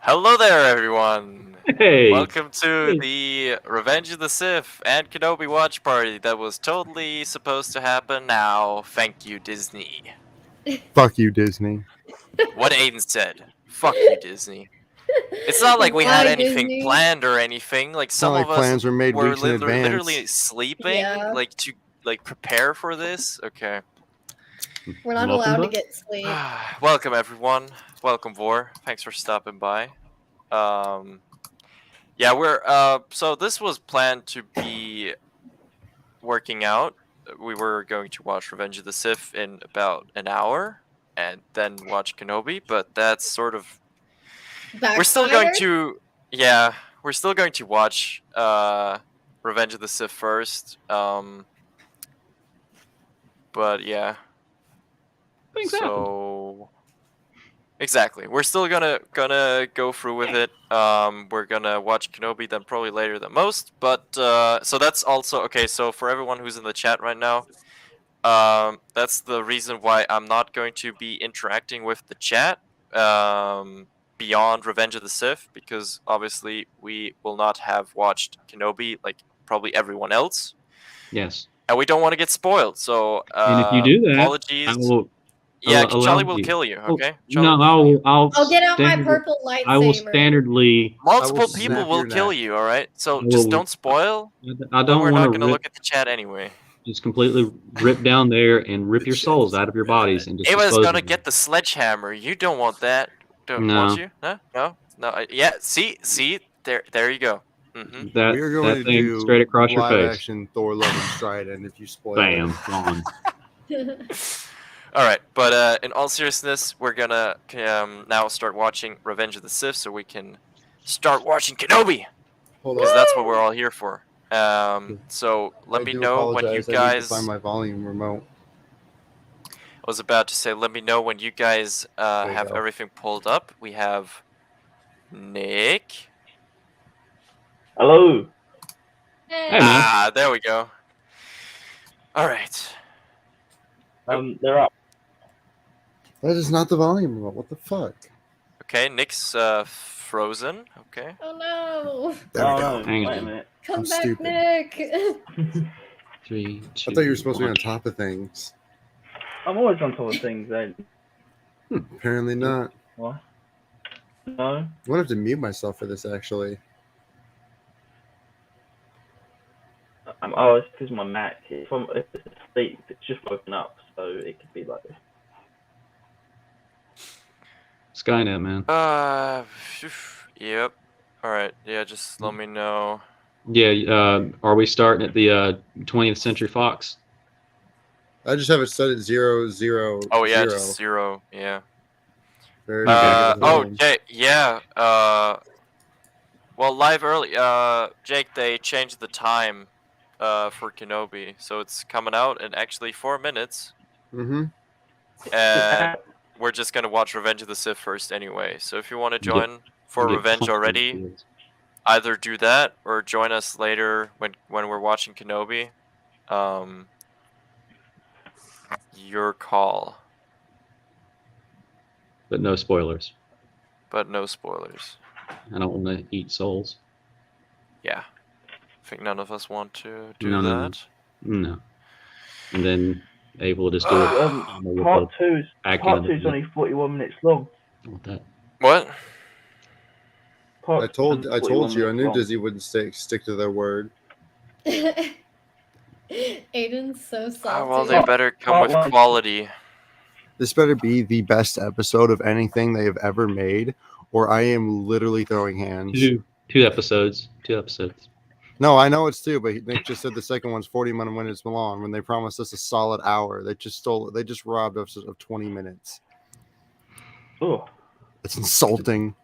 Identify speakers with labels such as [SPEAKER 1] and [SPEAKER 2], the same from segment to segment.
[SPEAKER 1] Hello there, everyone!
[SPEAKER 2] Hey!
[SPEAKER 1] Welcome to the Revenge of the Sith and Kenobi watch party that was totally supposed to happen now. Thank you, Disney.
[SPEAKER 3] Fuck you, Disney.
[SPEAKER 1] What Aiden said. Fuck you, Disney. It's not like we had
[SPEAKER 4] Why,
[SPEAKER 1] anything
[SPEAKER 4] Disney?
[SPEAKER 1] planned or anything. Like
[SPEAKER 3] It's
[SPEAKER 1] some
[SPEAKER 3] not like
[SPEAKER 1] of us
[SPEAKER 3] plans were made
[SPEAKER 1] were
[SPEAKER 3] weeks in advance.
[SPEAKER 1] literally sleeping,
[SPEAKER 4] Yeah.
[SPEAKER 1] like to prepare for this. Okay.
[SPEAKER 4] We're not
[SPEAKER 2] Welcome
[SPEAKER 4] allowed to
[SPEAKER 2] back.
[SPEAKER 4] get sleep.
[SPEAKER 1] Welcome everyone. Welcome Vor. Thanks for stopping by. Yeah, we're so this was planned to be working out. We were going to watch Revenge of the Sith in about an hour and then watch Kenobi, but that's sort of we're still going
[SPEAKER 4] Backfired?
[SPEAKER 1] to we're still going to watch Revenge of the Sith first. But yeah.
[SPEAKER 2] Things happen.
[SPEAKER 1] So exactly. We're still gonna go through with it. We're gonna watch Kenobi then probably later than most. But so that's also okay. So for everyone who's in the chat right now, that's the reason why I'm not going to be interacting with the chat beyond Revenge of the Sith, because obviously we will not have watched Kenobi like probably everyone else,
[SPEAKER 2] Yes.
[SPEAKER 1] and we don't want to get spoiled. So
[SPEAKER 2] And if you do that,
[SPEAKER 1] apologies.
[SPEAKER 2] I will.
[SPEAKER 1] Yeah,
[SPEAKER 2] allow
[SPEAKER 1] Charlie will
[SPEAKER 2] you.
[SPEAKER 1] kill you.
[SPEAKER 2] Oh,
[SPEAKER 1] Okay.
[SPEAKER 2] no,
[SPEAKER 1] Charlie will kill you.
[SPEAKER 4] I'll get out my purple lightsaber.
[SPEAKER 2] I will standardly.
[SPEAKER 1] Multiple
[SPEAKER 3] snap
[SPEAKER 1] people will
[SPEAKER 3] your
[SPEAKER 1] kill
[SPEAKER 3] neck.
[SPEAKER 1] you. All right. So
[SPEAKER 2] I
[SPEAKER 1] just
[SPEAKER 2] will-
[SPEAKER 1] don't spoil.
[SPEAKER 2] I
[SPEAKER 1] Then we're
[SPEAKER 2] don't
[SPEAKER 1] not
[SPEAKER 2] want
[SPEAKER 1] going
[SPEAKER 2] to
[SPEAKER 1] to look at the chat anyway.
[SPEAKER 2] just completely rip down there and rip
[SPEAKER 3] The
[SPEAKER 2] your
[SPEAKER 3] chat
[SPEAKER 2] souls
[SPEAKER 3] is
[SPEAKER 2] out of your bodies and just
[SPEAKER 1] Ava's
[SPEAKER 2] dispose
[SPEAKER 1] gonna
[SPEAKER 2] of them.
[SPEAKER 1] get the sledgehammer. You don't want that. Don't
[SPEAKER 2] No.
[SPEAKER 1] want you? Huh? No. No. Yeah. See. There you go. Mm-hmm.
[SPEAKER 2] That
[SPEAKER 3] we are going
[SPEAKER 2] that
[SPEAKER 3] to
[SPEAKER 2] thing
[SPEAKER 3] do
[SPEAKER 2] straight across your
[SPEAKER 3] live
[SPEAKER 2] face.
[SPEAKER 3] action Thor: Love and Strident if you spoil
[SPEAKER 2] Bam,
[SPEAKER 3] it.
[SPEAKER 2] gone.
[SPEAKER 1] All right. But in all seriousness, we're gonna now start watching Revenge of the Sith, so we can start watching Kenobi,
[SPEAKER 3] Hold
[SPEAKER 1] because
[SPEAKER 3] on.
[SPEAKER 1] that's what we're all here for. So let
[SPEAKER 3] I
[SPEAKER 1] me
[SPEAKER 3] do
[SPEAKER 1] know when you
[SPEAKER 3] apologize. I need to
[SPEAKER 1] guys.
[SPEAKER 3] find my volume remote.
[SPEAKER 1] I was about to say, let me know when you guys
[SPEAKER 3] you
[SPEAKER 1] have
[SPEAKER 3] go.
[SPEAKER 1] everything pulled up. We have Nick.
[SPEAKER 5] Hello.
[SPEAKER 2] Hey, man.
[SPEAKER 1] Ah, there we go. All right.
[SPEAKER 5] They're up.
[SPEAKER 3] That is not the volume remote. What the fuck?
[SPEAKER 1] Okay, Nick's frozen. Okay.
[SPEAKER 4] Oh no!
[SPEAKER 3] There we
[SPEAKER 5] Oh,
[SPEAKER 3] go.
[SPEAKER 5] no,
[SPEAKER 2] Hang
[SPEAKER 5] wait a
[SPEAKER 2] on.
[SPEAKER 5] minute.
[SPEAKER 4] Come
[SPEAKER 3] I'm
[SPEAKER 4] back,
[SPEAKER 3] stupid.
[SPEAKER 4] Nick!
[SPEAKER 2] 3, 2,
[SPEAKER 3] I thought you were supposed to be
[SPEAKER 2] 1.
[SPEAKER 3] on top of things.
[SPEAKER 5] I'm always on top of things, eh?
[SPEAKER 3] Apparently not.
[SPEAKER 5] What? No?
[SPEAKER 3] I'm gonna have to mute myself for this actually.
[SPEAKER 5] Oh, it's because my Mac. If it's asleep, it's just woken up, so it could be like this.
[SPEAKER 2] Skynet, man.
[SPEAKER 1] Yep. All right. Yeah, just let me know.
[SPEAKER 2] Yeah. Are we starting at the 20th Century Fox?
[SPEAKER 3] I just have it set at 000.
[SPEAKER 1] Oh yeah, just 0. Yeah.
[SPEAKER 3] Very
[SPEAKER 2] Okay.
[SPEAKER 1] Oh, Jake. Yeah. Well, live early. Jake, they changed the time for Kenobi, so it's coming out in actually 4 minutes.
[SPEAKER 3] Mm-hmm.
[SPEAKER 1] And we're just gonna watch Revenge of the Sith first anyway. So if you want to join for
[SPEAKER 2] Get
[SPEAKER 1] Revenge
[SPEAKER 2] pumped
[SPEAKER 1] already,
[SPEAKER 2] in the fields.
[SPEAKER 1] either do that or join us later when we're watching Kenobi. Your call,
[SPEAKER 2] But no spoilers.
[SPEAKER 1] but no spoilers.
[SPEAKER 2] I don't want to eat souls.
[SPEAKER 1] Yeah, I think none of us want to do
[SPEAKER 2] No.
[SPEAKER 1] that.
[SPEAKER 2] No. And then Abe will just do it.
[SPEAKER 5] Part two's
[SPEAKER 2] Acumen.
[SPEAKER 5] only 41 minutes long.
[SPEAKER 2] What that?
[SPEAKER 1] What?
[SPEAKER 5] Part
[SPEAKER 3] I told
[SPEAKER 5] 41
[SPEAKER 3] you. I
[SPEAKER 5] minutes
[SPEAKER 3] knew
[SPEAKER 5] long.
[SPEAKER 3] Disney wouldn't stick to their word.
[SPEAKER 4] Aiden's so salty.
[SPEAKER 1] Oh, well, they better come with
[SPEAKER 5] Part one.
[SPEAKER 1] quality.
[SPEAKER 3] This better be the best episode of anything they have ever made, or I am literally throwing hands.
[SPEAKER 2] Two episodes. 2 episodes.
[SPEAKER 3] No, I know it's 2, but Nick just said the second one's 40 minutes long when they promised us a solid hour. They just robbed us of 20 minutes.
[SPEAKER 5] Oh.
[SPEAKER 3] It's insulting.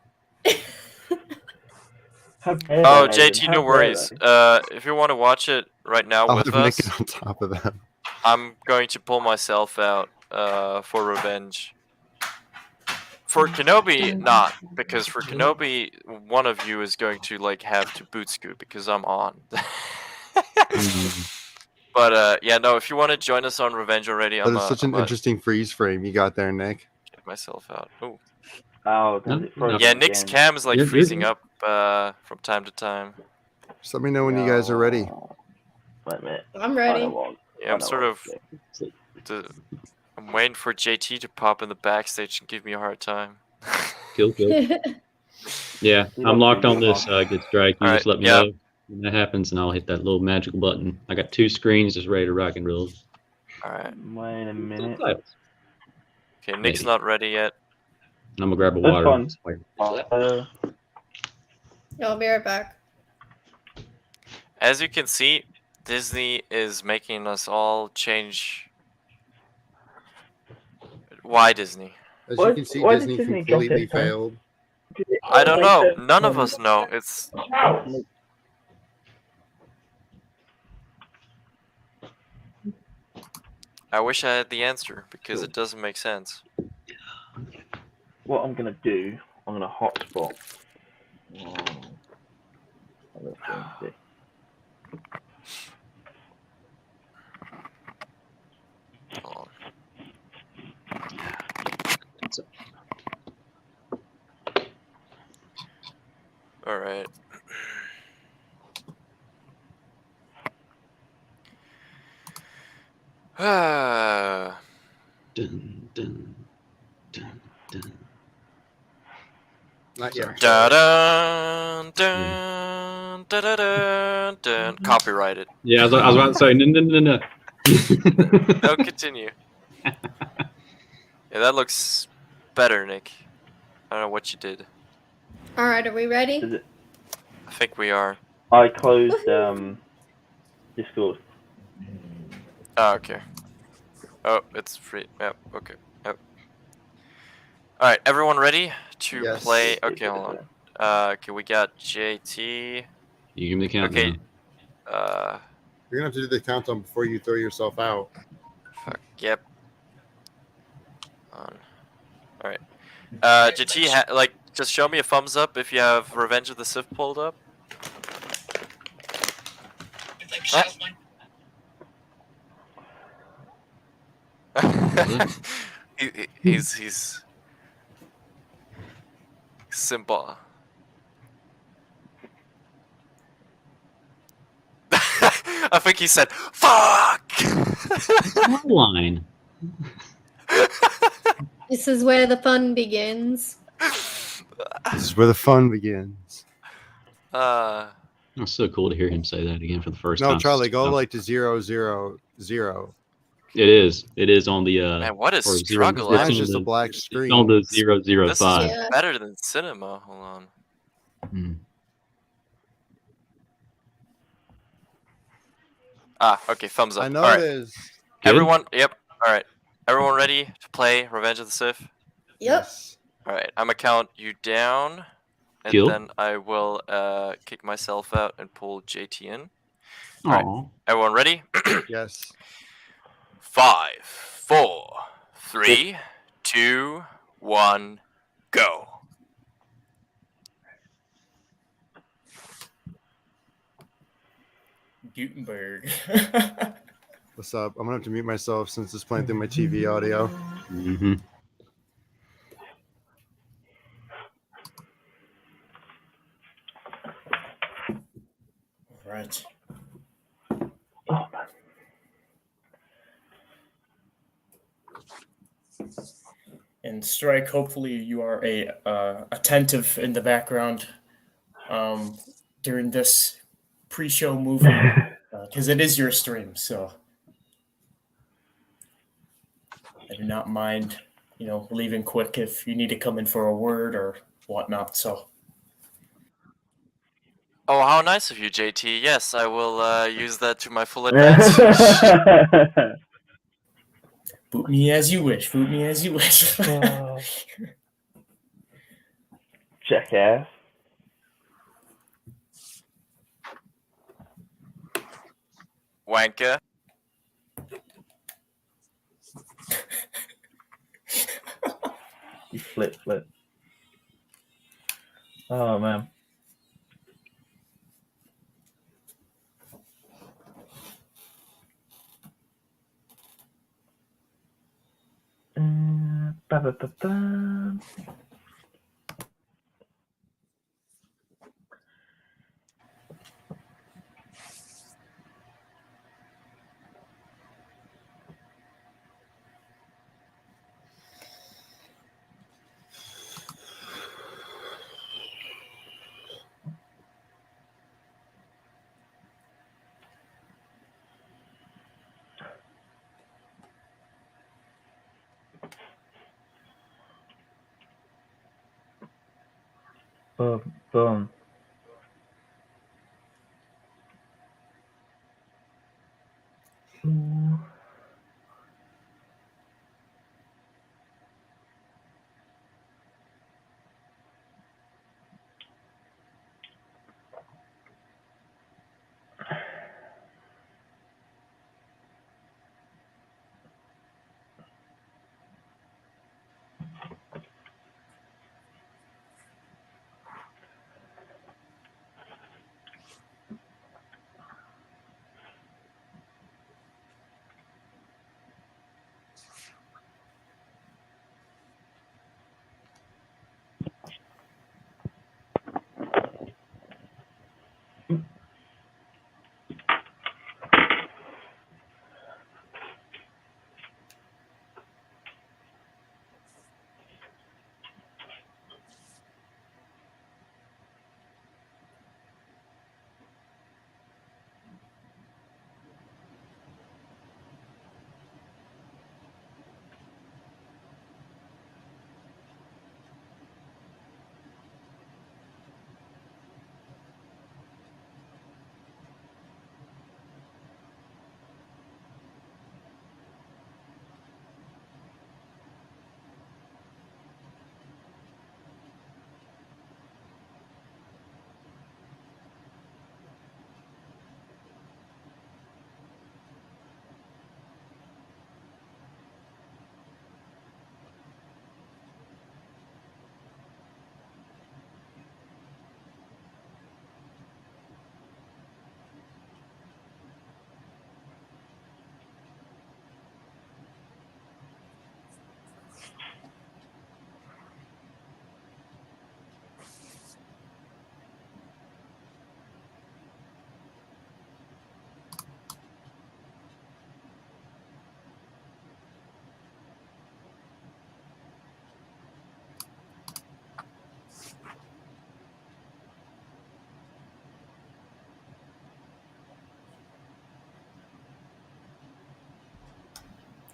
[SPEAKER 5] How dare
[SPEAKER 1] Oh,
[SPEAKER 5] they,
[SPEAKER 1] JT,
[SPEAKER 5] Aiden?
[SPEAKER 1] no
[SPEAKER 5] How
[SPEAKER 1] worries.
[SPEAKER 5] dare they?
[SPEAKER 1] If you want to watch it right now
[SPEAKER 3] I'll
[SPEAKER 1] with
[SPEAKER 3] have Nick
[SPEAKER 1] us,
[SPEAKER 3] get on top of them.
[SPEAKER 1] I'm going to pull myself out for Revenge. For Kenobi, not, because for Kenobi, one of you is going to have to boot scoot because I'm on. But yeah, no. If you want to join us on Revenge already,
[SPEAKER 3] That is such an interesting freeze frame you got there, Nick.
[SPEAKER 1] Get myself out. Oh,
[SPEAKER 5] Oh, does
[SPEAKER 2] No,
[SPEAKER 5] it froze
[SPEAKER 1] Yeah,
[SPEAKER 5] again?
[SPEAKER 1] Nick's cam is like
[SPEAKER 2] You're
[SPEAKER 1] freezing
[SPEAKER 2] good.
[SPEAKER 1] up from time to time.
[SPEAKER 3] Just let me know when you guys are ready.
[SPEAKER 5] Wait a minute.
[SPEAKER 4] I'm
[SPEAKER 5] I
[SPEAKER 4] ready.
[SPEAKER 5] know what-
[SPEAKER 1] Yeah,
[SPEAKER 5] I
[SPEAKER 1] I'm
[SPEAKER 5] know
[SPEAKER 1] sort
[SPEAKER 5] what
[SPEAKER 1] of.
[SPEAKER 5] to do.
[SPEAKER 1] I'm waiting for JT to pop in the backstage and give me a hard time.
[SPEAKER 2] Cool. Yeah,
[SPEAKER 5] You
[SPEAKER 2] I'm
[SPEAKER 5] don't
[SPEAKER 2] locked
[SPEAKER 5] do
[SPEAKER 2] on
[SPEAKER 5] your
[SPEAKER 2] this
[SPEAKER 5] hard-
[SPEAKER 2] Get Strike. You
[SPEAKER 1] Alright,
[SPEAKER 2] just let me
[SPEAKER 1] yeah.
[SPEAKER 2] know when that happens, and I'll hit that little magical button. I got 2 screens just ready to rock and roll.
[SPEAKER 1] All right.
[SPEAKER 5] Wait a minute.
[SPEAKER 2] Titles.
[SPEAKER 1] Okay, Nick's
[SPEAKER 2] Maybe.
[SPEAKER 1] not ready yet.
[SPEAKER 2] I'm gonna grab a
[SPEAKER 5] That's
[SPEAKER 2] water.
[SPEAKER 5] fine.
[SPEAKER 2] Wait.
[SPEAKER 4] I'll be right back.
[SPEAKER 1] As you can see, Disney is making us all change. Why Disney?
[SPEAKER 3] As
[SPEAKER 5] Why-
[SPEAKER 3] you can see,
[SPEAKER 5] why did
[SPEAKER 3] Disney
[SPEAKER 5] Disney drop
[SPEAKER 3] completely
[SPEAKER 5] it, huh?
[SPEAKER 3] failed.
[SPEAKER 1] I don't know. None of us know. It's. I wish I had the answer because it doesn't make sense.
[SPEAKER 5] What I'm gonna do, I'm gonna hotspot.
[SPEAKER 1] Hold on. All right.
[SPEAKER 2] Dun, dun, dun, dun.
[SPEAKER 3] Not
[SPEAKER 2] Sorry.
[SPEAKER 3] yet.
[SPEAKER 1] Da dun dun da da dun dun. Copyrighted.
[SPEAKER 2] Yeah, I was about to say no.
[SPEAKER 1] No, continue. Yeah, that looks better, Nick. I don't know what you did.
[SPEAKER 4] All right, are we ready?
[SPEAKER 5] Is it?
[SPEAKER 1] I think we are.
[SPEAKER 5] I closed Discord.
[SPEAKER 1] Oh, okay. Oh, it's free. Yep. Okay. Yep. All right, everyone ready to
[SPEAKER 3] Yes.
[SPEAKER 1] play? Okay, hold on. Okay, we got JT.
[SPEAKER 2] You give me the count.
[SPEAKER 1] Okay.
[SPEAKER 2] Now.
[SPEAKER 3] You're gonna have to do the countdown before you throw yourself out.
[SPEAKER 1] Fuck. Yep. On. All right. JT, like, just show me a thumbs up if you have Revenge of the Sith pulled up. He's simple. I think he said "fuck."
[SPEAKER 2] Line.
[SPEAKER 4] This is where the fun begins.
[SPEAKER 3] This is where the fun begins.
[SPEAKER 2] It's so cool to hear him say that again for the first
[SPEAKER 3] No,
[SPEAKER 2] time.
[SPEAKER 3] Charlie, go like to 0, 0, 0.
[SPEAKER 2] It is. It is on the
[SPEAKER 1] Man, what a
[SPEAKER 2] or zero-
[SPEAKER 1] struggle.
[SPEAKER 2] it's
[SPEAKER 3] Mine's
[SPEAKER 2] on
[SPEAKER 3] just
[SPEAKER 2] the-
[SPEAKER 3] a black
[SPEAKER 2] It's
[SPEAKER 3] screen.
[SPEAKER 2] on the 005.
[SPEAKER 1] This is
[SPEAKER 4] Yeah.
[SPEAKER 1] better than cinema. Hold on.
[SPEAKER 2] Hmm.
[SPEAKER 1] Okay, thumbs up.
[SPEAKER 3] I know
[SPEAKER 1] All
[SPEAKER 3] it
[SPEAKER 1] right,
[SPEAKER 3] is.
[SPEAKER 2] Good?
[SPEAKER 1] everyone. Yep. All right, everyone ready to play Revenge of the Sith?
[SPEAKER 4] Yep.
[SPEAKER 1] All right, I'm gonna count you down, and
[SPEAKER 2] Cool.
[SPEAKER 1] then I will kick myself out and pull JT in. All right.
[SPEAKER 2] Aw.
[SPEAKER 1] Everyone ready?
[SPEAKER 3] Yes.
[SPEAKER 1] 5, 4, 3, 2, 1, go.
[SPEAKER 6] Gutenberg.
[SPEAKER 3] What's up? I'm gonna have to mute myself since it's playing through my TV audio.
[SPEAKER 2] Mm-hmm.
[SPEAKER 6] Right.
[SPEAKER 5] Oh man.
[SPEAKER 6] And Strike, hopefully you are attentive in the background during this pre-show movie, because it is your stream, so I do not mind, leaving quick if you need to come in for a word or whatnot. So
[SPEAKER 1] Oh, how nice of you, JT. Yes, I will use that to my full advantage.
[SPEAKER 6] boot me as you wish. Boot me as you wish.
[SPEAKER 5] Jackass.
[SPEAKER 1] Wanker.
[SPEAKER 5] You flip. Oh man. Ba-ba-ba-ba. Boom.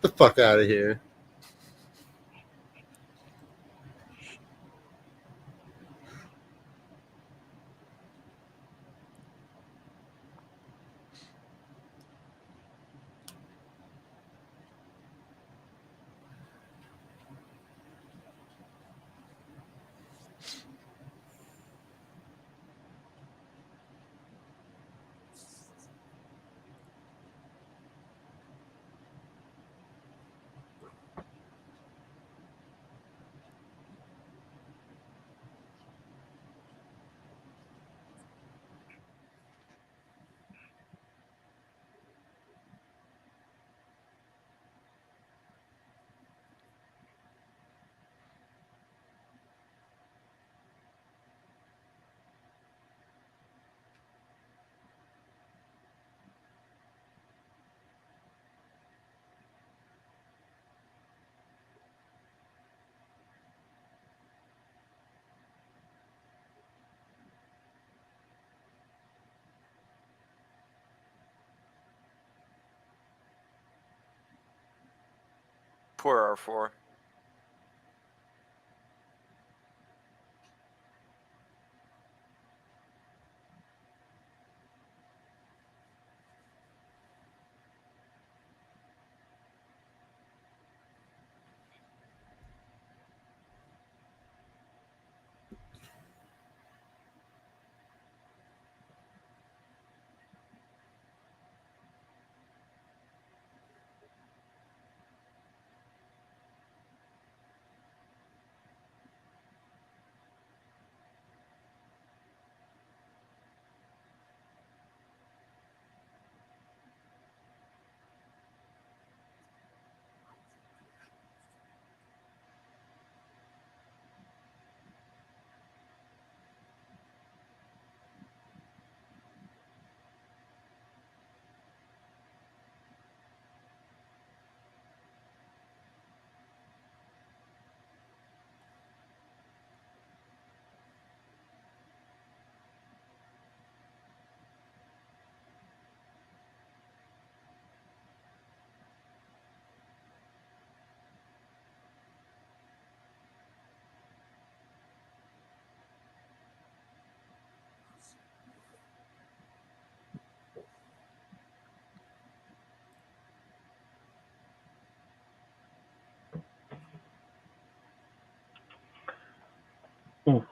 [SPEAKER 3] The fuck out of here.
[SPEAKER 1] Poor R4.
[SPEAKER 5] Mm.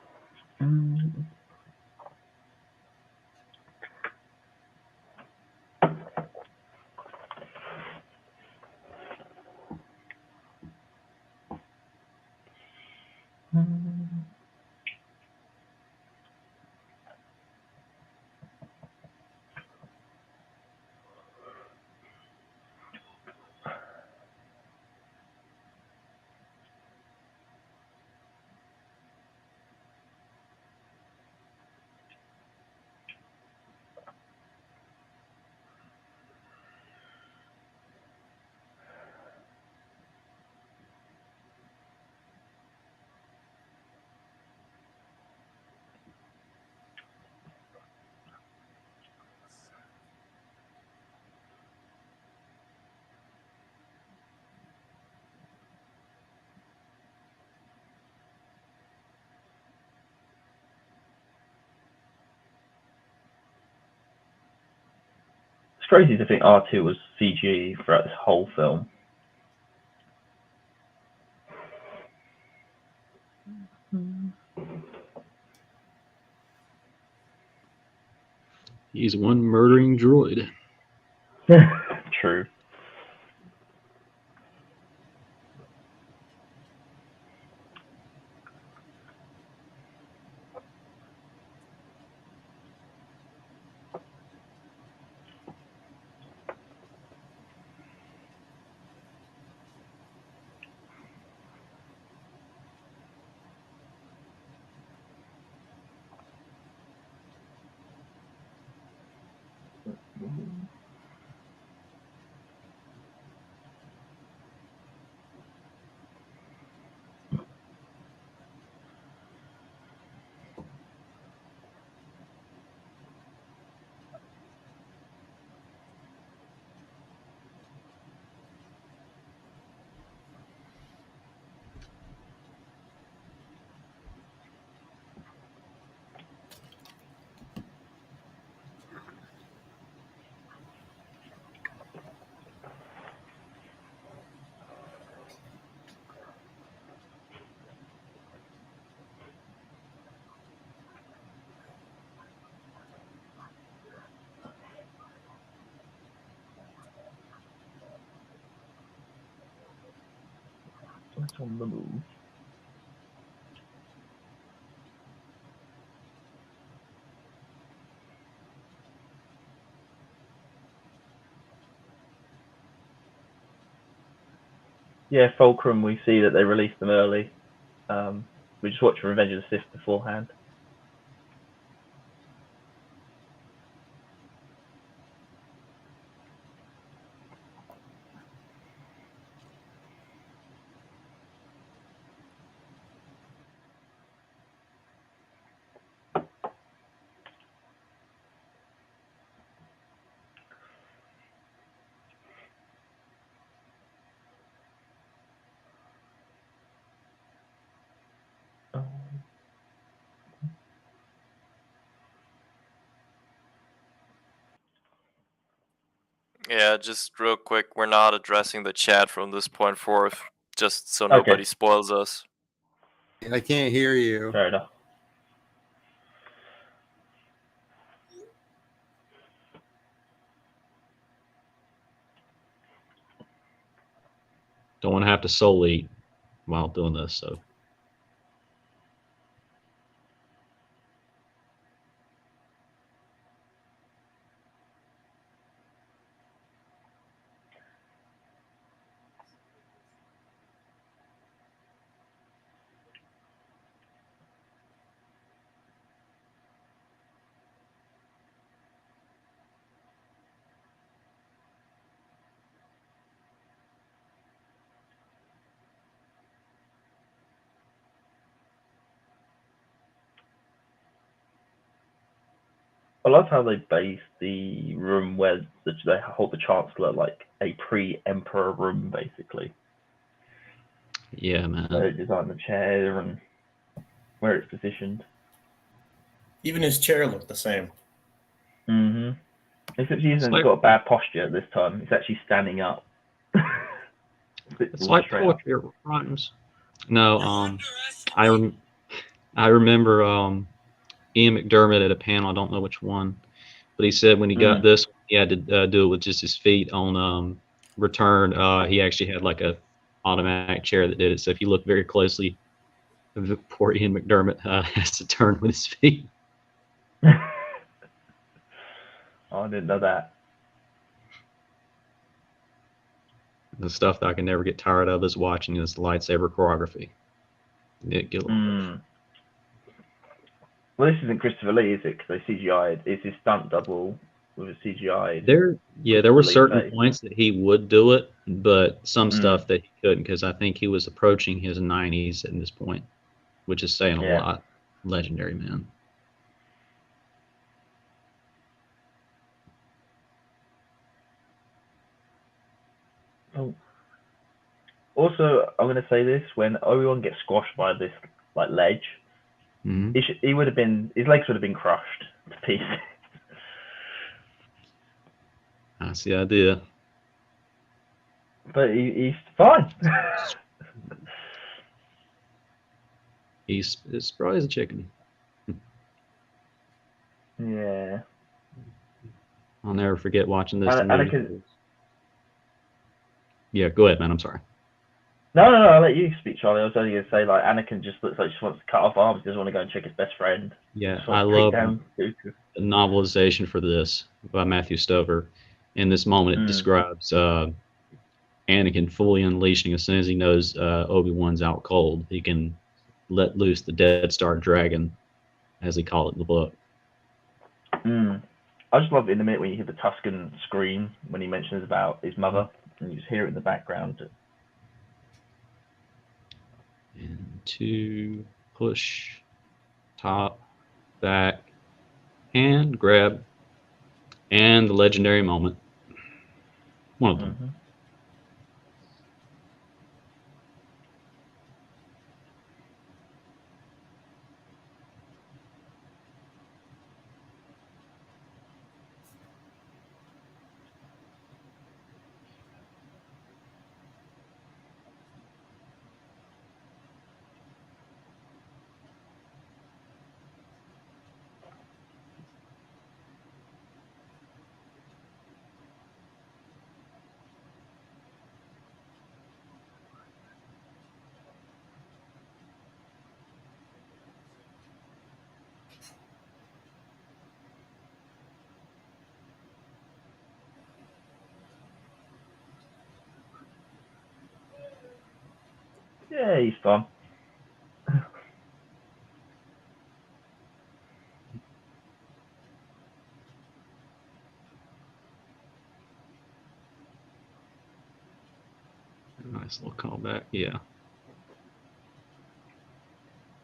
[SPEAKER 5] It's crazy to think R2 was CG throughout this whole film.
[SPEAKER 2] He's one murdering droid.
[SPEAKER 5] True. What's on the move? Yeah, Fulcrum, we see that they released them early. We just watched Revenge of the Sith beforehand.
[SPEAKER 1] Yeah, just real quick, we're not addressing the chat from this point forth, just so
[SPEAKER 5] Okay.
[SPEAKER 1] nobody spoils us.
[SPEAKER 3] I can't hear you.
[SPEAKER 5] Fair enough.
[SPEAKER 2] Don't want to have to soul eat while doing this. So
[SPEAKER 5] I love how they base the room where they hold the Chancellor like a pre-Emperor room, basically.
[SPEAKER 2] yeah, man.
[SPEAKER 5] They designed the chair and where it's positioned.
[SPEAKER 6] Even his chair looked the same.
[SPEAKER 5] Mm-hmm. Except he hasn't
[SPEAKER 2] like-
[SPEAKER 5] got bad posture this time. He's actually standing up.
[SPEAKER 2] It's like
[SPEAKER 5] straight up.
[SPEAKER 2] poetry, it rhymes. No, I remember Ian McDermott at a panel. I don't know which one, but he said when he got this, he had to do it with just his feet on return. He actually had like a automatic chair that did it. So if you look very closely, poor Ian McDermott has to turn with his feet.
[SPEAKER 5] Oh, I didn't know that.
[SPEAKER 2] The stuff that I can never get tired of is watching is the lightsaber choreography. Nick Gilliam.
[SPEAKER 5] Well, this isn't Christopher Lee, is it? Because they CGI'd. It's his stunt double with a CGI.
[SPEAKER 2] There were certain
[SPEAKER 5] face.
[SPEAKER 2] points that he would do it, but some stuff that he couldn't because I think he was approaching his 90s at this point, which is saying a lot. Legendary man.
[SPEAKER 5] Oh. Also, I'm going to say this: when Obi-Wan gets squashed by this like ledge, he would have been, his legs would have been crushed to pieces.
[SPEAKER 2] That's the idea.
[SPEAKER 5] But he's fine.
[SPEAKER 2] He's as spry as a chicken.
[SPEAKER 5] Yeah.
[SPEAKER 2] I'll never forget watching this.
[SPEAKER 5] Anakin...
[SPEAKER 2] Yeah, go ahead, man. I'm sorry.
[SPEAKER 5] No, I'll let you speak, Charlie. I was only going to say, like, Anakin just looks like he just wants to cut off arms. He doesn't want to go and check his best friend.
[SPEAKER 2] Yeah, I love the novelization for this by Matthew Stover. In this moment, it describes Anakin fully unleashing as soon as he knows Obi-Wan's out cold. He can let loose the Death Star Dragon, as they call it in the book.
[SPEAKER 5] I just love it in the minute when you hear the Tusken scream when he mentions about his mother, and you just hear it in the background.
[SPEAKER 2] And 2, push, top, back, hand, grab, and the legendary moment. One of them.
[SPEAKER 5] Yeah, he's fun.
[SPEAKER 2] Nice little callback, yeah.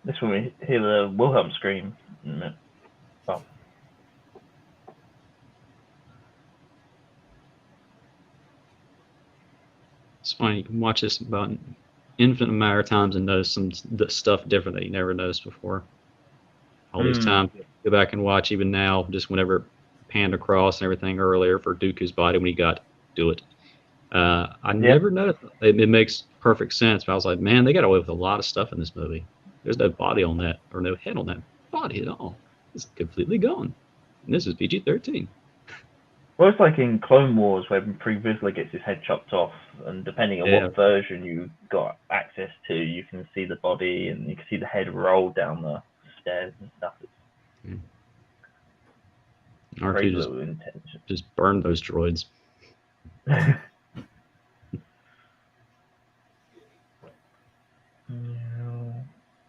[SPEAKER 5] This when we hear the Wilhelm scream. Oh.
[SPEAKER 2] It's funny, you can watch this about an infinite amount of times and notice some stuff different that you never noticed before. All these times, go back and watch even now, just whenever it panned across and everything earlier for Dooku's body when he got to do it. I never noticed it. It makes perfect sense, but I was like, man, they got away with a lot of stuff in this movie. There's no body on that, or no head on that body at all. It's completely gone. And this is PG-13.
[SPEAKER 5] Well, it's like in Clone Wars where Pre Vizsla gets his head chopped off, and depending on what version you got access to, you can see the body and you can see the head roll down the stairs and stuff.
[SPEAKER 2] R2 just burned those droids.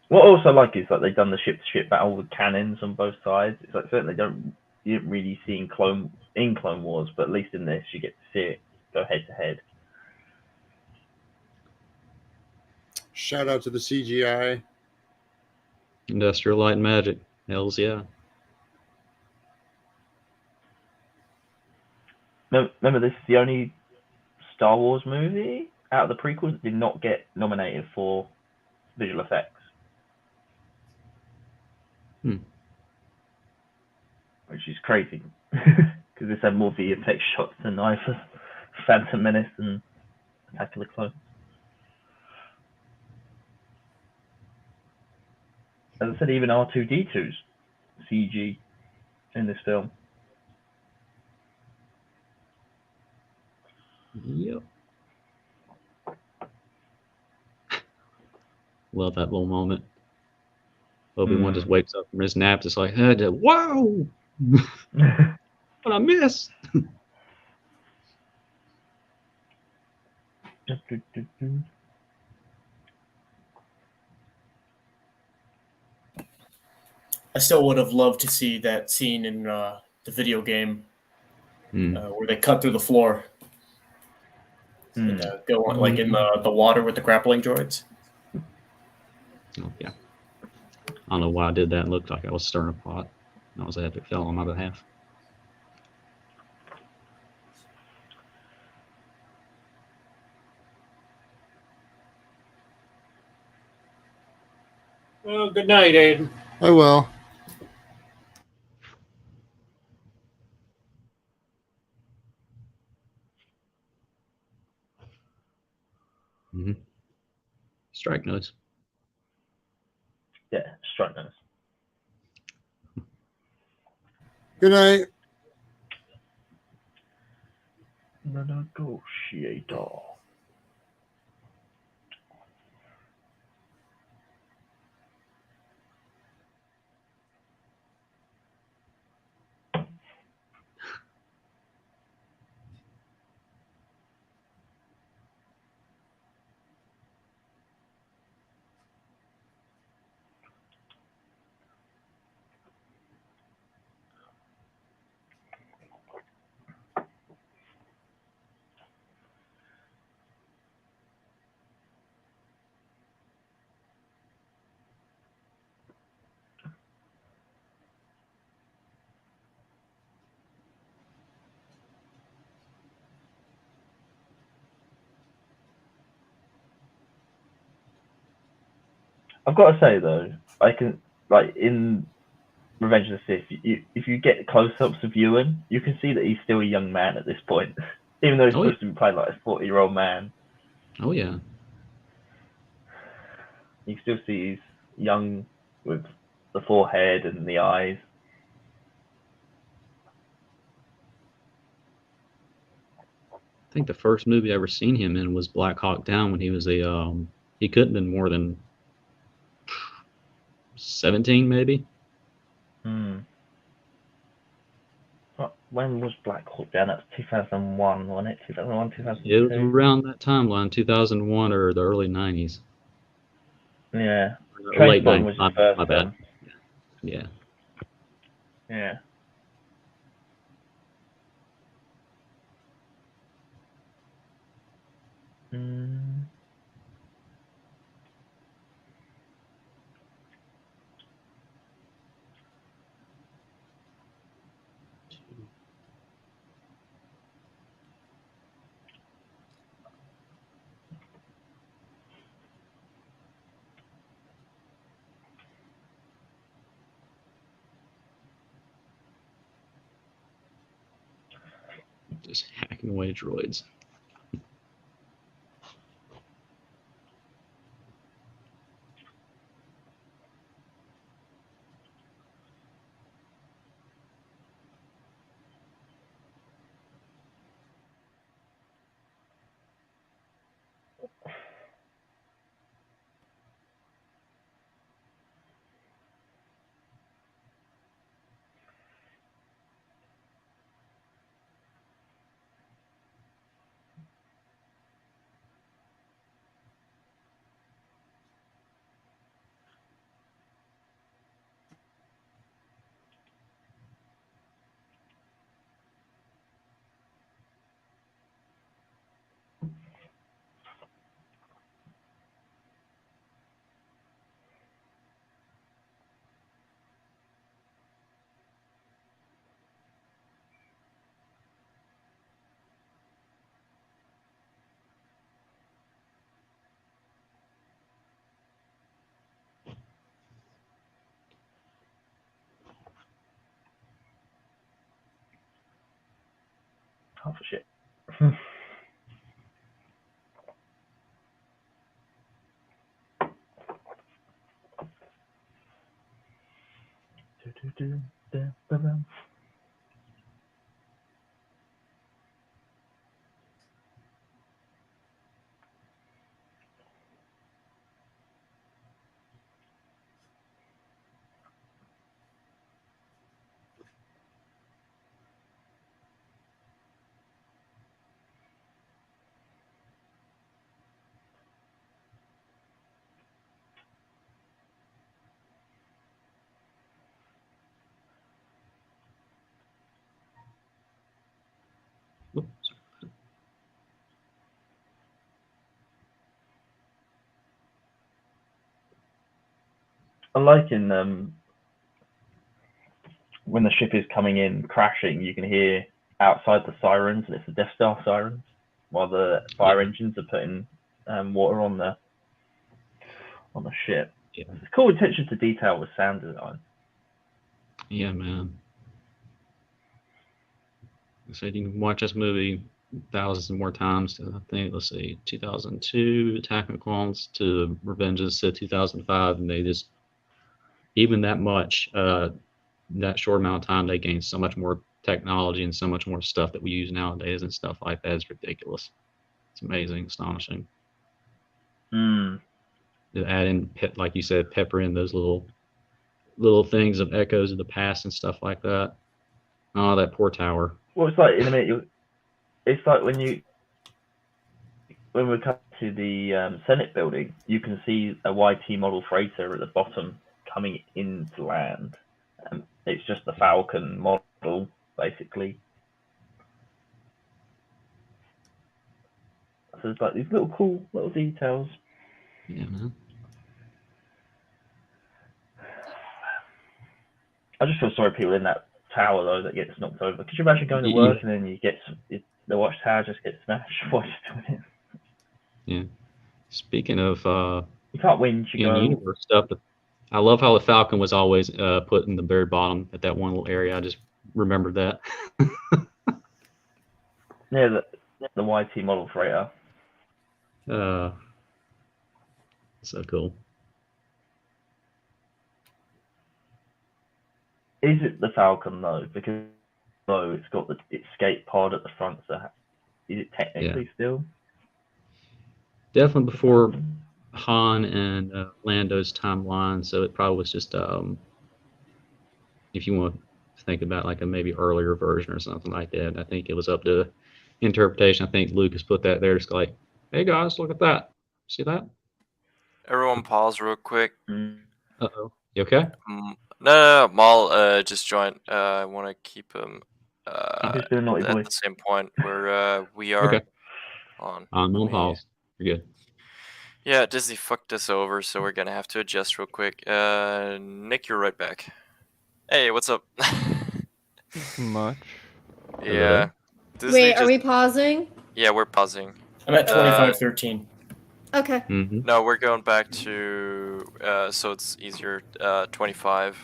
[SPEAKER 5] What I also like is that they've done the ship-to-ship battle with cannons on both sides. It's like certainly you didn't really see in Clone Wars, but at least in this you get to see it go head to head.
[SPEAKER 3] Shout out to the CGI.
[SPEAKER 2] Industrial Light and Magic. Hells yeah.
[SPEAKER 5] Remember, this is the only Star Wars movie out of the prequels that did not get nominated for visual effects. Which is crazy, because this had more VFX shots than either Phantom Menace and Attack of the Clones. as I said, even R2D2's CG in this film.
[SPEAKER 2] Yep. Love that little moment. Obi-Wan just wakes up from his nap, just like, hey, whoa! What I missed?
[SPEAKER 6] I still would have loved to see that scene in the video game where they cut through the floor and go on, like in the water with the grappling droids.
[SPEAKER 2] Oh, yeah. I don't know why I did that. It looked like I was stirring a pot. That was an epic fail on my behalf.
[SPEAKER 7] Well, good night, Aiden.
[SPEAKER 3] Oh well.
[SPEAKER 2] Strike notes.
[SPEAKER 5] Yeah, strike nose.
[SPEAKER 3] Good night.
[SPEAKER 5] The negotiator. I've got to say though, I can like in Revenge of the Sith, if you get close-ups of Ewan, you can see that he's still a young man at this point, even though he's
[SPEAKER 2] Oh,
[SPEAKER 5] supposed to be playing like a 40-year-old man.
[SPEAKER 2] Oh, yeah.
[SPEAKER 5] You can still see he's young with the forehead and the eyes.
[SPEAKER 2] I think the first movie I ever seen him in was Black Hawk Down when he was he couldn't have been more than 17 maybe.
[SPEAKER 5] When was Black Hawk Down? That's 2001, wasn't it? 2001, 2002?
[SPEAKER 2] It was around that timeline, 2001 or the early 90s.
[SPEAKER 5] Yeah.
[SPEAKER 2] Or late
[SPEAKER 5] Trainspotting
[SPEAKER 2] 90s,
[SPEAKER 5] was his first
[SPEAKER 2] my bad.
[SPEAKER 5] film.
[SPEAKER 2] Yeah.
[SPEAKER 5] Yeah.
[SPEAKER 2] Just hacking away droids.
[SPEAKER 5] Oh, for shit.
[SPEAKER 2] Oops.
[SPEAKER 5] I like in when the ship is coming in crashing, you can hear outside the sirens, and it's the Death Star sirens, while the fire engines are putting water on the ship.
[SPEAKER 2] Yeah.
[SPEAKER 5] It's cool attention to detail with sound design.
[SPEAKER 2] Yeah, man. I said you can watch this movie thousands more times. I think, let's see, 2002, Attack of the Clones, to Revenge of the Sith, 2005, and they just, even that much, that short amount of time, they gained so much more technology and so much more stuff that we use nowadays and stuff like that is ridiculous. It's amazing, astonishing.
[SPEAKER 5] Mm.
[SPEAKER 2] To add in, like you said, pepper in those little things of echoes of the past and stuff like that. Oh, that poor tower.
[SPEAKER 5] Well, it's like in a minute. It's like when we come to the Senate building, you can see a YT model freighter at the bottom coming into land. It's just the Falcon model, basically. So it's like these little cool little details.
[SPEAKER 2] Yeah, man.
[SPEAKER 5] I just feel sorry for people in that tower though that gets knocked over. Could you imagine going to
[SPEAKER 2] Yeah.
[SPEAKER 5] work and then the watchtower just gets smashed while you're doing it?
[SPEAKER 2] Yeah. Speaking of
[SPEAKER 5] You can't win. You go.
[SPEAKER 2] universe stuff, but I love how the Falcon was always put in the very bottom at that one little area. I just remembered that.
[SPEAKER 5] Yeah, the YT model freighter.
[SPEAKER 2] So cool.
[SPEAKER 5] Is it the Falcon though? Because it's got the escape pod at the front. So is it technically still?
[SPEAKER 2] Definitely before Han and Lando's timeline, so it probably was just if you want to think about like a maybe earlier version or something like that. I think it was up to interpretation. I think Lucas put that there, just like, hey guys, look at that. See that?
[SPEAKER 1] Everyone pause real quick.
[SPEAKER 2] Uh-oh. You okay?
[SPEAKER 1] No, Maul just joined. I want to keep him
[SPEAKER 5] He's doing naughty
[SPEAKER 1] at
[SPEAKER 5] boy.
[SPEAKER 1] the same point where we are
[SPEAKER 2] Okay.
[SPEAKER 1] on.
[SPEAKER 2] No
[SPEAKER 1] me-
[SPEAKER 2] pause. You're good.
[SPEAKER 1] Yeah, Disney fucked us over, so we're gonna have to adjust real quick. Nick, you're right back. Hey, what's up?
[SPEAKER 7] Much.
[SPEAKER 1] Yeah. Disney
[SPEAKER 4] Wait, are
[SPEAKER 1] just-
[SPEAKER 4] we pausing?
[SPEAKER 1] Yeah, we're pausing.
[SPEAKER 6] I'm at 25:13.
[SPEAKER 4] Okay.
[SPEAKER 2] Mm-hmm.
[SPEAKER 1] No, we're going back to so it's easier. 25.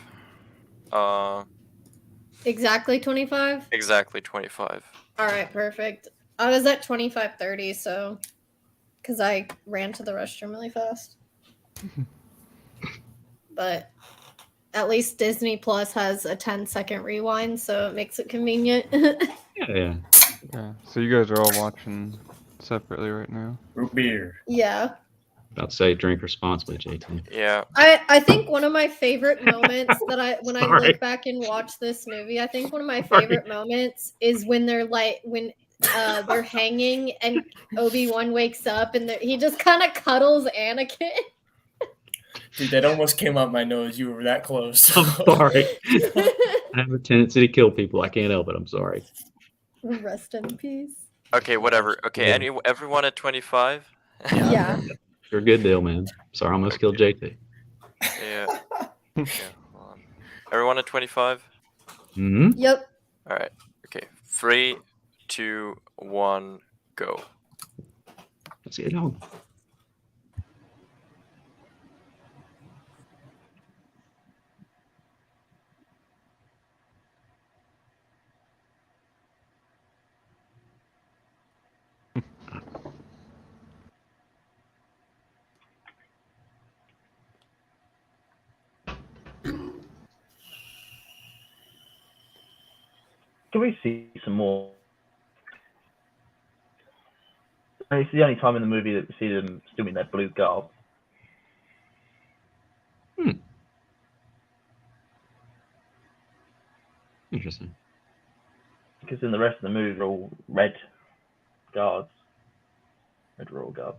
[SPEAKER 4] Exactly 25?
[SPEAKER 1] Exactly 25.
[SPEAKER 4] All right, perfect. I was at 25:30, so because I ran to the restroom really fast. But at least Disney Plus has a 10-second rewind, so it makes it convenient.
[SPEAKER 2] Yeah.
[SPEAKER 7] Yeah. So you guys are all watching separately right now.
[SPEAKER 6] Root beer.
[SPEAKER 4] Yeah.
[SPEAKER 2] About to say drink responsibly, JT.
[SPEAKER 1] Yeah.
[SPEAKER 4] I think one of my favorite moments that when I
[SPEAKER 2] Sorry.
[SPEAKER 4] look back and watch this movie, I think one of my favorite moments is when they're they're hanging and Obi-Wan wakes up and he just kind of cuddles Anakin.
[SPEAKER 6] Dude, that almost came out my nose. You were that close.
[SPEAKER 2] I'm sorry. I have a tendency to kill people. I can't help it. I'm sorry.
[SPEAKER 4] Rest in peace.
[SPEAKER 1] Okay, whatever. Okay, everyone at 25?
[SPEAKER 4] Yeah.
[SPEAKER 2] You're a good deal, man. Sorry, I almost killed JT.
[SPEAKER 1] Yeah. Yeah, hold on. Everyone at 25?
[SPEAKER 2] Mm-hmm.
[SPEAKER 4] Yep.
[SPEAKER 1] All right. Okay. 3, 2, 1, go.
[SPEAKER 2] Let's get it on.
[SPEAKER 5] Can we see some more? It's the only time in the movie that we see them still in their blue garb.
[SPEAKER 2] Interesting.
[SPEAKER 5] Because in the rest of the movie, they're all red guards. Red royal guards.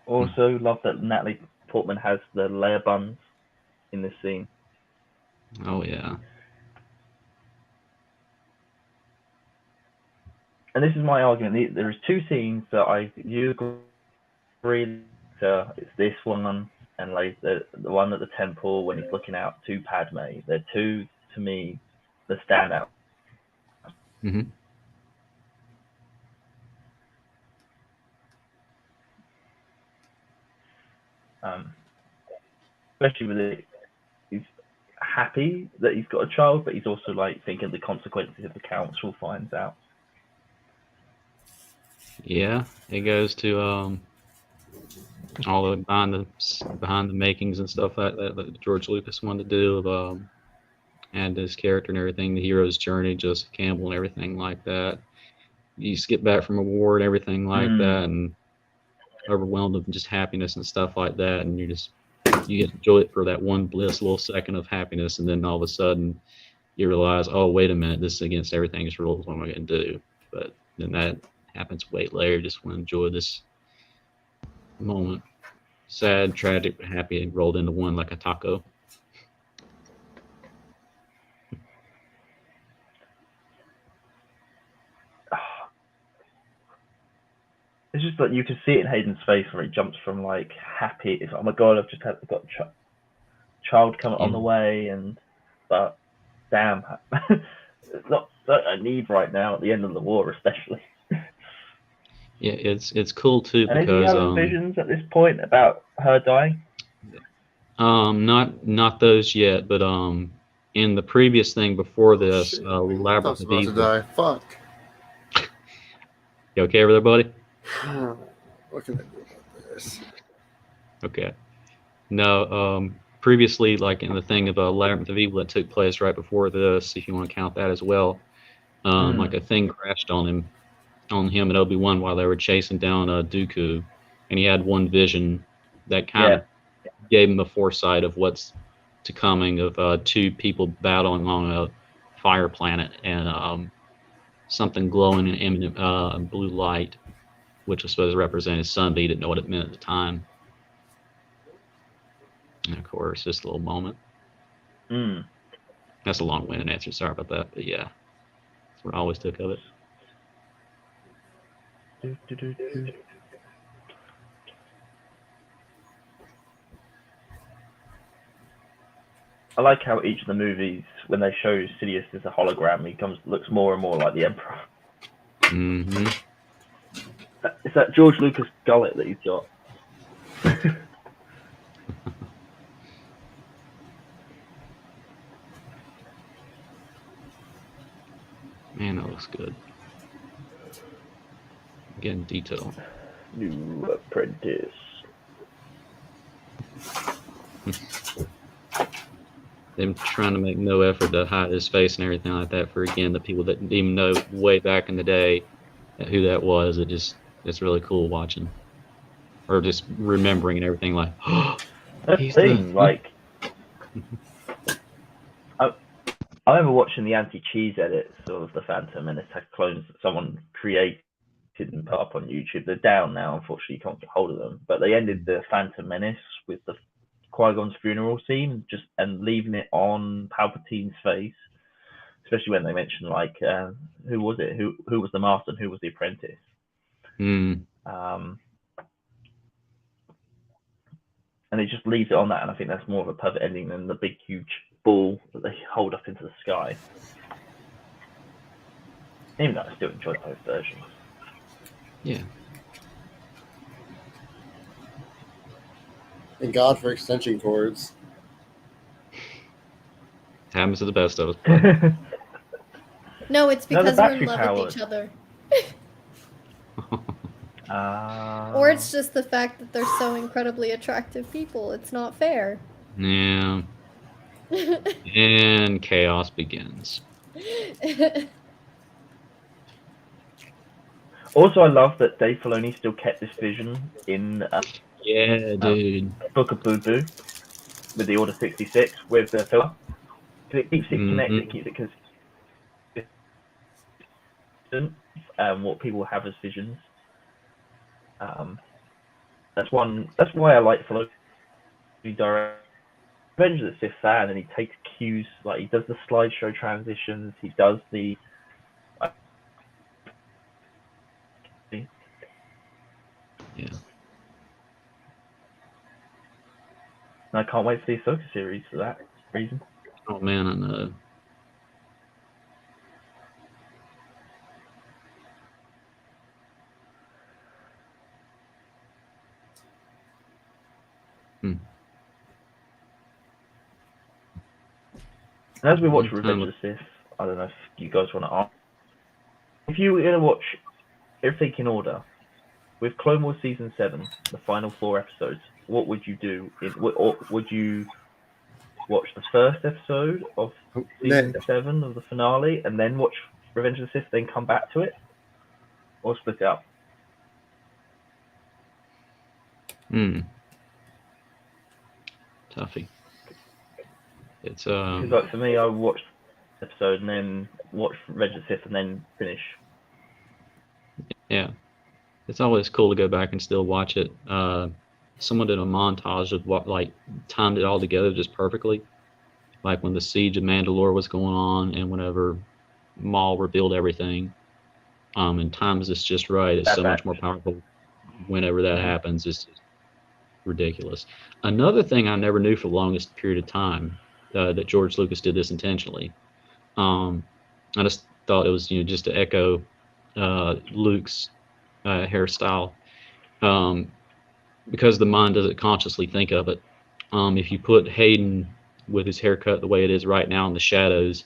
[SPEAKER 5] Also, love that Natalie Portman has the layer buns in this scene.
[SPEAKER 2] Oh yeah.
[SPEAKER 5] And this is my argument. There is two scenes that you agree. It's this one and like the one at the temple when he's looking out to Padme. They're two to me the standout.
[SPEAKER 2] Mm-hmm.
[SPEAKER 5] Especially with it, he's happy that he's got a child, but he's also like thinking of the consequences if the council finds out.
[SPEAKER 2] Yeah, it goes to all the behind the makings and stuff like that George Lucas wanted to do of and his character and everything, the hero's journey, Joseph Campbell and everything like that. You just get back from a war and everything like that, and overwhelmed with just happiness and stuff like that, and you get to enjoy it for that one little second of happiness, and then all of a sudden you realize, oh wait a minute, this is against everything's rules. What am I going to do? But then that happens way later. Just want to enjoy this moment. Sad, tragic, happy, rolled into one like a taco.
[SPEAKER 5] It's just like you can see it in Hayden's face where he jumps from like happy, it's oh my god, I've just got a child coming on the way, but damn, it's not that I need right now at the end of the war, especially.
[SPEAKER 2] Yeah, it's cool too
[SPEAKER 5] and
[SPEAKER 2] because
[SPEAKER 5] is he having visions at this point about her dying?
[SPEAKER 2] Not those yet, but in the previous thing before this,
[SPEAKER 3] Shit,
[SPEAKER 2] Labyrinth of
[SPEAKER 3] about to
[SPEAKER 2] Evil.
[SPEAKER 3] die. Fuck.
[SPEAKER 2] You okay over there, buddy?
[SPEAKER 3] What can I do about this?
[SPEAKER 2] Okay. No, previously, like in the thing of Labyrinth of Evil that took place right before this, if you want to count that as well, like a thing crashed on him and Obi-Wan while they were chasing down Dooku, and he had one vision that kind of gave him a foresight of what's to coming of two people battling on a fire planet and something glowing in imminent blue light, which was supposed to represent his son, but he didn't know what it meant at the time. And of course, just a little moment. That's a long-winded answer. Sorry about that, but yeah, that's what I always took of it.
[SPEAKER 5] I like how each of the movies, when they show Sidious as a hologram, he looks more and more like the Emperor.
[SPEAKER 2] Mm-hmm.
[SPEAKER 5] It's that George Lucas gullet that he's got.
[SPEAKER 2] Man, that looks good. Again, detail.
[SPEAKER 5] New apprentice.
[SPEAKER 2] Them trying to make no effort to hide his face and everything like that for, again, the people that didn't even know way back in the day who that was. It's really cool watching. Or just remembering and everything like, oh,
[SPEAKER 5] That's the thing, like, I remember watching the anti-cheese edits of The Phantom Menace had clones that someone created and put up on YouTube. They're down now, unfortunately, you can't get hold of them. But they ended The Phantom Menace with the Qui-Gon's funeral scene, and leaving it on Palpatine's face, especially when they mentioned like who was it, who was the master and who was the apprentice. And it just leaves it on that, and I think that's more of a perfect ending than the big huge ball that they hold up into the sky. Even though I still enjoy both versions.
[SPEAKER 2] Yeah.
[SPEAKER 3] And God for extension cords.
[SPEAKER 2] Happens to the best of us.
[SPEAKER 4] No, it's because we're in love
[SPEAKER 5] battery-powered.
[SPEAKER 4] with each other.
[SPEAKER 5] Or
[SPEAKER 4] Or it's just the fact that they're so incredibly attractive people. It's not fair.
[SPEAKER 2] Yeah. And chaos begins.
[SPEAKER 5] Also, I love that Dave Filoni still kept this vision in
[SPEAKER 2] Yeah, dude.
[SPEAKER 5] Book of Boo Boo with the Order 66 with the film. It keeps it connected,
[SPEAKER 2] Mhm.
[SPEAKER 5] keeps it consistent, what people have as visions. That's why I like Filoni direct Revenge of the Sith fan, and he takes cues, like he does the slideshow transitions, he does the
[SPEAKER 2] Yeah.
[SPEAKER 5] and I can't wait to see a Ahsoka series for that reason.
[SPEAKER 2] Oh man, I know.
[SPEAKER 5] And as we watch
[SPEAKER 2] One
[SPEAKER 5] Revenge
[SPEAKER 2] time
[SPEAKER 5] of the Sith, I don't know if you guys want to ask, if you were going to watch everything in order, with Clone Wars Season 7, the final 4 episodes, what would you do? Or would you watch the first episode of Season 7 of the finale, and then watch Revenge of the Sith, then come back to it? Or split it up?
[SPEAKER 2] Toughie. It's
[SPEAKER 5] Because like for me, I would watch the episode and then watch Revenge of the Sith and then finish.
[SPEAKER 2] Yeah, it's always cool to go back and still watch it. Someone did a montage of what, like, timed it all together just perfectly, like when the siege of Mandalore was going on and whenever Maul revealed everything. And times this just right. It's so much more powerful whenever that happens. It's just ridiculous. Another thing I never knew for the longest period of time, that George Lucas did this intentionally. I just thought it was, just to echo Luke's hairstyle, because the mind doesn't consciously think of it. If you put Hayden with his haircut the way it is right now in the shadows,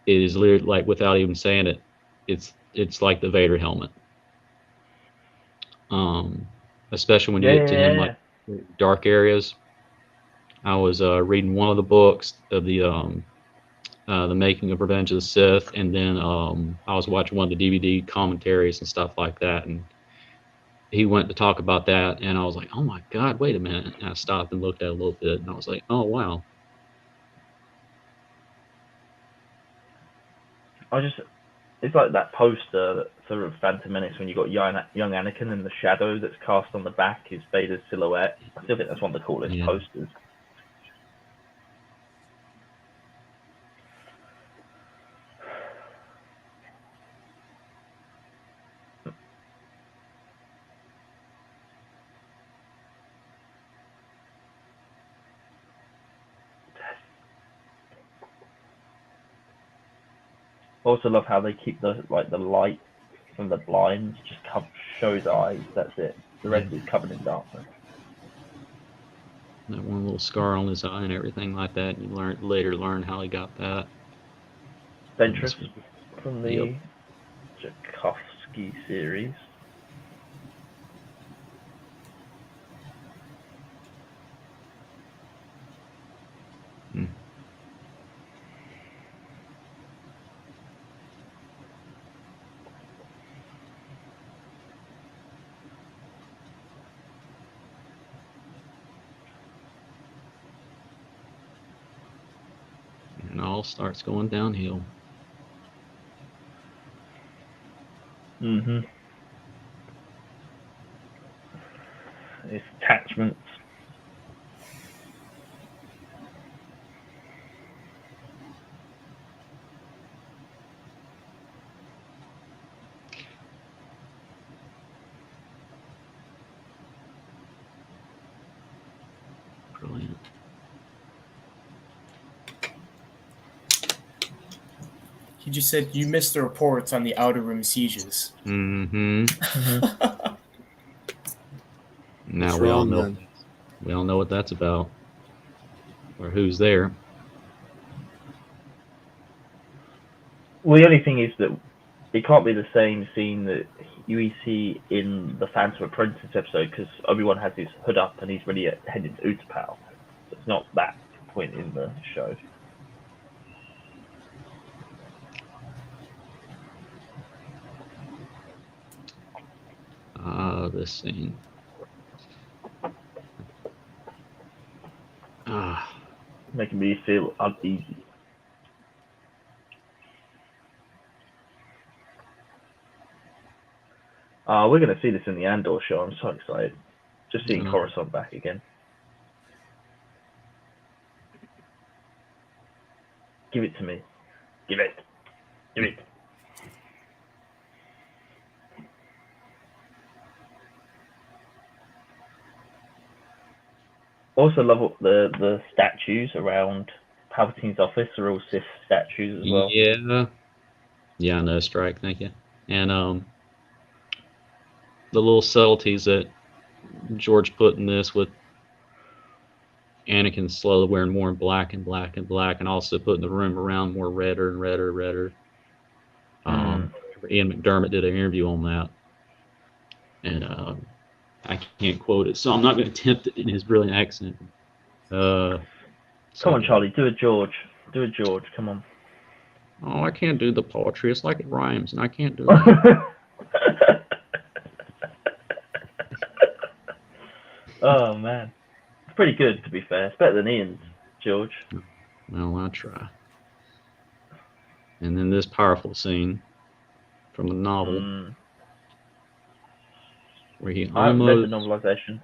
[SPEAKER 2] it is literally, like, without even saying it, it's like the Vader helmet. Especially when you get to him like dark areas. I was reading one of the books of the making of Revenge of the Sith, and then I was watching one of the DVD commentaries and stuff like that, and he went to talk about that, and I was like, oh my god, wait a minute. And I stopped and looked at it a little bit, and I was like, oh wow.
[SPEAKER 5] It's like that poster for Phantom Menace when you got young Anakin and the shadow that's cast on the back is Vader's silhouette. I still think that's one of the coolest posters. I also love how they keep the light from the blinds just shows eyes. That's it. The rest is covered in darkness.
[SPEAKER 2] That one little scar on his eye and everything like that. And you later learn how he got that.
[SPEAKER 5] Ventress from the Tchaikovsky series.
[SPEAKER 2] And all starts going downhill.
[SPEAKER 5] Mm-hmm. It's attachments.
[SPEAKER 2] Brilliant.
[SPEAKER 6] He just said you missed the reports on the Outer Rim sieges.
[SPEAKER 2] Mm-hmm. Now we all know. We all know what that's about, or who's there.
[SPEAKER 5] Well, the only thing is that it can't be the same scene that you see in the Phantom Apprentice episode because Obi-Wan has his hood up and he's really headed to Utapau. So it's not that point in the show.
[SPEAKER 2] This scene.
[SPEAKER 5] Making me feel uneasy. We're going to see this in the Andor show. I'm so excited. Just seeing Coruscant back again. Give it to me. Give it. Give it. Also love the statues around Palpatine's office are all Sith statues as well.
[SPEAKER 2] Yeah, no strike, thank you. And the little subtleties that George put in this with Anakin slowly wearing more black and black and black, and also putting the room around more redder and redder and redder. Ian McDermott did an interview on that, and I can't quote it, so I'm not going to attempt it in his brilliant accent.
[SPEAKER 5] Come on, Charlie, do it, George. Do it, George. Come on.
[SPEAKER 2] Oh, I can't do the poetry. It's like it rhymes, and I can't do it.
[SPEAKER 5] Oh man, it's pretty good to be fair. It's better than Ian's, George.
[SPEAKER 2] Well, I'll try. And then this powerful scene from the novel, where he
[SPEAKER 5] I haven't
[SPEAKER 2] almost.
[SPEAKER 5] read the novelization.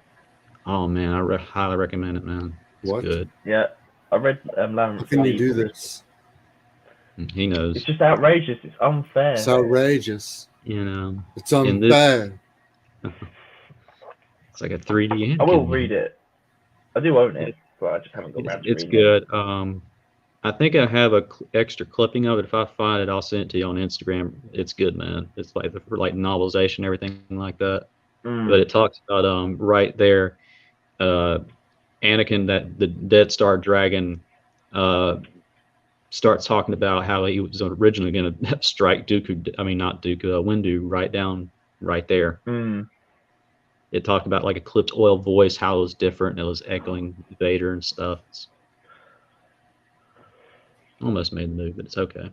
[SPEAKER 2] Oh man, I highly recommend it, man. It's good.
[SPEAKER 5] Yeah, I read How
[SPEAKER 3] can you do this?
[SPEAKER 2] He knows.
[SPEAKER 5] It's just outrageous. It's unfair.
[SPEAKER 3] It's outrageous.
[SPEAKER 2] You know.
[SPEAKER 3] It's unfair.
[SPEAKER 2] It's like a 3D.
[SPEAKER 5] I will read it. I do own it, but I just haven't got around to reading it.
[SPEAKER 2] It's good. I think I have a extra clipping of it. If I find it, I'll send it to you on Instagram. It's good, man. It's like novelization, everything like that. But it talks about right there, Anakin, that the Death Star dragon, starts talking about how he was originally going to strike Windu right there. It talked about like a clipped oil voice, how it was different, and it was echoing Vader and stuff. Almost made the move, but it's okay.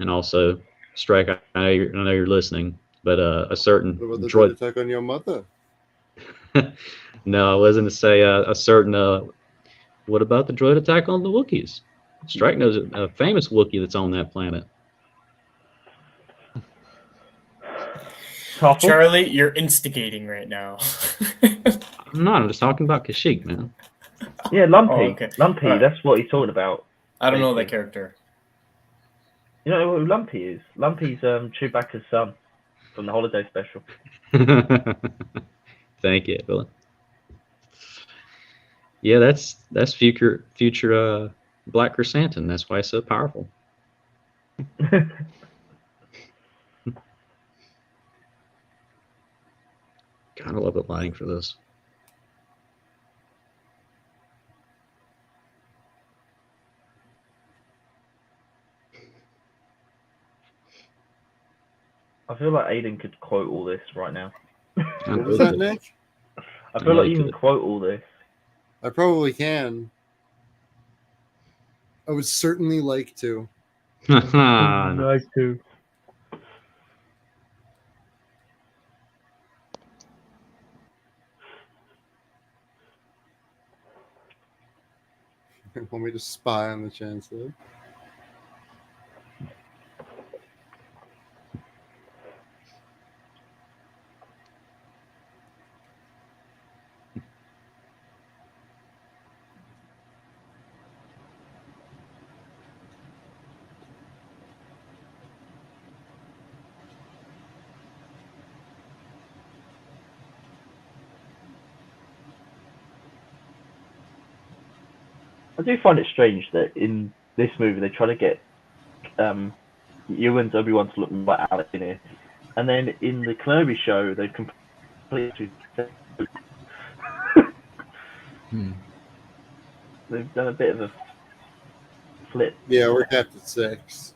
[SPEAKER 2] And also, Strike, I know you're listening, but a certain
[SPEAKER 3] What about the
[SPEAKER 2] droid
[SPEAKER 3] attack on your mother?
[SPEAKER 2] No, I wasn't to say a certain. What about the droid attack on the Wookiees? Strike knows a famous Wookiee that's on that planet.
[SPEAKER 6] Charlie, you're instigating right now.
[SPEAKER 2] I'm not. I'm just talking about Kashyyyk, man.
[SPEAKER 5] Yeah, Lumpy.
[SPEAKER 6] Oh, okay.
[SPEAKER 5] Lumpy,
[SPEAKER 6] Right.
[SPEAKER 5] That's what he's talking about.
[SPEAKER 6] I don't know that character.
[SPEAKER 5] You know who Lumpy is? Lumpy's Chewbacca's son from the holiday special.
[SPEAKER 2] Thank you, Evelyn. Yeah, that's future Black Chrysanthemum. That's why it's so powerful. God, I love the lighting for this.
[SPEAKER 5] I feel like Aiden could quote all this right now.
[SPEAKER 3] What was that, Nick?
[SPEAKER 5] I feel like you can quote all this.
[SPEAKER 3] I probably can. I would certainly like to.
[SPEAKER 5] Like to.
[SPEAKER 3] Want me to spy on the Chancellor?
[SPEAKER 5] I do find it strange that in this movie they try to get Ewan's Obi-Wan to look like Alec in it, and then in the Kenobi show they completely they've done a bit of a flip.
[SPEAKER 3] Yeah, we're capped at 6.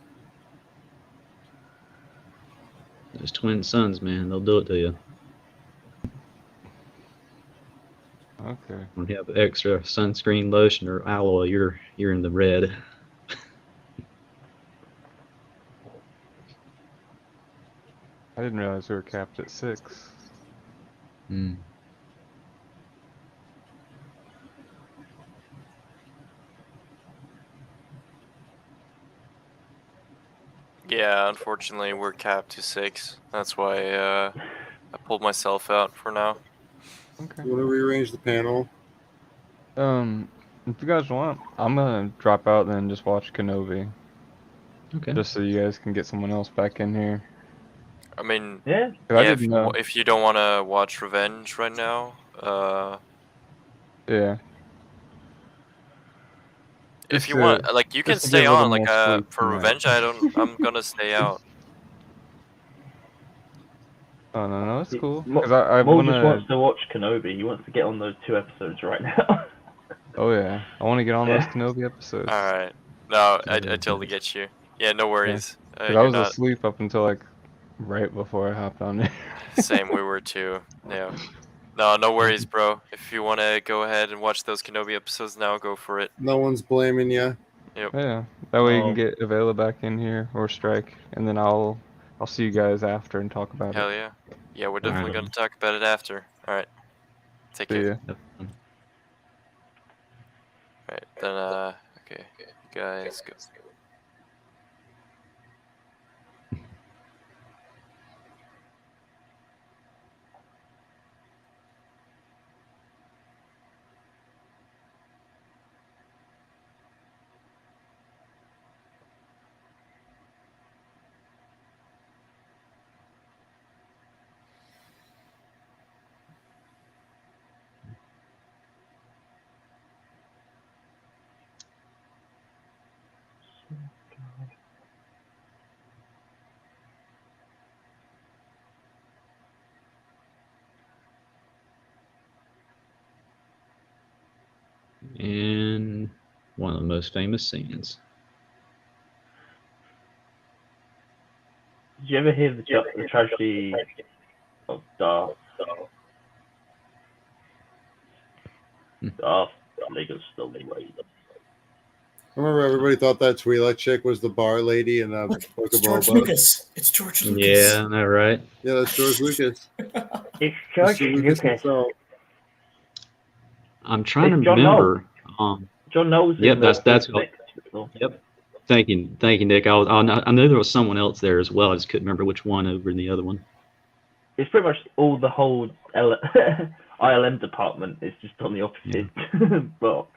[SPEAKER 2] Those twin sons, man, they'll do it to you.
[SPEAKER 7] Okay.
[SPEAKER 2] When you have extra sunscreen, lotion, or alloy, you're in the red.
[SPEAKER 7] I didn't realize we were capped at 6.
[SPEAKER 2] Mm.
[SPEAKER 1] Yeah, unfortunately, we're capped to 6. That's why I pulled myself out for now.
[SPEAKER 7] Okay.
[SPEAKER 3] You want to rearrange the panel?
[SPEAKER 7] If you guys want, I'm gonna drop out and just watch Kenobi,
[SPEAKER 2] Okay.
[SPEAKER 7] just so you guys can get someone else back in here.
[SPEAKER 1] I mean,
[SPEAKER 5] Yeah.
[SPEAKER 7] 'Cause I
[SPEAKER 1] yeah,
[SPEAKER 7] didn't know.
[SPEAKER 1] if you don't want to watch Revenge right now,
[SPEAKER 7] Yeah.
[SPEAKER 1] if
[SPEAKER 7] Just
[SPEAKER 1] you
[SPEAKER 7] to-
[SPEAKER 1] want, like, you can
[SPEAKER 7] just to get
[SPEAKER 1] stay
[SPEAKER 7] a little
[SPEAKER 1] on. Like,
[SPEAKER 7] more sleep
[SPEAKER 1] for
[SPEAKER 7] tonight.
[SPEAKER 1] Revenge, I'm gonna stay out.
[SPEAKER 7] Oh no, that's
[SPEAKER 5] See,
[SPEAKER 7] cool.
[SPEAKER 5] Mo-
[SPEAKER 7] Cause I
[SPEAKER 5] Mo
[SPEAKER 7] wanna.
[SPEAKER 5] just wants to watch Kenobi. He wants to get on those 2 episodes right now.
[SPEAKER 7] Oh yeah, I want to get on those
[SPEAKER 5] Yeah.
[SPEAKER 7] Kenobi episodes.
[SPEAKER 1] All right. No, I
[SPEAKER 2] Yeah.
[SPEAKER 1] totally get you. Yeah, no worries.
[SPEAKER 7] 'Cause I
[SPEAKER 1] You're
[SPEAKER 7] was
[SPEAKER 1] not.
[SPEAKER 7] asleep up until like right before I hopped on there.
[SPEAKER 1] Same, we were too. Yeah. No worries, bro. If you want to go ahead and watch those Kenobi episodes now, go for it.
[SPEAKER 3] No one's blaming you.
[SPEAKER 7] Yeah, that way you
[SPEAKER 5] Oh.
[SPEAKER 7] can get Avela back in here or Strike, and then I'll see you guys after and talk about
[SPEAKER 1] Hell
[SPEAKER 7] it.
[SPEAKER 1] yeah. Yeah, we're definitely
[SPEAKER 2] Alright.
[SPEAKER 1] gonna talk about it after. All right. Take
[SPEAKER 7] See
[SPEAKER 1] care.
[SPEAKER 7] ya.
[SPEAKER 2] Yep.
[SPEAKER 1] All right, then. Okay, you guys go.
[SPEAKER 2] And one of the most famous scenes.
[SPEAKER 5] Did you ever hear the tragedy of Darth? Darth Plagueis the Vader.
[SPEAKER 3] I remember everybody thought that Twi'lek chick was the bar lady in Book
[SPEAKER 6] It's
[SPEAKER 3] of
[SPEAKER 6] George
[SPEAKER 3] Boba.
[SPEAKER 6] Lucas. It's George Lucas.
[SPEAKER 2] Yeah, I know, right?
[SPEAKER 3] Yeah, that's George Lucas.
[SPEAKER 5] It's
[SPEAKER 3] Mr. Lucas himself.
[SPEAKER 2] I'm trying
[SPEAKER 5] It's
[SPEAKER 2] to
[SPEAKER 5] John
[SPEAKER 2] remember.
[SPEAKER 5] John Knowles.
[SPEAKER 2] Yep,
[SPEAKER 5] in
[SPEAKER 2] that's
[SPEAKER 5] the
[SPEAKER 2] what.
[SPEAKER 5] next film.
[SPEAKER 2] Yep. Thank you, Nick. I knew there was someone else there as well. I just couldn't remember which one over the other one.
[SPEAKER 5] It's pretty much all the whole ILM department is just on the opposite box.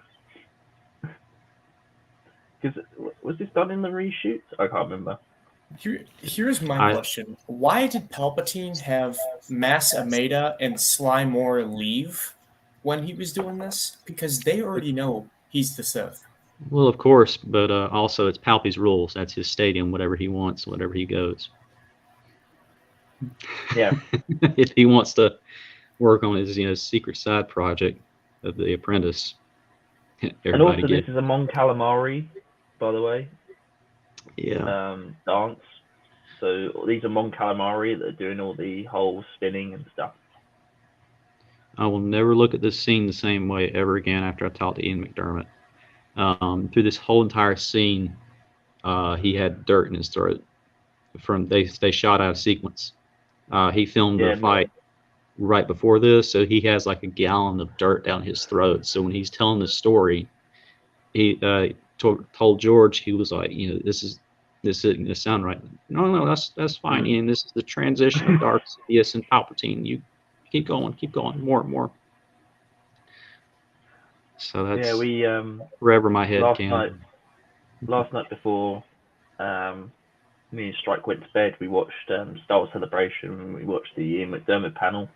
[SPEAKER 5] Because was this done in the reshoot? I can't remember.
[SPEAKER 6] Here's my question: why did Palpatine have Mas Ameda and Sly Moore leave when he was doing this? Because they already know he's the Sith.
[SPEAKER 2] Well, of course, but also it's Palpy's rules. That's his stadium. Whatever he wants, whatever he goes.
[SPEAKER 5] Yeah.
[SPEAKER 2] If he wants to work on his secret side project of The Apprentice,
[SPEAKER 5] And also, this is a Mon Calamari, by the way.
[SPEAKER 2] Yeah.
[SPEAKER 5] Dance. So these are Mon Calamari that are doing all the whole spinning and stuff.
[SPEAKER 2] I will never look at this scene the same way ever again after I talked to Ian McDermott. Through this whole entire scene, he had dirt in his throat. They shot out of sequence. He filmed the fight right before this, so he has like a gallon of dirt down his throat. So when he's telling the story, he told George, he was like, this isn't gonna sound right. No, that's fine, Ian. This is the transition of Darth Sidious and Palpatine. You keep going, more and more. So that's
[SPEAKER 5] we
[SPEAKER 2] forever my head
[SPEAKER 5] last night before me and Strike went to bed, we watched Star Wars Celebration. We watched the Ian McDermott panel.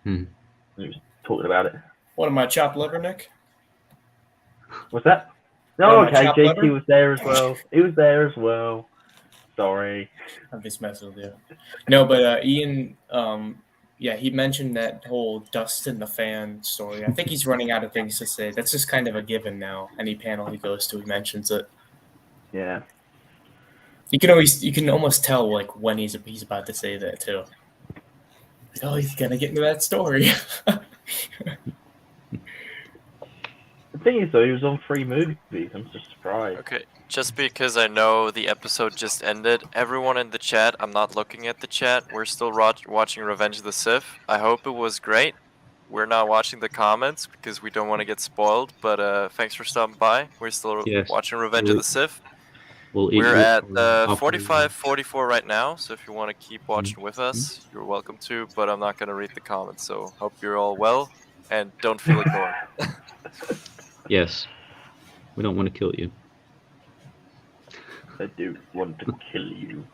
[SPEAKER 5] He was talking about it.
[SPEAKER 6] What am I, chopped liver, Nick?
[SPEAKER 5] What's that? No, okay. JT
[SPEAKER 6] liver?
[SPEAKER 5] was there as well. He was there as well. Sorry.
[SPEAKER 6] I'm just messing with you. No, but Ian, he mentioned that whole dust in the fan story. I think he's running out of things to say. That's just kind of a given now. Any panel he goes to, he mentions it.
[SPEAKER 5] Yeah.
[SPEAKER 6] You can almost tell like when he's about to say that too. Oh, he's gonna get into that story.
[SPEAKER 5] The thing is, though, he was on 3 movies. I'm just surprised.
[SPEAKER 1] Okay, just because I know the episode just ended, everyone in the chat, I'm not looking at the chat. We're still watching Revenge of the Sith. I hope it was great. We're not watching the comments because we don't want to get spoiled. But thanks for stopping by. We're still
[SPEAKER 2] Yes.
[SPEAKER 1] watching Revenge of the Sith.
[SPEAKER 2] We'll
[SPEAKER 1] We're at
[SPEAKER 2] I'll put it
[SPEAKER 1] 45, 44 right now. So if you want to keep watching with
[SPEAKER 2] Mhm.
[SPEAKER 1] us, you're welcome to. But I'm not gonna read the comments. So hope you're all well and don't feel ignored.
[SPEAKER 2] Yes. We don't want to kill you.
[SPEAKER 5] I do want to kill you.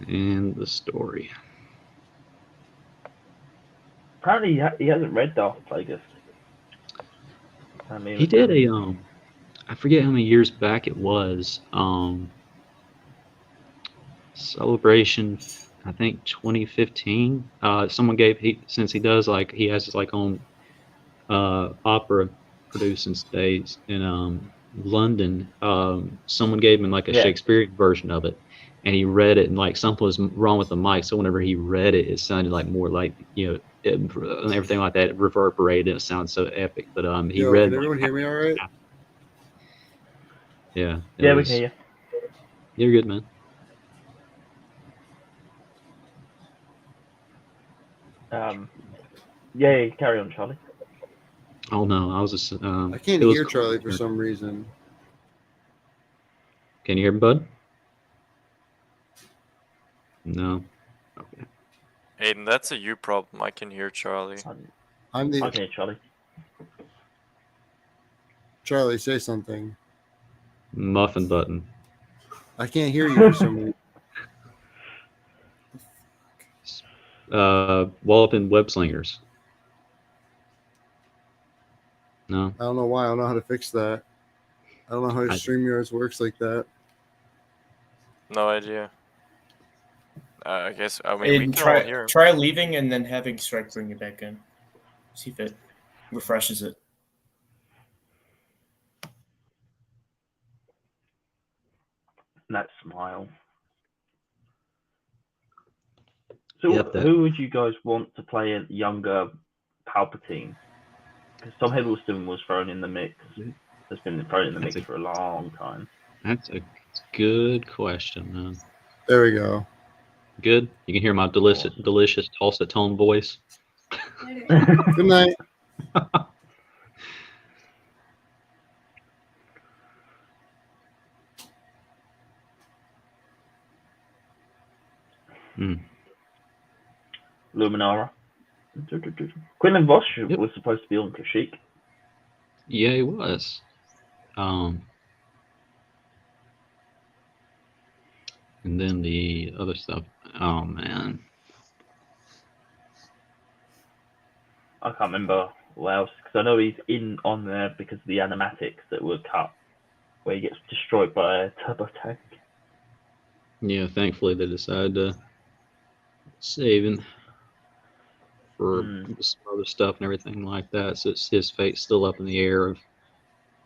[SPEAKER 2] And the story.
[SPEAKER 5] Apparently, he hasn't read Darth Plagueis. I mean,
[SPEAKER 2] He did a I forget how many years back it was. Celebration, I think 2015. Someone since he does he has his own opera producing stage in London. Someone gave him a Shakespearean version of it, and he read it, and something was wrong with the mic. So whenever he read it, it sounded more and everything like that. It reverberated. It sounded so epic. But he read.
[SPEAKER 3] Can everyone hear me all right?
[SPEAKER 2] Yeah.
[SPEAKER 5] Yeah, we can hear you.
[SPEAKER 2] You're good, man.
[SPEAKER 5] Yeah, carry on, Charlie.
[SPEAKER 2] Oh no, I was just.
[SPEAKER 3] I can't hear Charlie for some reason.
[SPEAKER 2] Can you hear me, bud? No. Okay.
[SPEAKER 1] Aiden, that's a you problem. I can hear Charlie.
[SPEAKER 3] I'm the
[SPEAKER 5] Okay, Charlie.
[SPEAKER 3] Charlie. Say something.
[SPEAKER 2] Muffin button.
[SPEAKER 3] I can't hear you for some reason.
[SPEAKER 2] Wallop and web slingers. No.
[SPEAKER 3] I don't know why. I don't know how to fix that. I don't know how StreamYards works like that.
[SPEAKER 1] No idea. I guess we can all hear him.
[SPEAKER 6] Try leaving and then having Strike bring you back in. See if it refreshes it.
[SPEAKER 5] That smile. So,
[SPEAKER 2] Yep,
[SPEAKER 5] who would you guys want to play a younger Palpatine? Because Tom Hiddleston was thrown in the mix. Has been thrown in the mix for a long time.
[SPEAKER 2] That's a good question, man.
[SPEAKER 3] There we go.
[SPEAKER 2] Good. You can hear my delicious Tulsa tone voice.
[SPEAKER 3] Good night.
[SPEAKER 5] Luminara. Quinlan Voss was supposed to be on Kashyyyk.
[SPEAKER 2] Yeah, he was. And then the other stuff. Oh man,
[SPEAKER 5] I can't remember what else, because I know he's on there because of the animatics that were cut, where he gets destroyed by a turbo tank.
[SPEAKER 2] Yeah, thankfully they decided to save him for some other stuff and everything like that. So his fate's still up in the air of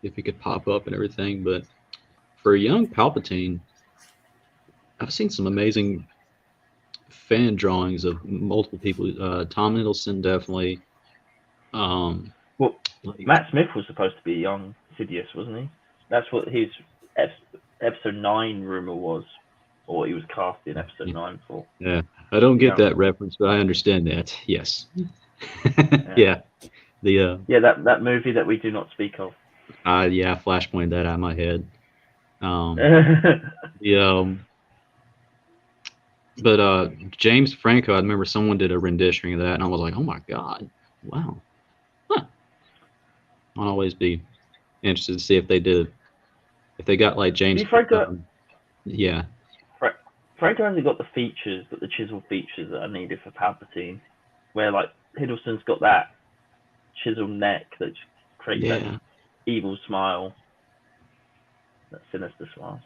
[SPEAKER 2] if he could pop up and everything. But for a young Palpatine, I've seen some amazing fan drawings of multiple people. Tom Hiddleston definitely.
[SPEAKER 5] Matt Smith was supposed to be young Sidious, wasn't he? That's what his episode 9 rumor was, or he was cast in episode 9 for.
[SPEAKER 2] Yeah, I don't get that reference, but I understand that. Yes. Yeah.
[SPEAKER 5] That movie that we do not speak of.
[SPEAKER 2] Yeah, Flash pointed that out of my head. But James Franco, I remember someone did a rendition of that, and I was like, oh my god, wow. Huh. I'll always be interested to see if they got James
[SPEAKER 5] Franco.
[SPEAKER 2] Yeah.
[SPEAKER 5] Franco hasn't got the features, the chiseled features that are needed for Palpatine, where Hiddleston's got that chiseled neck that creates that evil smile, that sinister smile.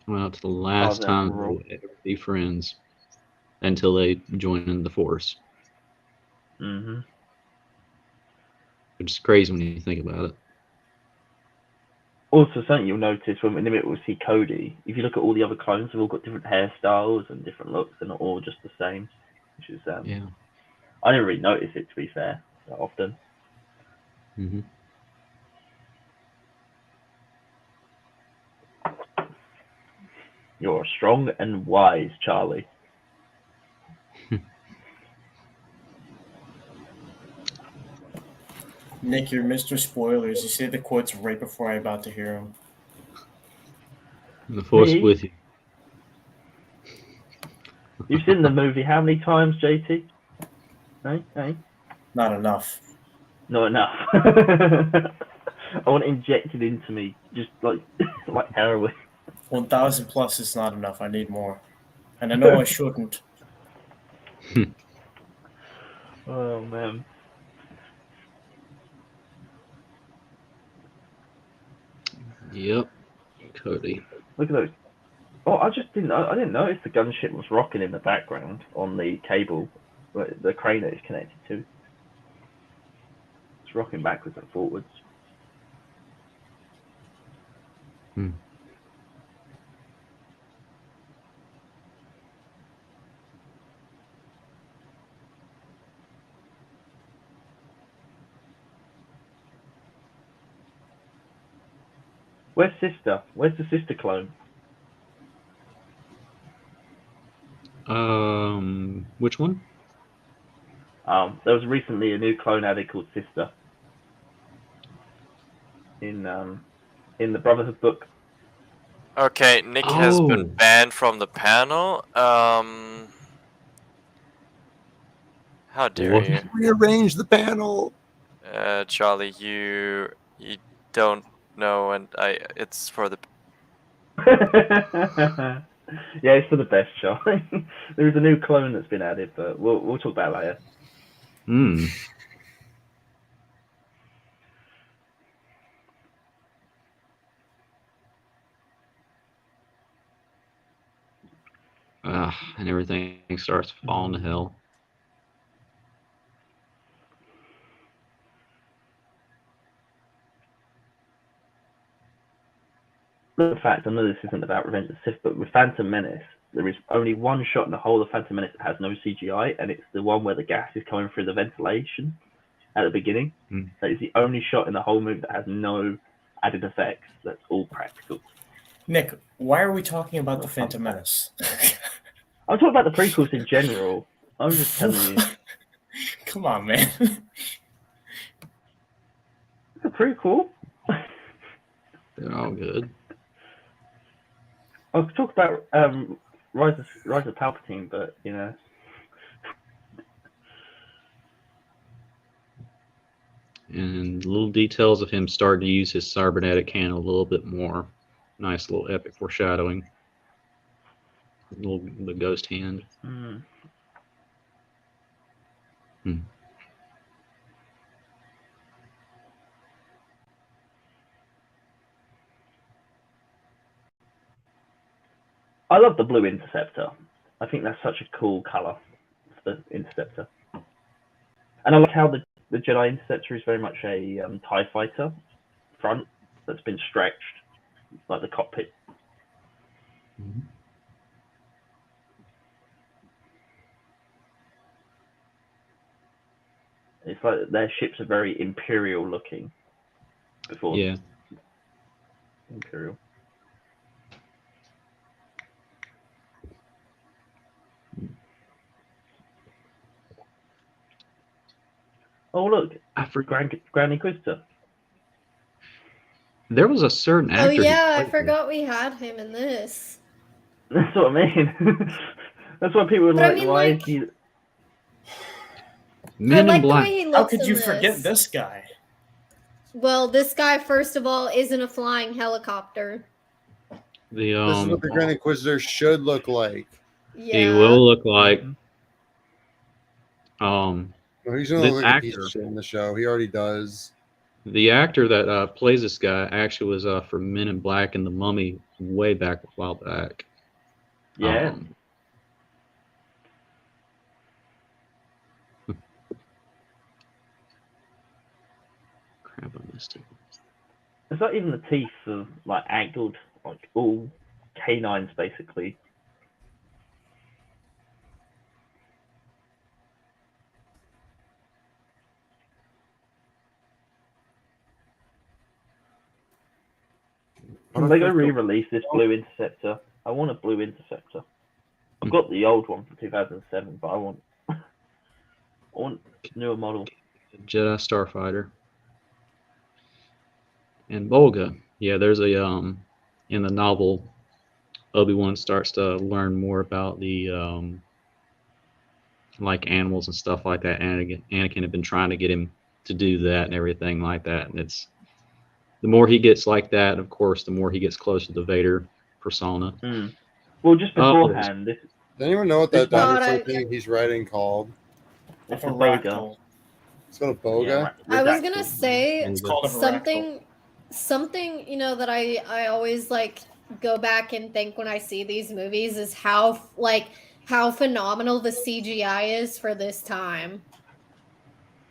[SPEAKER 2] Well, it's the last time they'll ever be friends until they join in the Force.
[SPEAKER 5] Mm-hmm.
[SPEAKER 2] which is crazy when you think about it.
[SPEAKER 5] Also, something you'll notice when in a minute we'll see Cody. If you look at all the other clones, they've all got different hairstyles and different looks. They're not all just the same. Which is
[SPEAKER 2] Yeah.
[SPEAKER 5] I didn't really notice it, to be fair, that often.
[SPEAKER 2] Mm-hmm.
[SPEAKER 5] You're strong and wise, Charlie.
[SPEAKER 6] Nick, you're Mr. Spoilers. You say the quotes right before I'm about to hear them.
[SPEAKER 2] The Force
[SPEAKER 5] Me?
[SPEAKER 2] with you.
[SPEAKER 5] You've seen the movie how many times, JT? Hey?
[SPEAKER 6] Not enough.
[SPEAKER 5] Not enough. I want it injected into me, just like heroin.
[SPEAKER 6] 1,000 plus is not enough. I need more. And I know I shouldn't.
[SPEAKER 5] Oh, man.
[SPEAKER 2] Yep. Cody.
[SPEAKER 5] Look at those. Oh, I didn't notice the gunship was rocking in the background on the cable, the crane that it's connected to. It's rocking backwards and forwards.
[SPEAKER 2] Hmm.
[SPEAKER 5] Where's Sister? Where's the Sister clone?
[SPEAKER 2] Which one?
[SPEAKER 5] There was recently a new clone added called Sister. In the Brotherhood book.
[SPEAKER 1] Okay, Nick has been
[SPEAKER 2] Oh.
[SPEAKER 1] banned from the panel. How dare
[SPEAKER 2] What?
[SPEAKER 1] you?
[SPEAKER 3] Rearrange the panel.
[SPEAKER 1] Charlie, you don't know, and it's for the.
[SPEAKER 5] Yeah, it's for the best, Charlie. There's a new clone that's been added, but we'll talk about it later.
[SPEAKER 2] Hmm. And everything starts falling to hell.
[SPEAKER 5] The fact, I know this isn't about Revenge of the Sith, but with Phantom Menace, there is only one shot in the whole of Phantom Menace that has no CGI, and it's the one where the gas is coming through the ventilation at the beginning.
[SPEAKER 2] Mm.
[SPEAKER 5] That is the only shot in the whole movie that has no added effects. That's all practical.
[SPEAKER 6] Nick, why are we talking about the Phantom Menace?
[SPEAKER 5] I'm talking about the prequels in general. I'm just telling you.
[SPEAKER 6] Come on, man.
[SPEAKER 5] It's a prequel.
[SPEAKER 2] They're all good.
[SPEAKER 5] I could talk about Rise of Palpatine, but you know.
[SPEAKER 2] And little details of him starting to use his cybernetic cannon a little bit more. Nice little epic foreshadowing. The ghost hand.
[SPEAKER 5] Hmm. I love the blue Interceptor. I think that's such a cool color, the Interceptor. And I like how the Jedi Interceptor is very much a TIE fighter front that's been stretched, like the cockpit.
[SPEAKER 2] Mm-hmm.
[SPEAKER 5] It's like their ships are very Imperial looking. Before
[SPEAKER 2] Yeah.
[SPEAKER 5] Imperial. Oh look, Grand Inquisitor.
[SPEAKER 2] There was a certain actor.
[SPEAKER 4] Oh yeah, I forgot we had him in this.
[SPEAKER 5] That's what I mean. That's why people were
[SPEAKER 4] But I
[SPEAKER 5] like,
[SPEAKER 4] mean,
[SPEAKER 5] why
[SPEAKER 4] like,
[SPEAKER 5] is he...
[SPEAKER 2] Men
[SPEAKER 4] I
[SPEAKER 2] in
[SPEAKER 4] like the
[SPEAKER 2] Black.
[SPEAKER 4] way he looks.
[SPEAKER 6] How could you
[SPEAKER 4] in
[SPEAKER 6] forget this guy?
[SPEAKER 4] Well, this guy, first of all, isn't a flying helicopter.
[SPEAKER 2] The
[SPEAKER 3] This is what the Grand Inquisitor should look like.
[SPEAKER 4] Yeah.
[SPEAKER 2] he will look like
[SPEAKER 3] Well, he's gonna
[SPEAKER 2] the
[SPEAKER 3] look like a
[SPEAKER 2] actor.
[SPEAKER 3] piece of shit in the show. He already does.
[SPEAKER 2] The actor that plays this guy actually was for Men in Black and The Mummy way back a while back.
[SPEAKER 5] Yeah.
[SPEAKER 2] Crap, I missed it.
[SPEAKER 5] It's not even the teeth of like angled, like all canines basically. Can they go re-release this Blue Interceptor? I want a Blue Interceptor. I've got the old one from 2007, but I want a newer model.
[SPEAKER 2] Jedi Starfighter. And Volga. Yeah, there's a in the novel, Obi-Wan starts to learn more about the like animals and stuff like that. Anakin had been trying to get him to do that and everything like that. And it's the more he gets like that, of course, the more he gets closer to the Vader persona.
[SPEAKER 5] Well, just beforehand,
[SPEAKER 3] Does anyone know what that
[SPEAKER 4] God,
[SPEAKER 3] dinosaur thing he's riding called?
[SPEAKER 5] it's
[SPEAKER 6] A
[SPEAKER 5] a Boga.
[SPEAKER 6] raccoon.
[SPEAKER 3] It's called a Boga.
[SPEAKER 5] Yeah,
[SPEAKER 4] I was gonna say
[SPEAKER 6] It's called a
[SPEAKER 4] something you know that I always like go back and think when I see these movies is how phenomenal the CGI is for this time.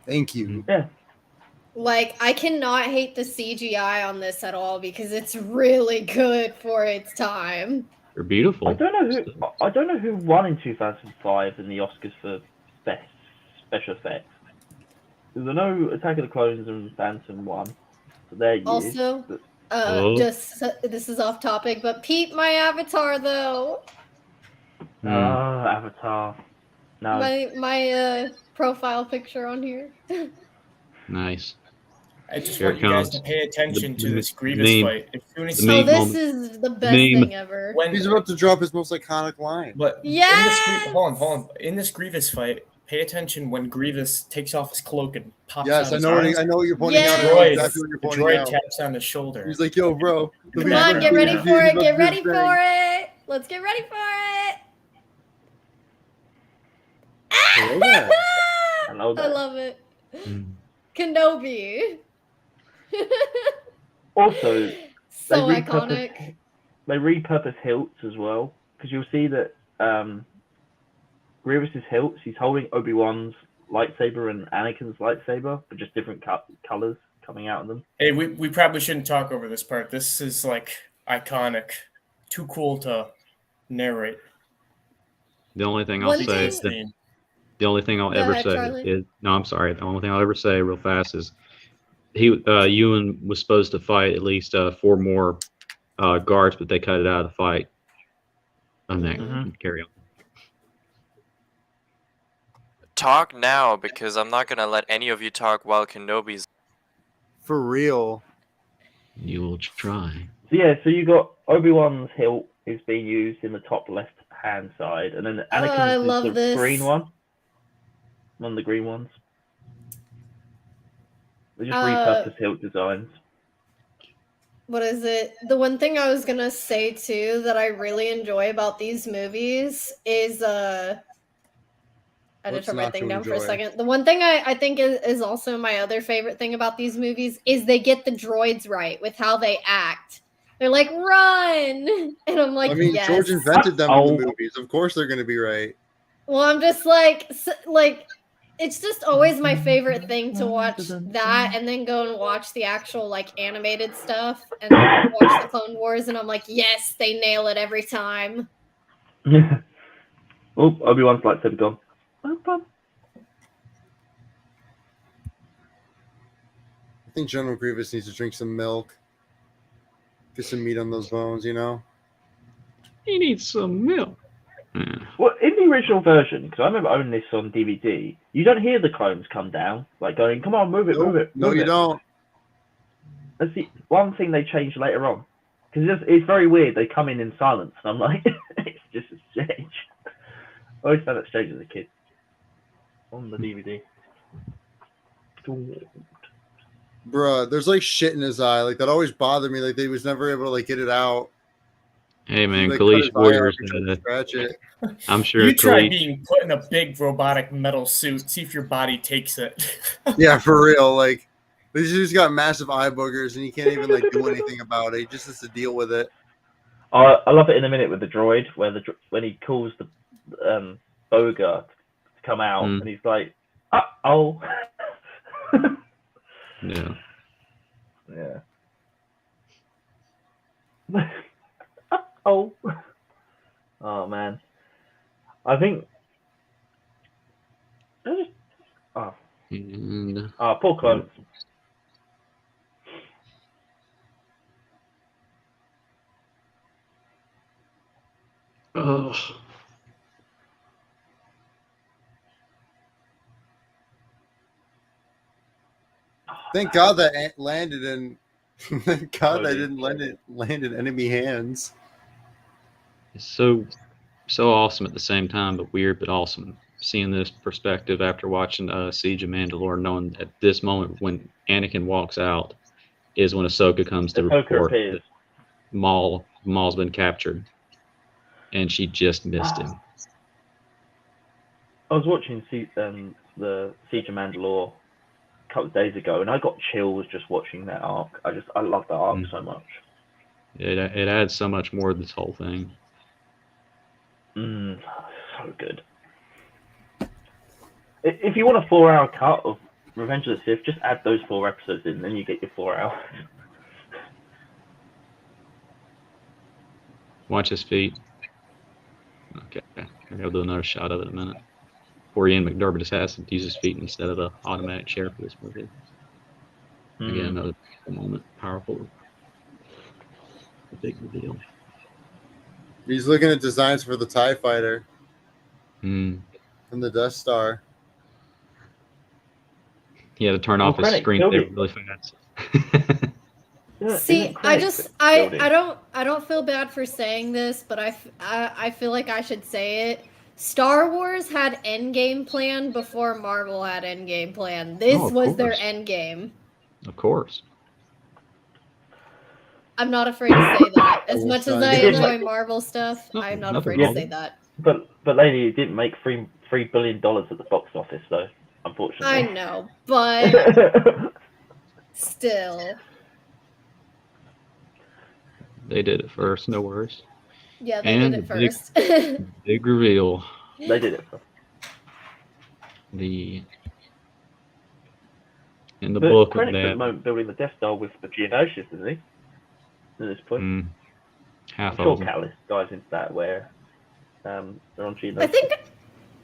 [SPEAKER 3] Thank you.
[SPEAKER 5] Yeah.
[SPEAKER 4] Like I cannot hate the CGI on this at all because it's really good for its time.
[SPEAKER 2] They're beautiful.
[SPEAKER 5] I don't know who won in 2005 in the Oscars for best special effects. Because I know Attack of the Clones and Phantom won for their year.
[SPEAKER 4] Also, just this is off topic, but peep my avatar though.
[SPEAKER 5] Avatar. No.
[SPEAKER 4] My profile picture on here.
[SPEAKER 2] Nice.
[SPEAKER 6] I just
[SPEAKER 2] Here
[SPEAKER 6] want
[SPEAKER 2] it
[SPEAKER 6] you guys
[SPEAKER 2] comes.
[SPEAKER 6] to pay attention to this Grievous
[SPEAKER 2] meme.
[SPEAKER 6] fight. As soon as
[SPEAKER 2] The
[SPEAKER 4] Oh,
[SPEAKER 2] meme
[SPEAKER 4] this
[SPEAKER 2] moment.
[SPEAKER 4] is the best
[SPEAKER 2] Meme.
[SPEAKER 4] thing ever.
[SPEAKER 6] when
[SPEAKER 3] He's about to drop his most iconic line.
[SPEAKER 6] but
[SPEAKER 4] Yes!
[SPEAKER 6] hold on. In this Grievous fight, pay attention when Grievous takes off his cloak and pops
[SPEAKER 3] Yes,
[SPEAKER 6] out
[SPEAKER 3] I
[SPEAKER 6] his
[SPEAKER 3] know.
[SPEAKER 6] arms.
[SPEAKER 3] I know what you're pointing out. I know
[SPEAKER 6] Droid,
[SPEAKER 3] exactly what you're
[SPEAKER 6] the
[SPEAKER 3] pointing
[SPEAKER 6] droid
[SPEAKER 3] out.
[SPEAKER 6] taps on his shoulder.
[SPEAKER 3] He's like, "Yo, bro,
[SPEAKER 4] Come on, get ready for it. Get ready for it. Let's get ready for it.
[SPEAKER 5] I know that.
[SPEAKER 4] I love it.
[SPEAKER 2] Mm.
[SPEAKER 4] Kenobi.
[SPEAKER 5] Also,
[SPEAKER 4] So
[SPEAKER 5] they
[SPEAKER 4] iconic.
[SPEAKER 5] They repurpose hilts as well, because you'll see that Grievous's hilts, he's holding Obi-Wan's lightsaber and Anakin's lightsaber, but just different colors coming out of them.
[SPEAKER 6] Hey, we probably shouldn't talk over this part. This is like iconic. Too cool to narrate.
[SPEAKER 2] The only thing
[SPEAKER 4] One
[SPEAKER 2] I'll say is that
[SPEAKER 6] Scene.
[SPEAKER 2] the only thing I'll
[SPEAKER 4] Go
[SPEAKER 2] ever
[SPEAKER 4] ahead,
[SPEAKER 2] say
[SPEAKER 4] Charlie.
[SPEAKER 2] is no. I'm sorry. The only thing I'll ever say real fast is Ewan was supposed to fight at least 4 more guards, but they cut it out of the fight. Carry on.
[SPEAKER 1] Talk now, because I'm not gonna let any of you talk while Kenobi's.
[SPEAKER 3] For real.
[SPEAKER 2] You will try.
[SPEAKER 5] So yeah, so you got Obi-Wan's hilt is being used in the top left-hand side, and then Anakin's
[SPEAKER 4] I
[SPEAKER 5] is
[SPEAKER 4] love
[SPEAKER 5] the
[SPEAKER 4] this.
[SPEAKER 5] green one. One of the green ones. They just repurpose hilt designs.
[SPEAKER 4] What is it? The one thing I was gonna say too that I really enjoy about these movies is I had to
[SPEAKER 3] What's
[SPEAKER 4] turn my
[SPEAKER 3] not
[SPEAKER 4] thing
[SPEAKER 3] to
[SPEAKER 4] down for a
[SPEAKER 3] enjoy?
[SPEAKER 4] second. The one thing I think is also my other favorite thing about these movies is they get the droids right with how they act. They're like, run! And I'm like,
[SPEAKER 3] I mean,
[SPEAKER 4] yes.
[SPEAKER 3] George invented them in the movies. Of course they're going to be right.
[SPEAKER 4] Well, I'm just like, it's just always my favorite thing to watch that and then go and watch the actual, like, animated stuff and watch the Clone Wars. And I'm like, yes, they nail it every time.
[SPEAKER 5] Oh, Obi-Wan's lightsaber gone.
[SPEAKER 3] I think General Grievous needs to drink some milk. Get some meat on those bones, you know?
[SPEAKER 2] He needs some milk.
[SPEAKER 5] Well, in the original version, because I remember owning this on DVD, you don't hear the clones come down, like going, come on, move it, move it.
[SPEAKER 3] No,
[SPEAKER 5] move
[SPEAKER 3] you
[SPEAKER 5] it.
[SPEAKER 3] don't.
[SPEAKER 5] That's the one thing they changed later on. Because it's very weird. They come in silence, and I'm like, it's just strange. I always found that strange as a kid. On the DVD.
[SPEAKER 3] Bruh, there's like shit in his eye. Like, that always bothered me. Like, they was never able to, like, get it out.
[SPEAKER 2] Hey man,
[SPEAKER 3] Like,
[SPEAKER 2] Kalish
[SPEAKER 3] cut his eye
[SPEAKER 2] Warriors.
[SPEAKER 3] off and scratch it.
[SPEAKER 2] I'm sure
[SPEAKER 6] You try
[SPEAKER 2] Kalish.
[SPEAKER 6] being put in a big robotic metal suit. See if your body takes it.
[SPEAKER 3] Yeah, for real. Like, he's got massive eye boogers, and he can't even, like, do anything about it. He just has to deal with it.
[SPEAKER 5] I love it in a minute with the droid, where when he calls the Boga to come out, and he's like, uh-oh.
[SPEAKER 2] Yeah.
[SPEAKER 5] I think.
[SPEAKER 2] And
[SPEAKER 5] Poor clothes.
[SPEAKER 2] oh,
[SPEAKER 3] Thank God that landed in. Thank God that
[SPEAKER 5] Holy
[SPEAKER 3] didn't land in enemy hands.
[SPEAKER 2] it's so awesome at the same time, but weird, but awesome. Seeing this perspective after watching Siege of Mandalore, knowing at this moment when Anakin walks out is when Ahsoka comes to
[SPEAKER 5] Ahsoka
[SPEAKER 2] report
[SPEAKER 5] appears.
[SPEAKER 2] that Maul's been captured, and she just missed him.
[SPEAKER 5] I was watching the Siege of Mandalore a couple of days ago, and I got chills just watching that arc. I love that arc so much.
[SPEAKER 2] It adds so much more to this whole thing.
[SPEAKER 5] So good. If you want a 4-hour cut of Revenge of the Sith, just add those 4 episodes in, then you get your 4 hours.
[SPEAKER 2] Watch his feet. Okay, I'll do another shot of it in a minute. Poor Ian McDermott just has to use his feet instead of the automatic chair for this movie. Again, another moment, powerful, a big reveal.
[SPEAKER 3] He's looking at designs for the TIE Fighter
[SPEAKER 2] Mm.
[SPEAKER 3] and the Death Star.
[SPEAKER 2] He had to turn off his
[SPEAKER 5] Krennic
[SPEAKER 2] screen
[SPEAKER 5] killed
[SPEAKER 2] there
[SPEAKER 5] it.
[SPEAKER 2] really fast.
[SPEAKER 4] See,
[SPEAKER 5] Isn't Krennic building?
[SPEAKER 4] I don't feel bad for saying this, but I feel like I should say it. Star Wars had Endgame plan before Marvel had Endgame plan. This
[SPEAKER 2] Oh, of
[SPEAKER 4] was their
[SPEAKER 2] course.
[SPEAKER 4] Endgame.
[SPEAKER 2] Of course.
[SPEAKER 4] I'm not afraid to say that. As
[SPEAKER 3] Oh,
[SPEAKER 4] much as
[SPEAKER 3] son.
[SPEAKER 4] I
[SPEAKER 5] It didn't
[SPEAKER 4] enjoy
[SPEAKER 5] make-
[SPEAKER 4] Marvel stuff, I'm not
[SPEAKER 2] Nothing
[SPEAKER 4] afraid to
[SPEAKER 2] wrong.
[SPEAKER 4] say that.
[SPEAKER 5] But lady, it didn't make $3 billion at the box office though, unfortunately.
[SPEAKER 4] I know, but still.
[SPEAKER 2] They did it first, no worries.
[SPEAKER 4] Yeah, they
[SPEAKER 2] And
[SPEAKER 4] did it
[SPEAKER 2] the big-
[SPEAKER 4] first.
[SPEAKER 2] Big reveal.
[SPEAKER 5] They did it.
[SPEAKER 2] In the
[SPEAKER 5] But
[SPEAKER 2] book of
[SPEAKER 5] Krennic's at the
[SPEAKER 2] that,
[SPEAKER 5] moment building the Death Star with the Geonosis, isn't he? At this point,
[SPEAKER 2] half
[SPEAKER 5] I'm sure
[SPEAKER 2] of them.
[SPEAKER 5] Callus dives into that where they're on Geonosis.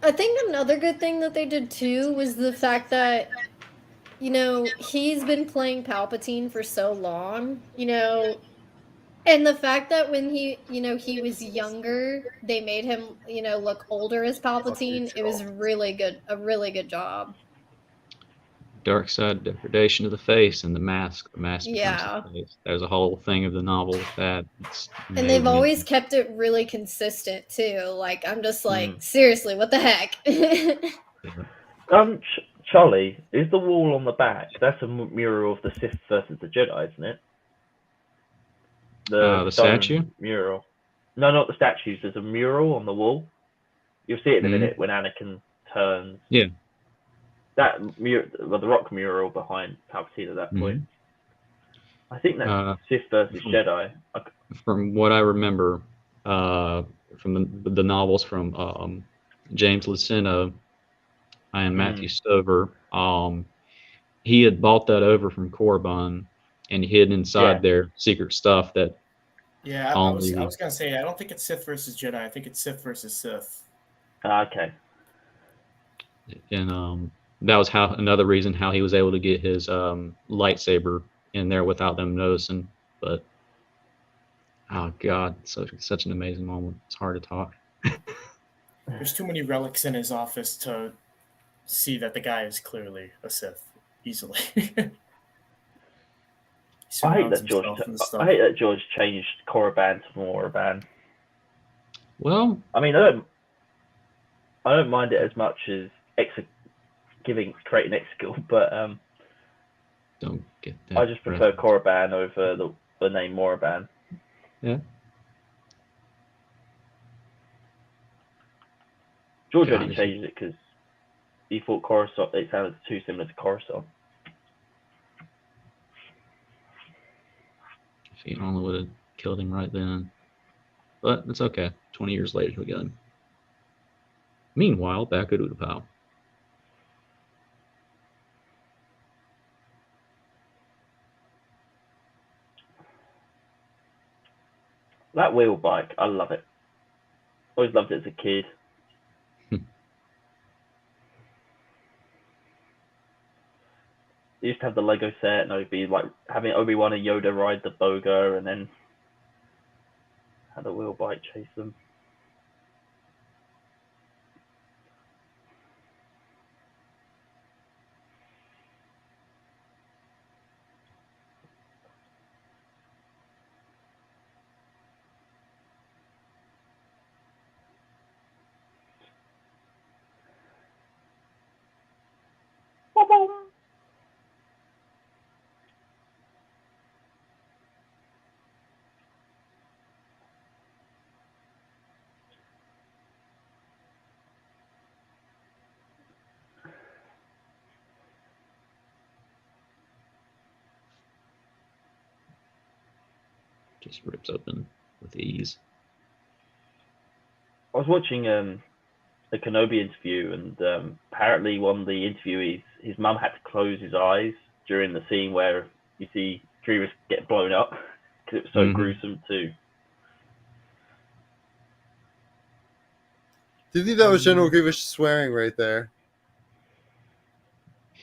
[SPEAKER 4] I think another good thing that they did too was the fact that, you know, he's been playing Palpatine for so long, you know, and the fact that when he, you know, he was younger, they made him, you know, look older as Palpatine. It was really good, a really good job.
[SPEAKER 2] Dark side degradation of the face and the mask. The mask
[SPEAKER 4] Yeah.
[SPEAKER 2] becomes the face. There's a whole thing of the novel with that. It's
[SPEAKER 4] And they've
[SPEAKER 2] amazing.
[SPEAKER 4] always kept it really consistent too. Like, I'm just like,
[SPEAKER 5] Mm.
[SPEAKER 4] seriously, what the heck?
[SPEAKER 5] Charlie, is the wall on the back? That's a mural of the Sith versus the Jedi, isn't it?
[SPEAKER 2] The
[SPEAKER 5] stone
[SPEAKER 2] statue?
[SPEAKER 5] mural. No, not the statues. There's a mural on the wall. You'll see it in a
[SPEAKER 2] Mhm.
[SPEAKER 5] minute when Anakin turns.
[SPEAKER 2] Yeah.
[SPEAKER 5] That the rock mural behind Palpatine at that point. I think that's Sith versus Jedi.
[SPEAKER 2] From what I remember, from the novels from James Luceno and Matthew Stover, he had bought that over from Corbin and hid inside their secret stuff that.
[SPEAKER 6] Yeah, I was gonna say I don't think it's Sith versus Jedi. I think it's Sith versus Sith.
[SPEAKER 5] Okay.
[SPEAKER 2] And that was another reason how he was able to get his lightsaber in there without them noticing. But oh god, such an amazing moment. It's hard to talk.
[SPEAKER 6] There's too many relics in his office to see that the guy is clearly a Sith easily.
[SPEAKER 5] I hate that George changed Korriban to Moraban.
[SPEAKER 2] Well,
[SPEAKER 5] I mean, I don't mind it as much as creating Exegol, but
[SPEAKER 2] don't get that.
[SPEAKER 5] I just prefer Korriban over the name Moraban.
[SPEAKER 2] Yeah.
[SPEAKER 5] George only changed it because he thought Coruscant. It sounded too similar to Coruscant.
[SPEAKER 2] If he only would have killed him right then, but it's okay. 20 years later, he'll get him. Meanwhile, back at Utapau.
[SPEAKER 5] That wheel bike, I love it. Always loved it as a kid. they used to have the Lego set, and it'd be like having Obi-Wan and Yoda ride the boga, and then had a wheel bike chase them.
[SPEAKER 2] Just rips open with ease.
[SPEAKER 5] I was watching a Kenobi interview, and apparently one of the interviewees, his mum had to close his eyes during the scene where you see Grievous get blown up because it was so gruesome too.
[SPEAKER 3] Do you think that was General Grievous swearing right there?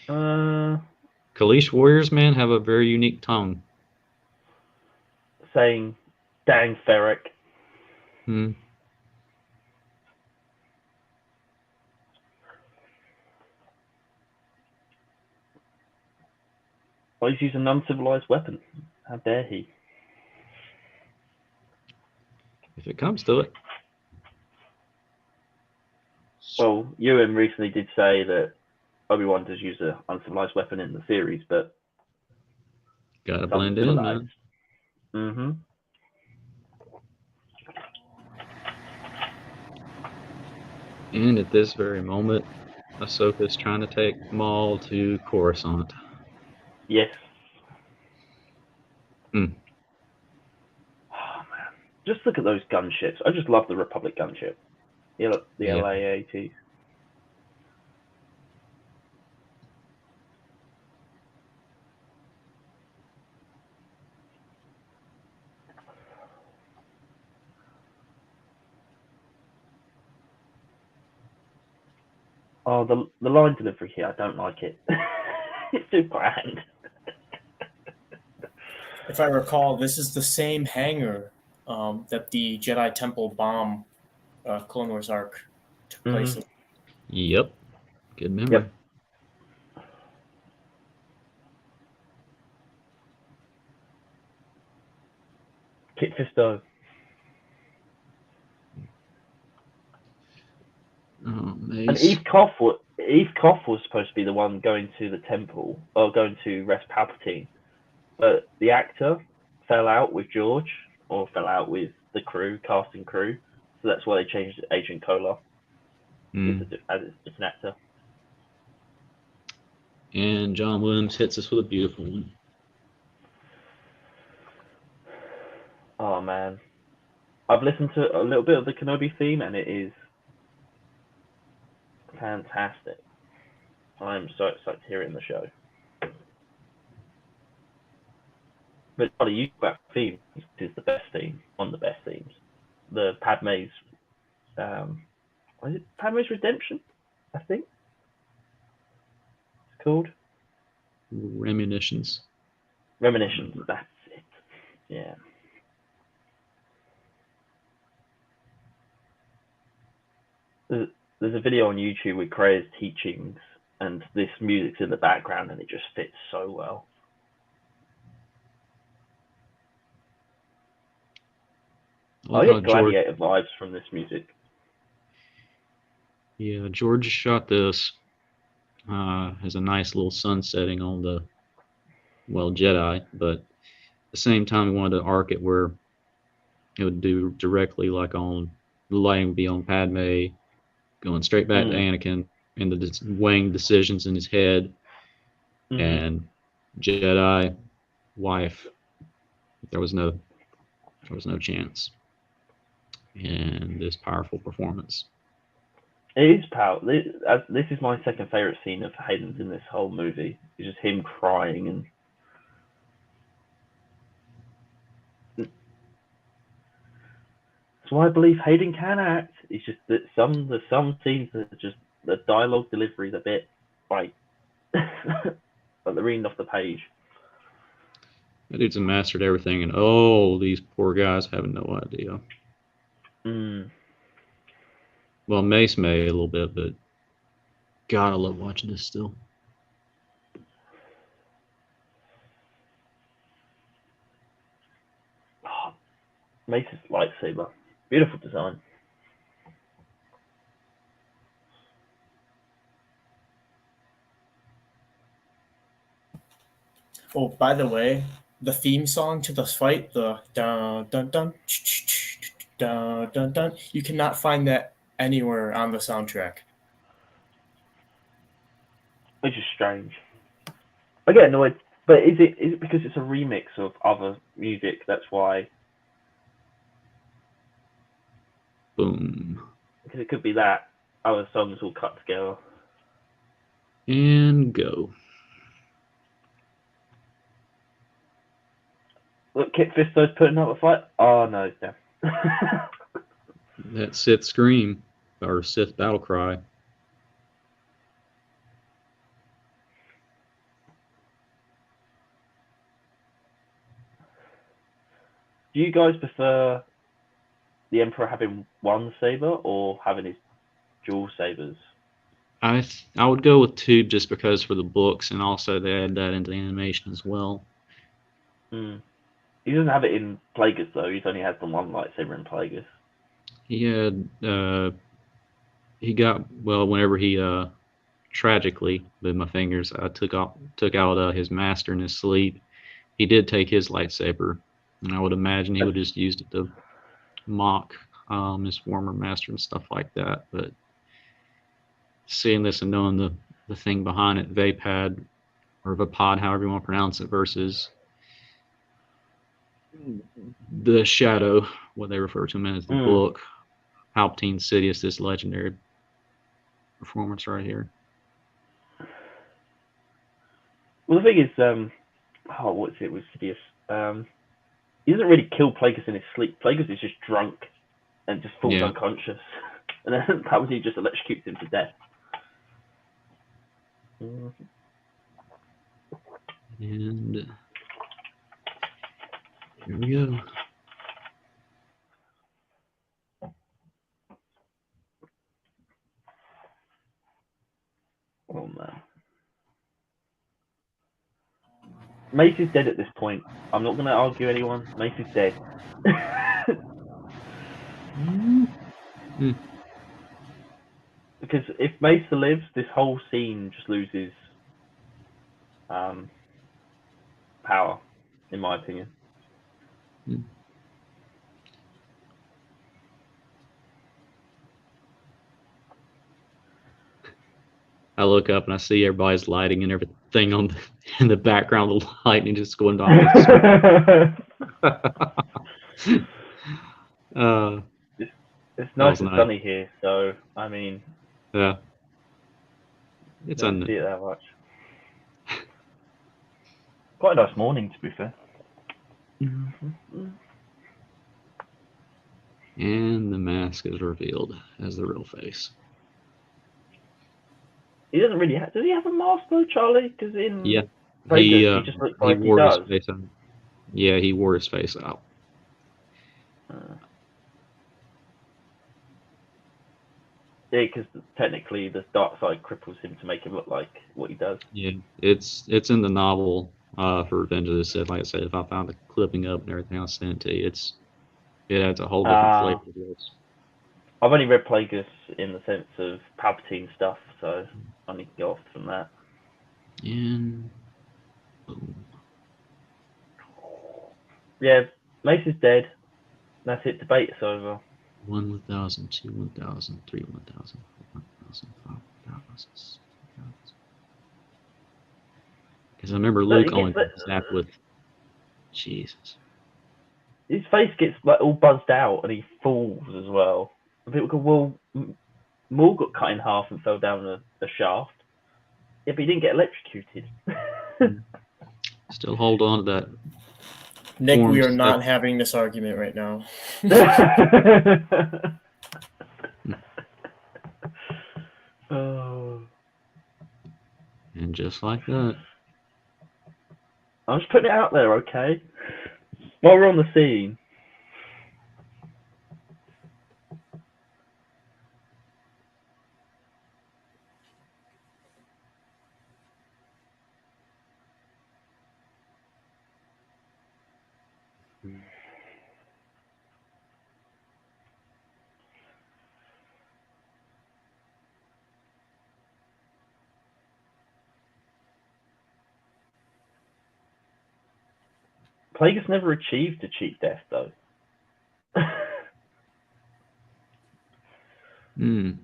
[SPEAKER 2] Kaleesh warriors, man, have a very unique tongue.
[SPEAKER 5] Saying, "Dang Ferric."
[SPEAKER 2] Hmm.
[SPEAKER 5] Well, he's using an uncivilized weapon. How dare he?
[SPEAKER 2] If it comes to it.
[SPEAKER 5] Well, Ewan recently did say that Obi-Wan does use an uncivilized weapon in the series, but
[SPEAKER 2] Gotta blend in, man.
[SPEAKER 5] Mm-hmm.
[SPEAKER 2] And at this very moment, Ahsoka's trying to take Maul to Coruscant.
[SPEAKER 5] Yes.
[SPEAKER 2] Hmm.
[SPEAKER 5] Oh man, just look at those gunships. I just love the Republic gunship. You know, the
[SPEAKER 2] Yeah.
[SPEAKER 5] LA-AT. Oh, the line delivery here, I don't like it. It's too bland.
[SPEAKER 6] If I recall, this is the same hangar that the Jedi Temple bomb Clone Wars arc took place in.
[SPEAKER 2] Yep. Good memory.
[SPEAKER 5] Yep. Kit Fisto.
[SPEAKER 2] Oh,
[SPEAKER 5] And
[SPEAKER 2] Mace.
[SPEAKER 5] Eve Koff was supposed to be the one going to the temple, or going to rest Palpatine. But the actor fell out with George, or fell out with the crew, casting crew. So that's why they changed Agent Kolar as an actor.
[SPEAKER 2] And John Williams hits us with a beautiful one.
[SPEAKER 5] Oh man, I've listened to a little bit of the Kenobi theme, and it is fantastic. I'm so excited to hear it in the show. But Charlie, you got theme. This is the best theme, one of the best themes. The Padme's, what is it? Padme's Redemption, I think it's called.
[SPEAKER 2] Reminiscence.
[SPEAKER 5] Reminiscence. That's it. Yeah. There's a video on YouTube with Krea's teachings, and this music's in the background, and it just fits so well. I get Gladiator vibes from this music.
[SPEAKER 2] Yeah, George shot this. Has a nice little sun setting on the, Jedi, but at the same time, he wanted to arc it where it would do directly like on the lighting would be on Padme, going straight back to Anakin, and the weighing decisions in his head, and Jedi wife. There was no chance. And this powerful performance.
[SPEAKER 5] It is powerful. This is my second favorite scene of Hayden's in this whole movie. It's just him crying, and that's why I believe Hayden can act. It's just that there's some scenes that are just the dialogue delivery is a bit like Like they're reading off the page.
[SPEAKER 2] That dude's mastered everything, and oh, these poor guys have no idea.
[SPEAKER 5] Mm.
[SPEAKER 2] Well, Mace may a little bit, but God, I love watching this still.
[SPEAKER 5] Oh, Mace's lightsaber. Beautiful design.
[SPEAKER 6] Oh, by the way, the theme song to this fight, the dun dun dun dun dun dun, you cannot find that anywhere on the soundtrack.
[SPEAKER 5] Which is strange. I get annoyed, but is it because it's a remix of other music? That's why.
[SPEAKER 2] Boom.
[SPEAKER 5] Because it could be that other songs all cut together.
[SPEAKER 2] And go.
[SPEAKER 5] Look, Kit Fisto's putting up a fight. Oh no, damn.
[SPEAKER 2] That Sith scream, or Sith battle cry.
[SPEAKER 5] Do you guys prefer the Emperor having one saber or having his dual sabers?
[SPEAKER 2] I would go with two just because for the books, and also they add that into the animation as well.
[SPEAKER 5] Hmm. He doesn't have it in Plagueis though. He's only had the one lightsaber in Plagueis.
[SPEAKER 2] He had he got whenever he tragically with my fingers I took out his master in his sleep. He did take his lightsaber, and I would imagine he would just used it to mock his former master and stuff like that. But seeing this and knowing the thing behind it, Vapad or Vapod, however you want to pronounce it, versus the Shadow, what they refer to him as the book, Palpatine Sidious, this legendary performance right here.
[SPEAKER 5] Well, the thing is, what's it with Sidious? He doesn't really kill Plagueis in his sleep. Plagueis is just drunk and just falls unconscious, and then Palpatine just electrocutes him to death.
[SPEAKER 2] And here we go.
[SPEAKER 5] Oh man. Mace is dead at this point. I'm not going to argue anyone. Mace is dead. Because if Mace lives, this whole scene just loses power, in my opinion.
[SPEAKER 2] I look up and I see everybody's lighting and everything in the background, the lightning just going down.
[SPEAKER 5] It's nice and sunny here, so I mean,
[SPEAKER 2] yeah, it's
[SPEAKER 5] don't see it that much. Quite a nice morning, to be fair.
[SPEAKER 2] And the mask is revealed as the real face.
[SPEAKER 5] He doesn't really have. Does he have a mask though, Charlie? Because in
[SPEAKER 2] he
[SPEAKER 5] just looks like he
[SPEAKER 2] wore
[SPEAKER 5] does.
[SPEAKER 2] his face out. Yeah, he wore his face out.
[SPEAKER 5] Yeah, because technically the dark side cripples him to make him look like what he does.
[SPEAKER 2] Yeah, it's in the novel for Revenge of the Sith. Like I said, if I found the clipping up and everything, I'll send it to you. It adds a whole different flavor to this.
[SPEAKER 5] I've only read Plagueis in the sense of Palpatine stuff, so I need to go off from that.
[SPEAKER 2] And boom.
[SPEAKER 5] Yeah, Mace is dead. That's it. Debate is over.
[SPEAKER 2] 1,000, 2, 1,000, 3, 1,000, 4, 1,000, 5, 1,000, 6, 1,000. Because I remember Luke only zapped with Jesus.
[SPEAKER 5] His face gets like all buzzed out and he falls as well. And people go, well, Maul got cut in half and fell down a shaft. Yeah, but he didn't get electrocuted.
[SPEAKER 2] Still hold on to that.
[SPEAKER 6] Nick, we are not having this argument right now.
[SPEAKER 5] Oh.
[SPEAKER 2] And just like that.
[SPEAKER 5] I'm just putting it out there, okay? While we're on the scene. Plagueis never achieved a cheat death, though.
[SPEAKER 1] Anakin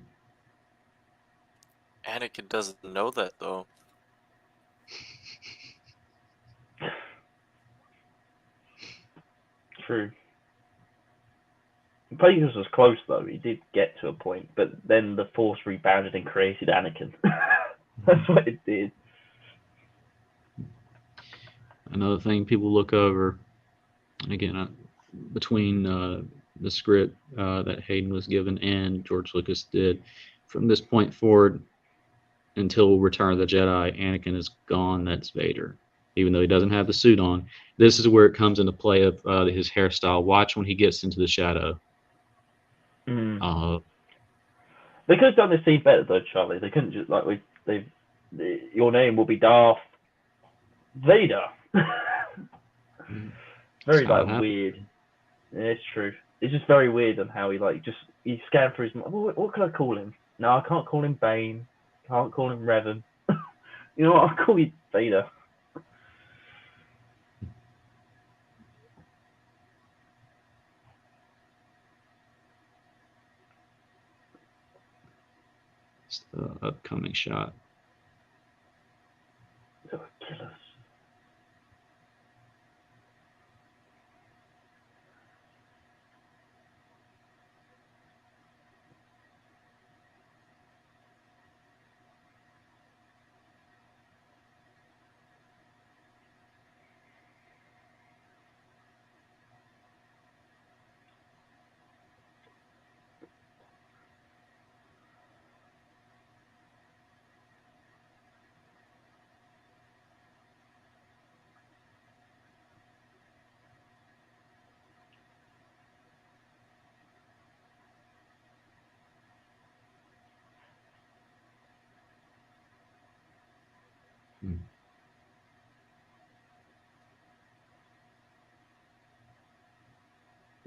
[SPEAKER 1] doesn't know that, though.
[SPEAKER 5] True. Plagueis was close, though. He did get to a point, but then the Force rebounded and created Anakin. That's what it did.
[SPEAKER 2] Another thing people look over, again, between the script that Hayden was given and George Lucas did, from this point forward until Return of the Jedi, Anakin is gone. That's Vader, even though he doesn't have the suit on. This is where it comes into play of his hairstyle. Watch when he gets into the shadow.
[SPEAKER 5] They could have done this scene better, though, Charlie. They couldn't just your name will be Darth Vader. Very weird. Yeah, it's true. It's just very weird on how he scanned through his mind. What can I call him? No, I can't call him Bane. Can't call him Revan. You know what? I'll call you Vader.
[SPEAKER 2] It's the upcoming shot.
[SPEAKER 5] They'll kill us.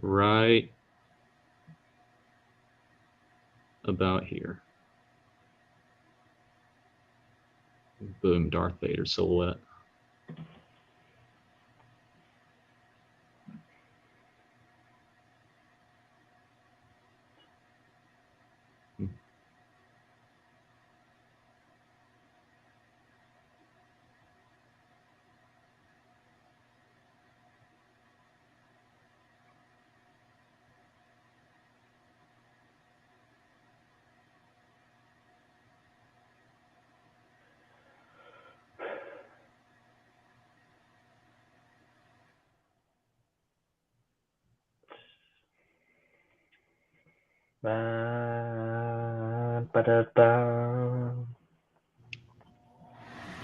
[SPEAKER 2] Right about here. Boom, Darth Vader silhouette.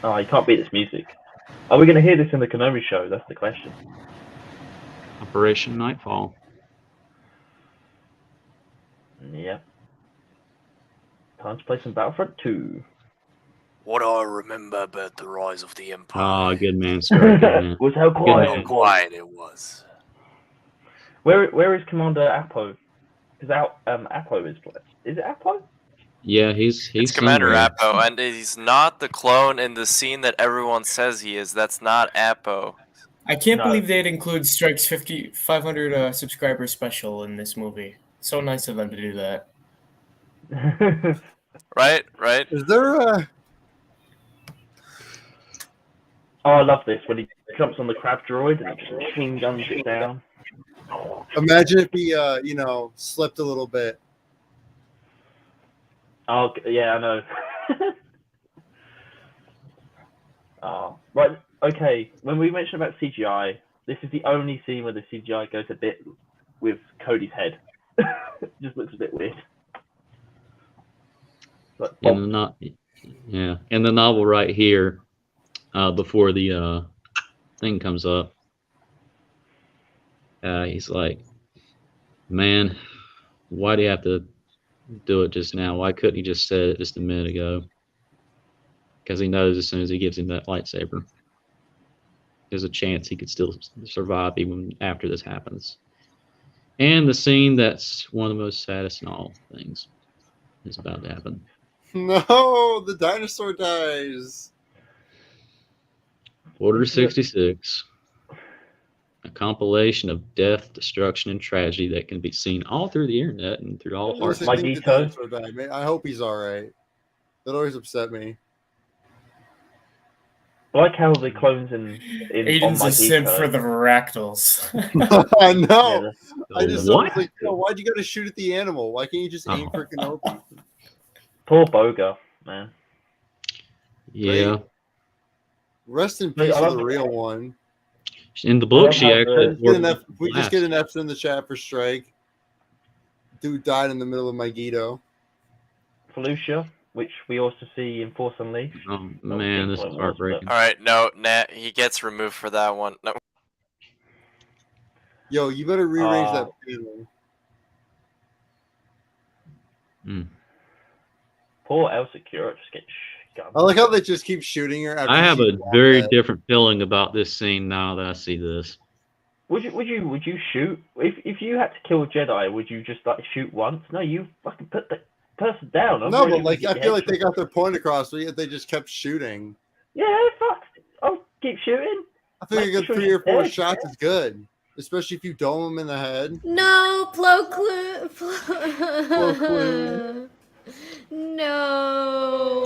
[SPEAKER 2] Oh, you can't beat this music. Are we going to hear this in the Kenobi show? That's the question. Operation Nightfall.
[SPEAKER 5] Yep. Time to play some Battlefront 2.
[SPEAKER 1] What I remember about the rise of the Empire.
[SPEAKER 2] Ah, good man, Scarlet. Good man.
[SPEAKER 5] Was how quiet
[SPEAKER 1] How quiet it was.
[SPEAKER 5] Where is Commander Appo? Because Appo is it Appo?
[SPEAKER 2] Yeah, he's
[SPEAKER 1] It's Commander
[SPEAKER 2] somewhere.
[SPEAKER 1] Appo, and he's not the clone in the scene that everyone says he is. That's not Appo.
[SPEAKER 6] I can't believe they'd include Strike's 500 subscriber special in this movie. So nice of them to do that.
[SPEAKER 1] Right?
[SPEAKER 3] Is there a...
[SPEAKER 5] Oh, I love this when he jumps on the crab droid and just machine guns it down.
[SPEAKER 3] Imagine if he, slipped a little bit.
[SPEAKER 5] Oh, yeah, I know. Oh, right. Okay, when we mentioned about CGI, this is the only scene where the CGI goes a bit with Cody's head. It just looks a bit weird. Like,
[SPEAKER 2] In the novel right here, before the thing comes up. He's like, man, why do you have to do it just now? Why couldn't he just said it just a minute ago? Because he knows as soon as he gives him that lightsaber, there's a chance he could still survive even after this happens. And the scene that's one of the most saddest in all things is about to happen.
[SPEAKER 3] No, the dinosaur dies.
[SPEAKER 2] Order 66. A compilation of death, destruction, and tragedy that can be seen all through the internet and through all hearts.
[SPEAKER 3] I think the dinosaur died, man. I hope he's all right. That always upset me.
[SPEAKER 5] I like how the clones in
[SPEAKER 6] Aiden's
[SPEAKER 5] on
[SPEAKER 6] a simp
[SPEAKER 5] Magneto-
[SPEAKER 6] for the Ractals.
[SPEAKER 3] I know.
[SPEAKER 5] Yeah,
[SPEAKER 3] I just
[SPEAKER 2] What?
[SPEAKER 3] was like, yo, why'd you go to shoot at the animal? Why can't you just aim for Kenobi?
[SPEAKER 5] poor Boga, man.
[SPEAKER 2] Yeah.
[SPEAKER 3] Rest in
[SPEAKER 5] Hey,
[SPEAKER 3] peace
[SPEAKER 5] I
[SPEAKER 3] for
[SPEAKER 5] love
[SPEAKER 3] the
[SPEAKER 5] it.
[SPEAKER 3] real one.
[SPEAKER 2] In the book,
[SPEAKER 5] love
[SPEAKER 2] she
[SPEAKER 5] how
[SPEAKER 2] actually.
[SPEAKER 3] We just get an F in the chat for Strike. Dude died in the middle of Magneto.
[SPEAKER 5] Felucia, which we also see in Force Unleashed.
[SPEAKER 2] Oh man, this is heartbreaking.
[SPEAKER 1] All right, no, Nat, he gets removed for that one. No.
[SPEAKER 3] Yo, you better rearrange that panel.
[SPEAKER 5] Poor El Secura just gets gunned.
[SPEAKER 3] I like how they just keep shooting her. After
[SPEAKER 2] I have
[SPEAKER 3] she's
[SPEAKER 2] a
[SPEAKER 3] walked
[SPEAKER 2] very
[SPEAKER 3] out.
[SPEAKER 2] different feeling about this scene now that I see this.
[SPEAKER 5] Would you shoot if you had to kill a Jedi? Would you just like shoot once? No, you fucking put the person down.
[SPEAKER 3] No,
[SPEAKER 5] Otherwise
[SPEAKER 3] but
[SPEAKER 5] you
[SPEAKER 3] like
[SPEAKER 5] get
[SPEAKER 3] I
[SPEAKER 5] your
[SPEAKER 3] feel
[SPEAKER 5] head
[SPEAKER 3] like they
[SPEAKER 5] shot.
[SPEAKER 3] got their point across, but yet they just kept shooting.
[SPEAKER 5] Yeah, fuck. I'll keep shooting.
[SPEAKER 3] I think a
[SPEAKER 5] Make
[SPEAKER 3] good
[SPEAKER 5] sure
[SPEAKER 3] 3 or
[SPEAKER 5] he's
[SPEAKER 3] 4
[SPEAKER 5] dead.
[SPEAKER 3] shots is good, especially if you dome him in the head.
[SPEAKER 4] No, Plo Koon.
[SPEAKER 3] Koon.
[SPEAKER 4] No.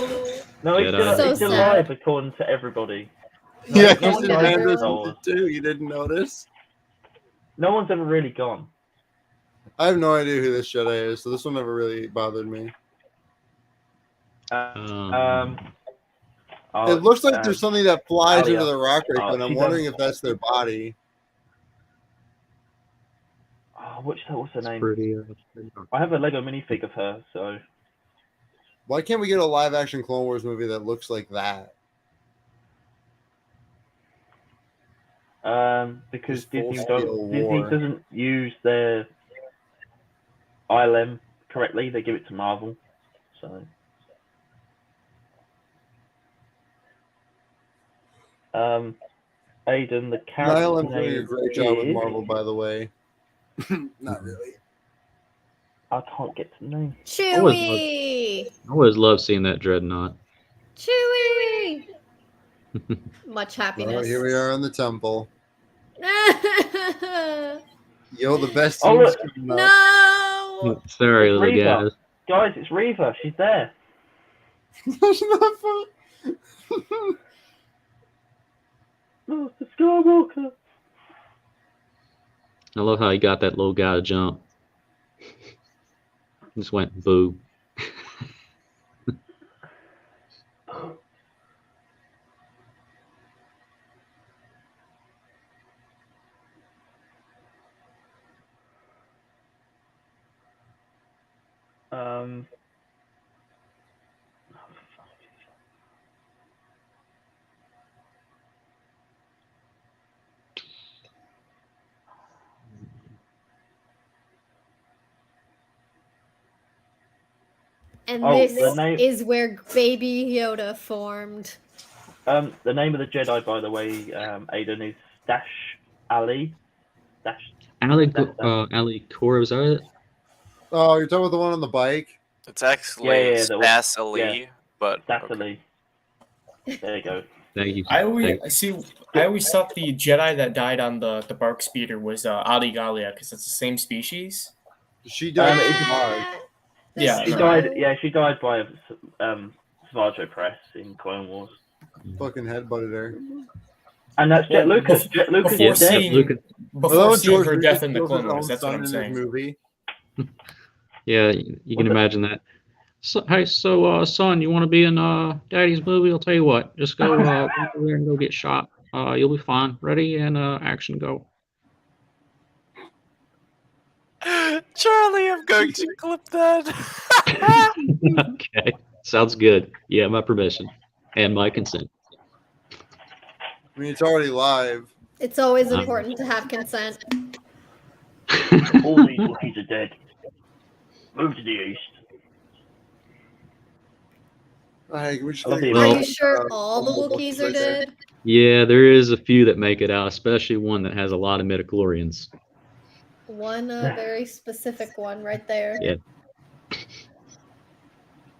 [SPEAKER 5] No, he's
[SPEAKER 2] Jedi.
[SPEAKER 5] still,
[SPEAKER 4] So
[SPEAKER 5] he's still
[SPEAKER 4] sad.
[SPEAKER 5] alive according to everybody.
[SPEAKER 3] Yeah,
[SPEAKER 5] no
[SPEAKER 3] Houston
[SPEAKER 5] one died in
[SPEAKER 3] Manders
[SPEAKER 5] Star Wars.
[SPEAKER 3] too. You didn't notice?
[SPEAKER 5] No one's ever really gone.
[SPEAKER 3] I have no idea who this Jedi is, so this one never really bothered me.
[SPEAKER 5] Oh,
[SPEAKER 3] It looks like there's something that flies
[SPEAKER 5] Alia.
[SPEAKER 3] into the rock right
[SPEAKER 5] Oh,
[SPEAKER 3] now, and I'm
[SPEAKER 5] she's
[SPEAKER 3] wondering if that's their body.
[SPEAKER 5] what's her name?
[SPEAKER 2] Pretty.
[SPEAKER 5] I have a Lego minifig of her, so
[SPEAKER 3] Why can't we get a live action Clone Wars movie that looks like that?
[SPEAKER 5] because
[SPEAKER 3] Just full
[SPEAKER 5] Disney
[SPEAKER 3] scale war.
[SPEAKER 5] doesn't use their ILM correctly. They give it to Marvel, so. Aiden, the character
[SPEAKER 3] Nylan's doing a
[SPEAKER 5] name
[SPEAKER 3] great job with
[SPEAKER 5] is-
[SPEAKER 3] Marvel, by the way. Not really.
[SPEAKER 5] I can't get to the name.
[SPEAKER 4] Chewie.
[SPEAKER 2] I always love seeing that dreadnought.
[SPEAKER 4] Chewie. Much
[SPEAKER 3] Well,
[SPEAKER 4] happiness.
[SPEAKER 3] here we are in the temple. Yo, the best
[SPEAKER 5] Oh,
[SPEAKER 3] team's
[SPEAKER 5] look.
[SPEAKER 3] coming up.
[SPEAKER 4] No.
[SPEAKER 2] Sorry, little
[SPEAKER 5] Reva.
[SPEAKER 2] guys.
[SPEAKER 5] Guys, it's Reva. She's there.
[SPEAKER 3] That's not fun.
[SPEAKER 5] Oh, the Skywalker.
[SPEAKER 2] I love how he got that little guy to jump. Just went boo.
[SPEAKER 4] And
[SPEAKER 5] Oh,
[SPEAKER 4] this
[SPEAKER 5] the name-
[SPEAKER 4] is where Baby Yoda formed.
[SPEAKER 5] The name of the Jedi, by the way, Aiden, is Dash Ali. Dash.
[SPEAKER 2] Ali Core, was that it?
[SPEAKER 3] Oh, you're talking about the one on the bike?
[SPEAKER 1] It's actually
[SPEAKER 5] Yeah,
[SPEAKER 1] Stas Ali, but
[SPEAKER 5] Dash
[SPEAKER 1] okay.
[SPEAKER 5] Ali. There you go.
[SPEAKER 2] Thank you.
[SPEAKER 6] I
[SPEAKER 2] Thank-
[SPEAKER 6] always thought the Jedi that died on the Bark Speeder was Ali Galia because it's the same species.
[SPEAKER 3] She died
[SPEAKER 5] it's-
[SPEAKER 3] in Mars.
[SPEAKER 6] Yeah,
[SPEAKER 5] She
[SPEAKER 6] right.
[SPEAKER 5] died. Yeah, she died by Savajo Press in Clone Wars.
[SPEAKER 3] Fucking headbutted her.
[SPEAKER 5] And that's Jet
[SPEAKER 6] Well,
[SPEAKER 5] Lucas. Jet Lucas
[SPEAKER 6] before
[SPEAKER 5] is dead.
[SPEAKER 6] seeing-
[SPEAKER 2] Lucas.
[SPEAKER 6] Before
[SPEAKER 3] Although
[SPEAKER 6] seeing
[SPEAKER 3] George
[SPEAKER 6] her
[SPEAKER 3] Lucas
[SPEAKER 6] death in the
[SPEAKER 3] killed his
[SPEAKER 6] Clone Wars,
[SPEAKER 3] own
[SPEAKER 6] that's what
[SPEAKER 3] son
[SPEAKER 6] I'm
[SPEAKER 3] in his
[SPEAKER 6] saying.
[SPEAKER 3] movie.
[SPEAKER 2] Yeah, you can imagine that. So, hey, son, you want to be in Daddy's movie? I'll tell you what. Just go over there and go get shot. You'll be fine. Ready and action, go.
[SPEAKER 1] Charlie, I'm going to clip that.
[SPEAKER 2] Okay, sounds good. Yeah, my permission and my consent.
[SPEAKER 3] I mean, it's already live.
[SPEAKER 4] It's always important to have consent.
[SPEAKER 5] All these Wookiees are dead. Move to the east.
[SPEAKER 3] Hey, we just
[SPEAKER 5] I love
[SPEAKER 3] gotta
[SPEAKER 5] the
[SPEAKER 3] go
[SPEAKER 4] Are
[SPEAKER 5] Well,
[SPEAKER 4] you sure all the
[SPEAKER 3] multiple
[SPEAKER 4] Wookiees
[SPEAKER 3] right
[SPEAKER 4] are
[SPEAKER 3] there.
[SPEAKER 4] dead?
[SPEAKER 2] Yeah, there is a few that make it out, especially one that has a lot of midichlorians.
[SPEAKER 4] One very specific one right there.
[SPEAKER 2] Yeah.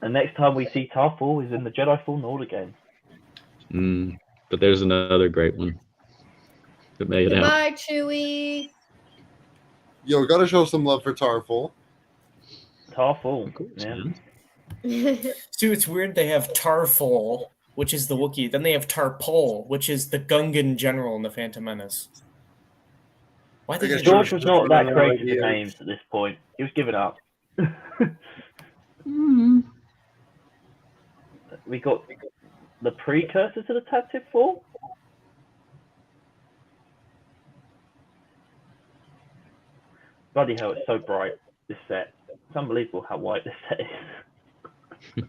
[SPEAKER 5] The next time we see Tarful is in the Jedi Fallen Order game.
[SPEAKER 2] But there's another great one that made it out.
[SPEAKER 4] Goodbye, Chewie.
[SPEAKER 3] Yo, gotta show some love for Tarful.
[SPEAKER 5] Tarful,
[SPEAKER 2] Of course,
[SPEAKER 5] yeah.
[SPEAKER 2] man.
[SPEAKER 6] See, it's weird. They have Tarful, which is the Wookiee. Then they have Tarpol, which is the Gungan general in the Phantom Menace. Why did
[SPEAKER 3] guess
[SPEAKER 6] they
[SPEAKER 5] George
[SPEAKER 6] do
[SPEAKER 5] was
[SPEAKER 6] that?
[SPEAKER 5] not that
[SPEAKER 3] no
[SPEAKER 5] creative with
[SPEAKER 3] idea.
[SPEAKER 5] names at this point. He was giving up. We got the precursor to the Tactic 4. Bloody hell, it's so bright, this set. It's unbelievable how white this set is.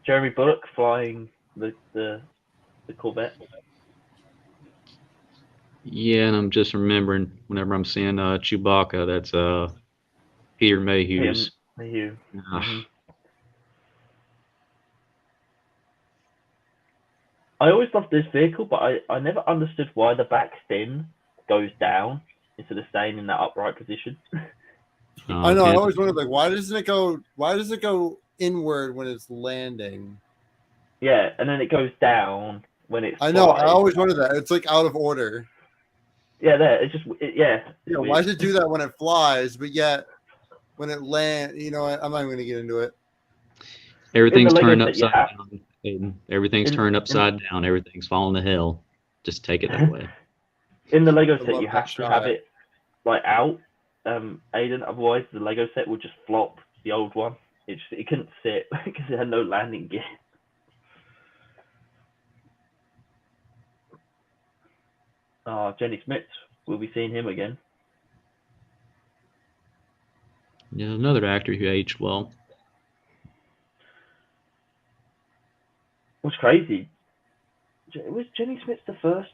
[SPEAKER 5] Jeremy Bullock flying the Corvette.
[SPEAKER 2] Yeah, and I'm just remembering whenever I'm seeing Chewbacca, that's Peter Mayhew's.
[SPEAKER 5] Mayhew.
[SPEAKER 2] Ah,
[SPEAKER 5] I always loved this vehicle, but I never understood why the back fin goes down instead of staying in that upright position.
[SPEAKER 3] I know. I
[SPEAKER 2] yeah.
[SPEAKER 3] always wondered, like, why does it go inward when it's landing?
[SPEAKER 5] Yeah, and then it goes down when it's.
[SPEAKER 3] I know. I
[SPEAKER 5] flies.
[SPEAKER 3] always wondered that. It's like out of order.
[SPEAKER 5] Yeah, there. It's just. Yeah.
[SPEAKER 3] Yeah. Why does it do that when it flies, but yet when it lands? You know, I'm not even gonna get into it.
[SPEAKER 2] Everything's
[SPEAKER 5] Lego
[SPEAKER 2] turned
[SPEAKER 5] set, you
[SPEAKER 2] upside
[SPEAKER 5] have-
[SPEAKER 2] down, Aiden. Everything's
[SPEAKER 5] in-
[SPEAKER 2] turned
[SPEAKER 5] in-
[SPEAKER 2] upside down. Everything's falling to hell. Just take it that way.
[SPEAKER 5] In the Lego
[SPEAKER 3] I
[SPEAKER 5] set,
[SPEAKER 3] love
[SPEAKER 5] you
[SPEAKER 3] that
[SPEAKER 5] have to
[SPEAKER 3] shot.
[SPEAKER 5] have it like out, Aiden. Otherwise, the Lego set would just flop. The old one, it couldn't sit because it had no landing gear. Jenny Smith, we'll be seeing him again.
[SPEAKER 2] Yeah, another actor who aged well.
[SPEAKER 5] What's crazy? Was Jenny Smith the first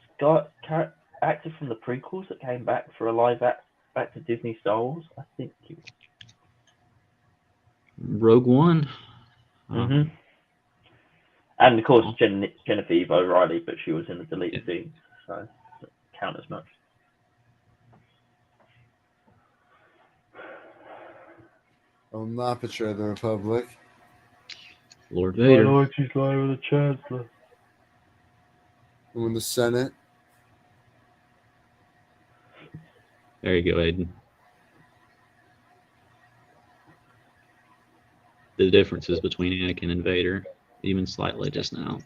[SPEAKER 5] actor from the prequels that came back for a live back to Disney Star Wars? I think he was.
[SPEAKER 2] Rogue One.
[SPEAKER 5] Mm-hmm. And of course, Genevieve O'Reilly, but she was in the deleted scenes, so it doesn't count as much.
[SPEAKER 3] I'll not betray the Republic.
[SPEAKER 2] Lord Vader.
[SPEAKER 5] Minorities lie with the Chancellor.
[SPEAKER 3] I'm in the Senate.
[SPEAKER 2] There you go, Aiden. The differences between Anakin and Vader, even slightly just now.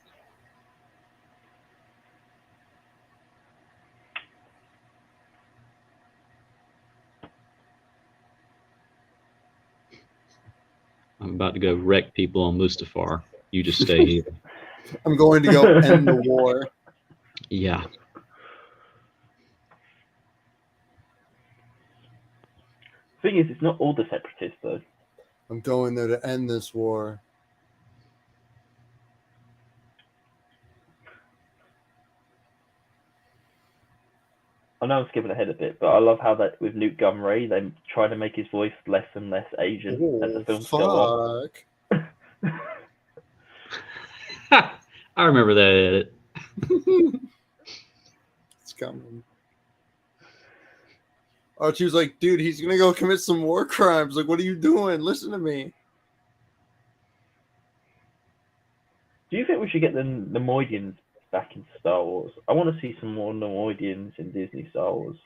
[SPEAKER 2] I'm about to go wreck people on Mustafar. You just stay here.
[SPEAKER 3] I'm going to go end the war.
[SPEAKER 2] Yeah.
[SPEAKER 5] Thing is, it's not all the separatists though.
[SPEAKER 3] I'm going there to end this war.
[SPEAKER 5] I know I'm skipping ahead a bit, but I love how that with Luke Gumray, they try to make his voice less and less Asian as the films go on.
[SPEAKER 3] Fuck.
[SPEAKER 2] I remember that edit.
[SPEAKER 3] It's coming. Archie was like, dude, he's gonna go commit some war crimes. Like, what are you doing? Listen to me.
[SPEAKER 5] Do you think we should get the Nemoidians back in Star Wars? I want to see some more Nemoidians in Disney Star Wars.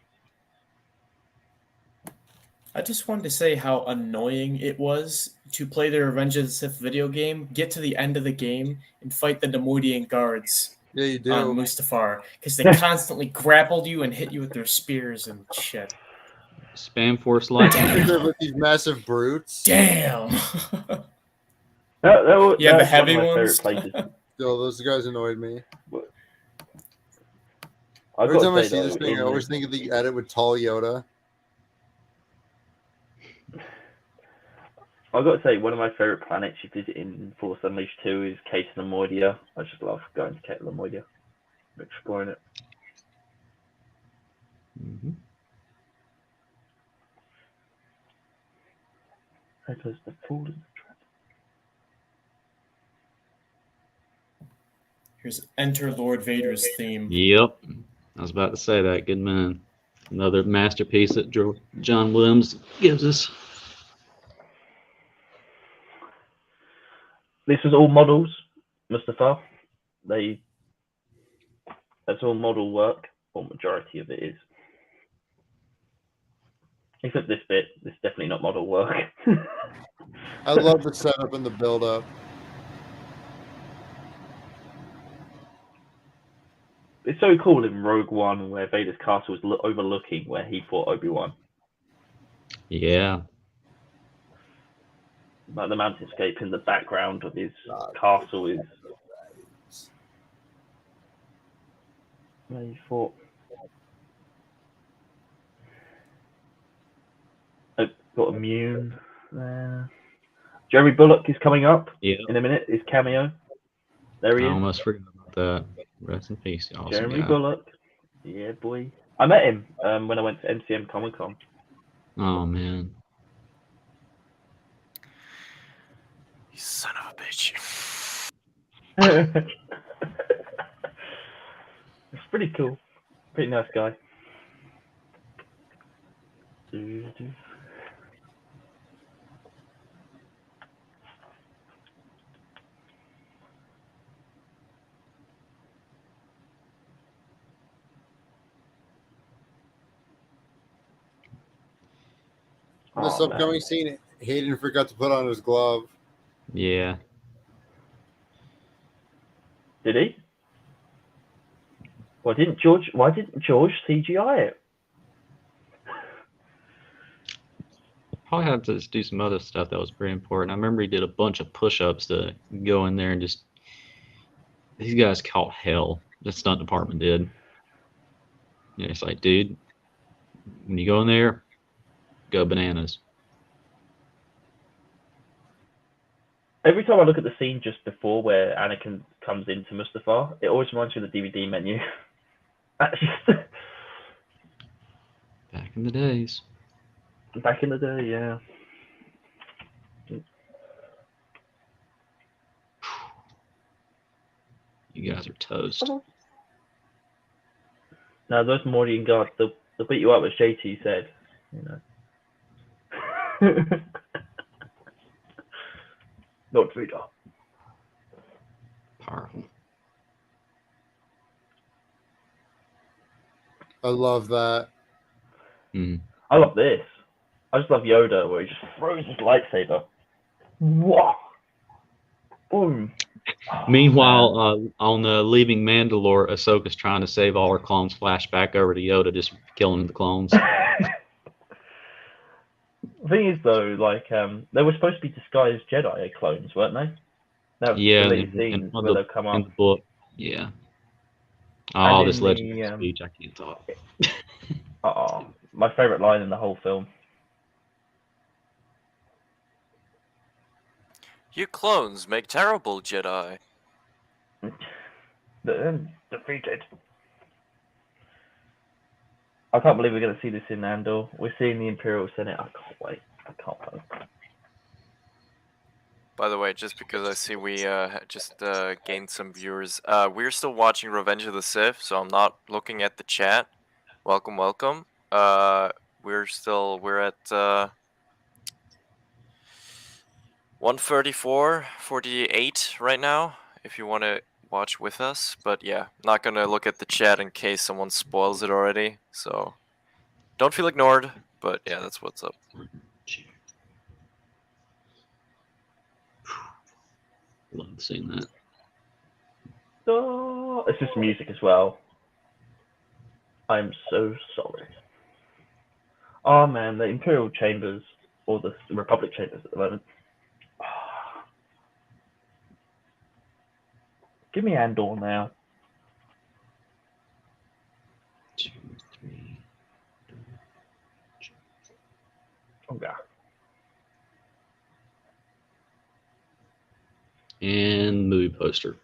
[SPEAKER 6] I just wanted to say how annoying it was to play the Revenge of the Sith video game, get to the end of the game, and fight the Nemoidian guards
[SPEAKER 3] Yeah, you do.
[SPEAKER 6] on Mustafar, because they constantly grappled you and hit you with their spears and shit.
[SPEAKER 2] Spam Force Light.
[SPEAKER 3] With these massive brutes.
[SPEAKER 6] Damn!
[SPEAKER 5] Yeah,
[SPEAKER 6] the heavy
[SPEAKER 5] one of my
[SPEAKER 6] ones.
[SPEAKER 5] favorite places.
[SPEAKER 3] Yo, those guys annoyed me.
[SPEAKER 5] I've
[SPEAKER 3] Every
[SPEAKER 5] got
[SPEAKER 3] time
[SPEAKER 5] to
[SPEAKER 3] I
[SPEAKER 5] say,
[SPEAKER 3] see
[SPEAKER 5] though,
[SPEAKER 3] this thing, I always think of the edit with Tall Yoda.
[SPEAKER 5] I've got to say, one of my favorite planets you visit in Force Unleashed 2 is Case Lamoidia. I just love going to Case Lamoidia, exploring it.
[SPEAKER 2] Mm-hmm.
[SPEAKER 5] There goes the fallen trap.
[SPEAKER 6] Here's Enter Lord Vader's theme.
[SPEAKER 2] Yep. I was about to say that. Good man. Another masterpiece that John Williams gives us.
[SPEAKER 5] This was all models, Mustafa. That's all model work, or majority of it is. Except this bit, this is definitely not model work.
[SPEAKER 3] I love the setup and the build up.
[SPEAKER 5] It's so cool in Rogue One where Vader's castle is overlooking where he fought Obi-Wan.
[SPEAKER 2] Yeah.
[SPEAKER 5] Like the mountainscape in the background of his castle is where he fought. I've got Immune there. Jeremy Bullock is coming up in a minute. His cameo. There he
[SPEAKER 2] I
[SPEAKER 5] is.
[SPEAKER 2] almost forgot about that. Rest in peace, awesome
[SPEAKER 5] Jeremy
[SPEAKER 2] guy.
[SPEAKER 5] Bullock. Yeah, boy. I met him when I went to MCM Comic Con.
[SPEAKER 2] Oh man.
[SPEAKER 1] You son of a bitch.
[SPEAKER 5] It's pretty cool. Pretty nice guy.
[SPEAKER 3] This upcoming scene, Hayden forgot to put on his glove.
[SPEAKER 2] Yeah.
[SPEAKER 5] Did he? Why didn't George CGI it?
[SPEAKER 2] Probably have to do some other stuff that was pretty important. I remember he did a bunch of push-ups to go in there and just. These guys caught hell. The stunt department did. Yeah, it's like, dude, when you go in there, go bananas.
[SPEAKER 5] Every time I look at the scene just before where Anakin comes into Mustafar, it always reminds me of the DVD menu. That's just
[SPEAKER 2] Back in the days.
[SPEAKER 5] back in the day, yeah.
[SPEAKER 2] You guys are toast.
[SPEAKER 5] Now those Mordian guards, they'll beat you up, as JT said. You know. Not Vader.
[SPEAKER 2] Powerful.
[SPEAKER 3] I love that.
[SPEAKER 2] Mm.
[SPEAKER 5] I love this. I just love Yoda where he just throws his lightsaber. Whoa! Boom.
[SPEAKER 2] Meanwhile, on leaving Mandalore, Ahsoka's trying to save all her clones. Flashback over to Yoda, just killing the clones.
[SPEAKER 5] The thing is, though, like they were supposed to be disguised Jedi clones, weren't they? That was
[SPEAKER 2] Yeah,
[SPEAKER 5] the later scenes where they'll come
[SPEAKER 2] in
[SPEAKER 5] up.
[SPEAKER 2] the book. Yeah. Oh,
[SPEAKER 5] And
[SPEAKER 2] this
[SPEAKER 5] in
[SPEAKER 2] legendary
[SPEAKER 5] the,
[SPEAKER 2] speech, I can't talk.
[SPEAKER 5] My favorite line in the whole film.
[SPEAKER 1] You clones make terrible Jedi.
[SPEAKER 5] Defeated. I can't believe we're going to see this in Andor. We're seeing the Imperial Senate. I can't wait. I can't wait.
[SPEAKER 1] By the way, just because I see we just gained some viewers, we're still watching Revenge of the Sith, so I'm not looking at the chat. Welcome, welcome. We're at 134.48 right now, if you want to watch with us. But yeah, not gonna look at the chat in case someone spoils it already. So don't feel ignored. But yeah, that's what's up.
[SPEAKER 2] Love seeing that.
[SPEAKER 5] Oh, it's just music as well. I'm so sorry. Oh man, the Imperial Chambers, or the Republic Chambers at the moment. Give me Andor now.
[SPEAKER 2] 2, 3.
[SPEAKER 5] Oh, yeah.
[SPEAKER 2] And movie poster.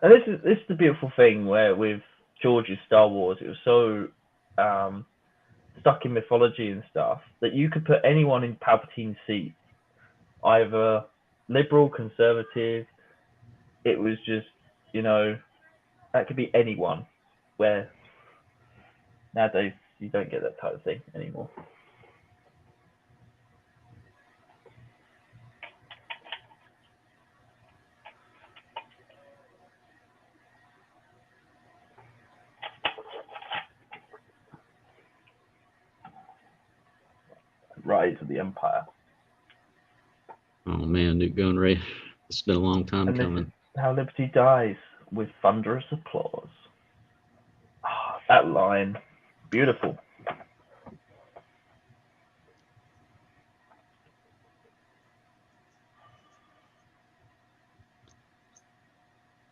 [SPEAKER 5] And this is the beautiful thing where with George's Star Wars, it was so stuck in mythology and stuff that you could put anyone in Palpatine's seat, either liberal, conservative. It was just, that could be anyone. Where nowadays you don't get that type of thing anymore. Rise of the Empire.
[SPEAKER 2] Oh man, Newt Gunray. It's been a long time
[SPEAKER 5] And this
[SPEAKER 2] coming.
[SPEAKER 5] is how liberty dies, with thunderous applause. Ah, that line, beautiful.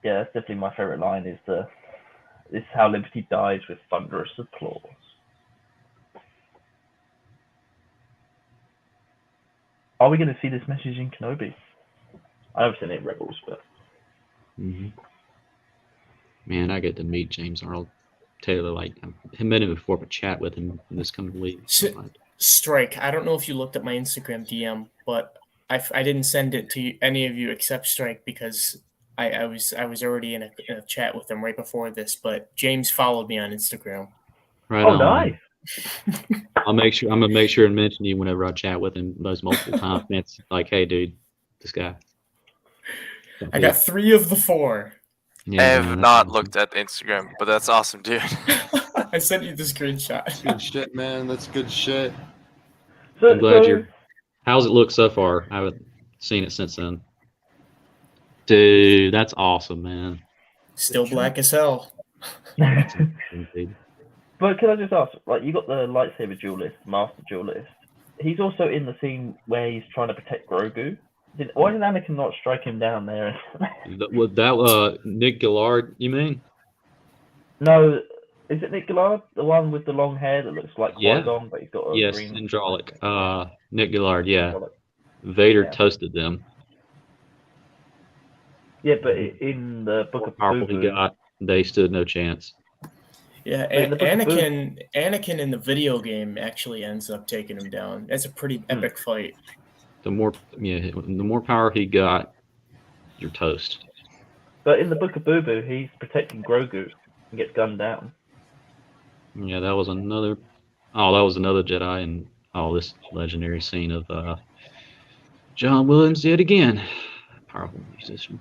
[SPEAKER 5] Yeah, that's definitely my favorite line. This is how liberty dies, with thunderous applause. Are we going to see this message in Kenobi? I've seen it in Rebels, but
[SPEAKER 2] Man, I get to meet James Arnold Taylor. Like, I met him before, but chat with him in this coming week.
[SPEAKER 6] Strike. I don't know if you looked at my Instagram DM, but I didn't send it to any of you except Strike because I was already in a chat with him right before this. But James followed me on Instagram.
[SPEAKER 2] Right
[SPEAKER 5] oh,
[SPEAKER 2] on.
[SPEAKER 5] nice.
[SPEAKER 2] I'm gonna make sure and mention you whenever I chat with him those multiple times. And it's like, hey, dude, this guy.
[SPEAKER 6] I got 3 of the 4.
[SPEAKER 2] Yeah,
[SPEAKER 1] I have
[SPEAKER 2] man,
[SPEAKER 1] not looked at Instagram, but that's awesome, dude.
[SPEAKER 6] I sent you the screenshot.
[SPEAKER 3] That's good shit, man. That's good shit.
[SPEAKER 2] I'm glad you're. How's it look so far? I haven't seen it since then. Dude, that's awesome, man.
[SPEAKER 6] Still black as hell.
[SPEAKER 5] But can I just ask, like, you got the lightsaber duelist, master duelist. He's also in the scene where he's trying to protect Grogu. Why did Anakin not strike him down there?
[SPEAKER 2] Nick Gillard, you mean?
[SPEAKER 5] No, is it Nick Gillard, the one with the long hair that looks like Qui-Gon, but he's got a
[SPEAKER 2] yes,
[SPEAKER 5] green?
[SPEAKER 2] Androlic. Nick Gillard, yeah.
[SPEAKER 5] Androlic.
[SPEAKER 2] Vader toasted them.
[SPEAKER 5] Yeah, but in the Book of
[SPEAKER 2] Powerful
[SPEAKER 5] Boo
[SPEAKER 2] he got, they stood no chance.
[SPEAKER 6] Yeah, Anakin in the video game actually ends up taking him down. It's a pretty epic fight.
[SPEAKER 2] The more power he got, you're toast.
[SPEAKER 5] But in the Book of Boo Boo, he's protecting Grogu and gets gunned down.
[SPEAKER 2] Yeah, that was another. Oh, that was another Jedi, and this legendary scene of John Williams yet again. Powerful musician.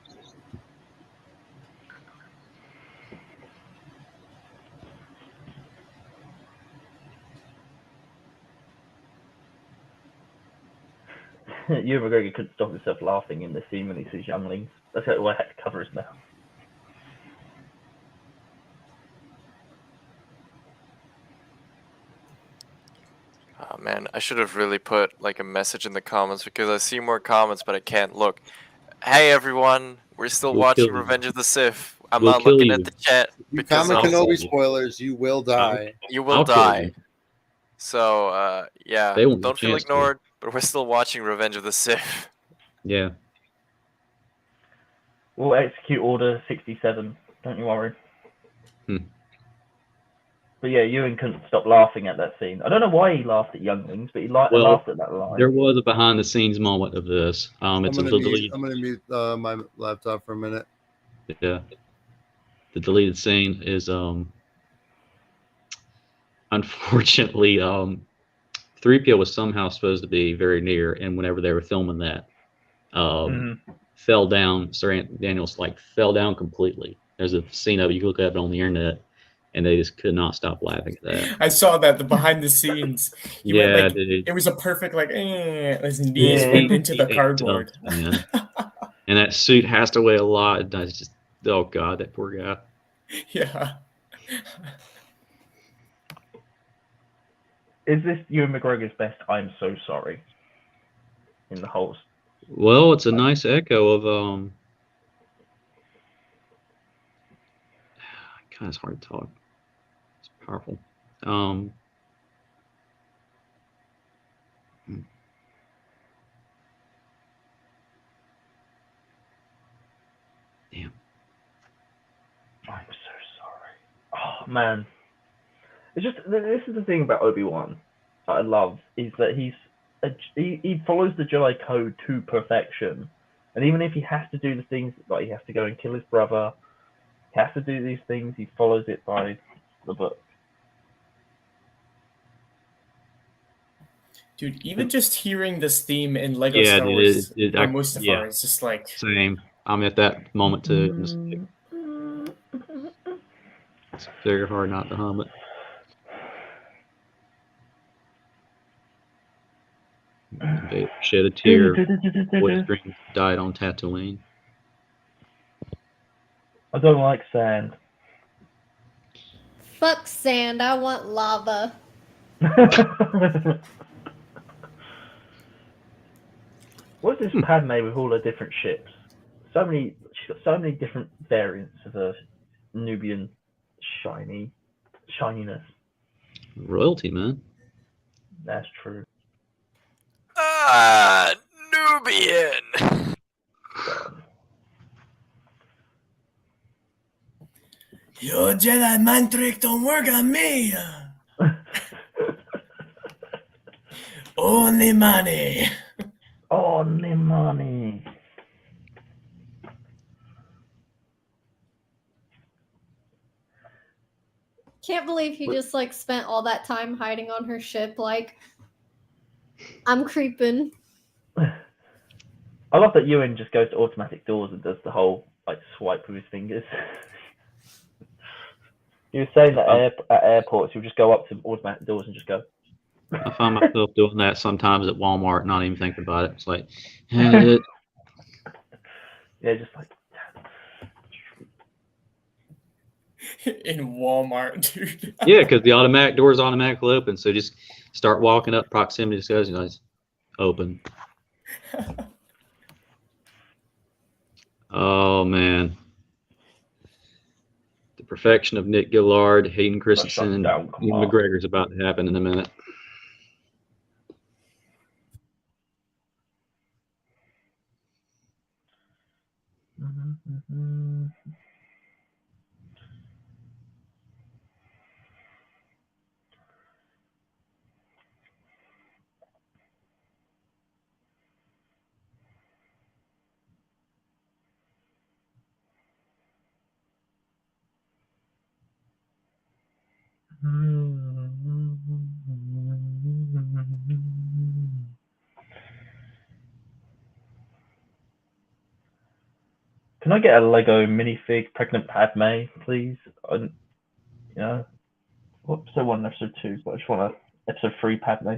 [SPEAKER 5] Ewan McGregor couldn't stop himself laughing in the scene when he sees younglings. That's why I had to cover his mouth.
[SPEAKER 1] Oh man, I should have really put like a message in the comments because I see more comments but I can't look. Hey everyone, we're still watching Revenge of the Sith. I'm not looking at the chat
[SPEAKER 3] You
[SPEAKER 1] because
[SPEAKER 3] comment Kenobi spoilers, you will die.
[SPEAKER 1] you will die. So yeah,
[SPEAKER 2] They won't
[SPEAKER 1] don't feel ignored, but we're still watching Revenge of the Sith.
[SPEAKER 2] Yeah.
[SPEAKER 5] We'll execute Order 67. Don't you worry. But yeah, Ewan couldn't stop laughing at that scene. I don't know why he laughed at younglings, but he laughed at that line.
[SPEAKER 2] There was a behind-the-scenes moment of this.
[SPEAKER 3] I'm
[SPEAKER 2] It's
[SPEAKER 3] gonna mute my laptop for a minute.
[SPEAKER 2] Yeah. The deleted scene is unfortunately 3PO was somehow supposed to be very near, and whenever they were filming that, fell down. Sir Daniels fell down completely. There's a scene of it, you can look at it on the internet, and they just could not stop laughing at that.
[SPEAKER 6] I saw that, the behind the scenes.
[SPEAKER 2] Dude.
[SPEAKER 6] It was a perfect his knees went into the cardboard.
[SPEAKER 2] Man. And that suit has to weigh a lot. And it's just, oh god, that poor guy.
[SPEAKER 6] Yeah.
[SPEAKER 5] Is this Ewan McGregor's best I'm so sorry in the whole?
[SPEAKER 2] Well, it's a nice echo of God, it's hard to talk. It's powerful. Damn.
[SPEAKER 5] I'm so sorry. Oh man, it's just this is the thing about Obi-Wan that I love is that he follows the Jedi code to perfection, and even if he has to do the things like he has to go and kill his brother, he has to do these things. He follows it by the book.
[SPEAKER 6] Dude, even just hearing this theme in Lego
[SPEAKER 2] Yeah,
[SPEAKER 6] Star
[SPEAKER 2] dude,
[SPEAKER 6] Wars
[SPEAKER 2] it-
[SPEAKER 6] by
[SPEAKER 2] I-
[SPEAKER 6] Mustafar
[SPEAKER 2] yeah.
[SPEAKER 6] is just like,
[SPEAKER 2] Same. I'm at that moment too. It's very hard not to hum it. Vader shed a tear. Boy's dreams died on Tatooine.
[SPEAKER 5] I don't like sand.
[SPEAKER 4] Fuck sand. I want lava.
[SPEAKER 5] What's this Padme with all her different ships? She's got so many different variants of her Nubian shininess.
[SPEAKER 2] Royalty, man.
[SPEAKER 5] That's true.
[SPEAKER 1] Ah, Nubian.
[SPEAKER 6] your Jedi mind trick don't work on me. Only money.
[SPEAKER 5] Only money.
[SPEAKER 4] Can't believe he just like spent all that time hiding on her ship. Like, I'm creeping.
[SPEAKER 5] I love that Ewan just goes to automatic doors and does the whole like swipe with his fingers. He was saying that at airports, he'll just go up to automatic doors and just go.
[SPEAKER 2] I find myself doing that sometimes at Walmart, not even thinking about it. It's like, eh,
[SPEAKER 5] Yeah, just like.
[SPEAKER 6] In Walmart, dude.
[SPEAKER 2] yeah, because the automatic doors automatically open. So just start walking up, proximity goes, it's open. Oh man, the perfection of Nick Gillard, Hayden Christensen, and
[SPEAKER 5] down,
[SPEAKER 2] Ian McGregor's about to happen in a minute.
[SPEAKER 5] Can I get a Lego minifig pregnant Padme, please? You know, episode 1 and episode 2, but I just want a episode 3 Padme.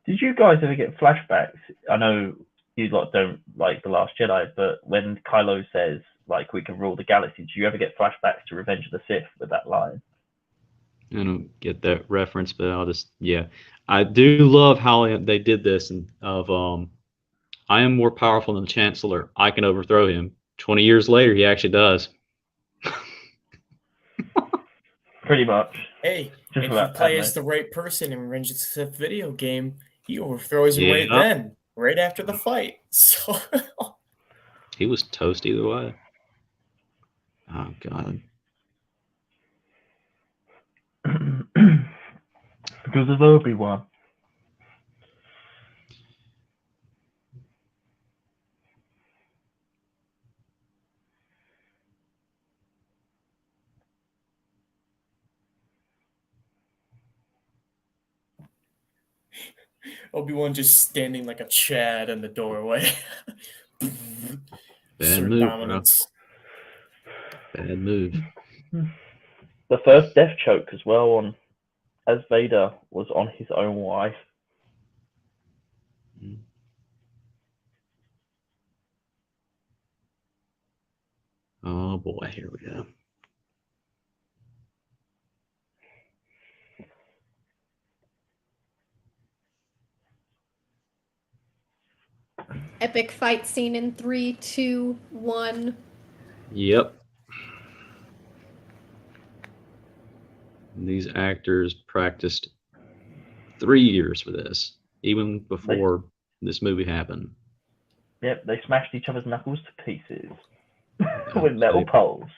[SPEAKER 5] Did you guys ever get flashbacks? I know you lot don't like The Last Jedi, but when Kylo says, like, we can rule the galaxy, do you ever get flashbacks to Revenge of the Sith with that line?
[SPEAKER 2] I don't get that reference, but I'll just, yeah. I do love how they did this and of I am more powerful than the Chancellor. I can overthrow him. 20 years later, he actually does.
[SPEAKER 5] Pretty much.
[SPEAKER 6] Hey,
[SPEAKER 5] Just
[SPEAKER 6] if you
[SPEAKER 5] about
[SPEAKER 6] play
[SPEAKER 5] Padme.
[SPEAKER 6] as the right person in Revenge of the Sith video game, he overthrows you right
[SPEAKER 2] Yeah.
[SPEAKER 6] then, right after the fight. So
[SPEAKER 2] He was toast either way. Oh, God.
[SPEAKER 5] Because of Obi-Wan.
[SPEAKER 6] Obi-Wan just standing like a Chad in the doorway.
[SPEAKER 2] Bad
[SPEAKER 6] Sir
[SPEAKER 2] move,
[SPEAKER 6] dominance.
[SPEAKER 2] bro. Bad move.
[SPEAKER 5] The first death choke as well on as Vader was on his own wife.
[SPEAKER 2] Oh, boy. Here we go.
[SPEAKER 4] Epic fight scene in 3, 2, 1.
[SPEAKER 2] Yep. These actors practiced 3 years for this, even before this movie happened.
[SPEAKER 5] Yep, they smashed each other's knuckles to pieces with metal poles.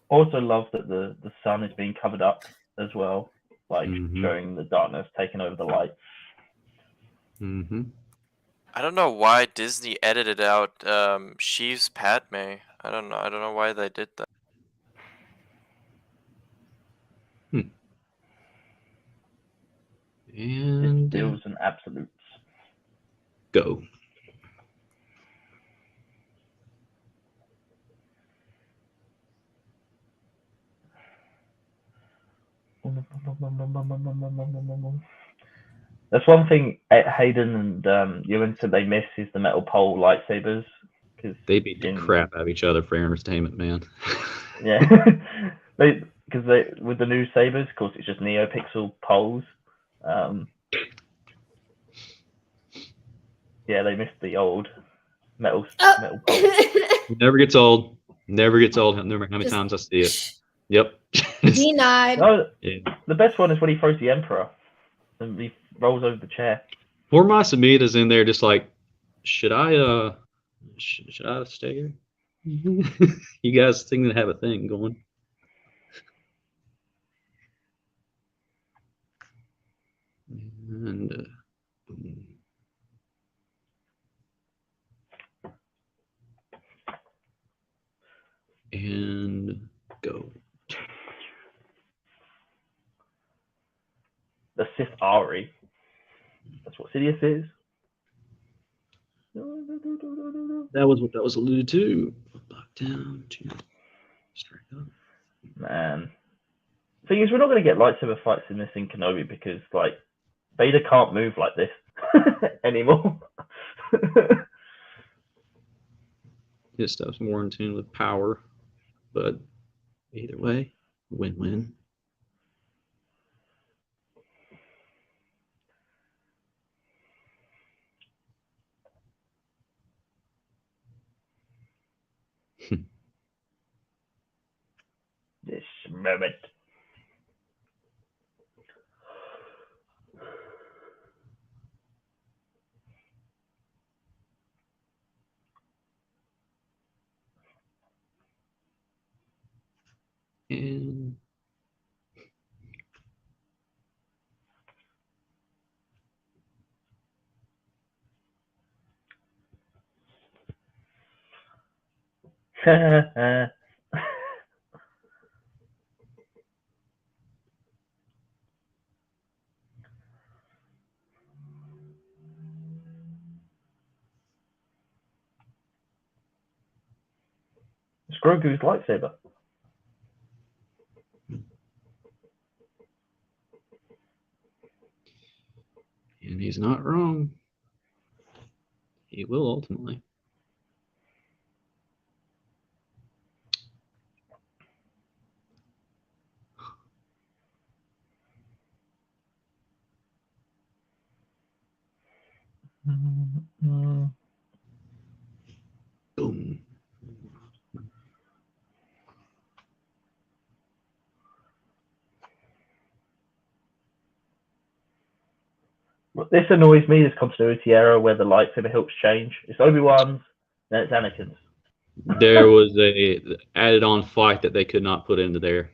[SPEAKER 5] Also love that the sun is being covered up as well, like showing the darkness taking over the light.
[SPEAKER 2] Mm-hmm.
[SPEAKER 1] I don't know why Disney edited out Sheev's Padme. I don't know. I don't know why they did that.
[SPEAKER 2] And
[SPEAKER 5] Deals and absolutes.
[SPEAKER 2] Go.
[SPEAKER 5] That's one thing Hayden and Ewan said they miss is the metal pole lightsabers. Cause
[SPEAKER 2] they beat the crap out of each other for entertainment, man.
[SPEAKER 5] Yeah, because they with the new sabers, of course, it's just NeoPixel poles. Yeah, they missed the old metal poles.
[SPEAKER 2] Never gets old. Never gets old. No matter how many
[SPEAKER 4] Just-
[SPEAKER 2] times I see it. Yep.
[SPEAKER 4] Denied.
[SPEAKER 5] No,
[SPEAKER 2] Yeah.
[SPEAKER 5] the best one is when he throws the Emperor and he rolls over the chair.
[SPEAKER 2] Poor Masamita's in there, just like, should I stay here? You guys seem to have a thing going. And and go.
[SPEAKER 5] The Sith Ari. That's what Sidious is.
[SPEAKER 2] That was what that was alluded to. Back down to straight up.
[SPEAKER 5] Man. Thing is, we're not going to get lightsaber fights in this in Kenobi because, like, Vader can't move like this anymore.
[SPEAKER 2] His stuff's more in tune with power, but either way, win-win.
[SPEAKER 5] This moment.
[SPEAKER 2] And
[SPEAKER 5] It's Grogu's lightsaber.
[SPEAKER 2] And he's not wrong. He will ultimately.
[SPEAKER 5] Mm-hmm.
[SPEAKER 2] Boom.
[SPEAKER 5] This annoys me, this continuity error where the lightsaber hilts change. It's Obi-Wan's, then it's Anakin's.
[SPEAKER 2] There was a added on fight that they could not put into there.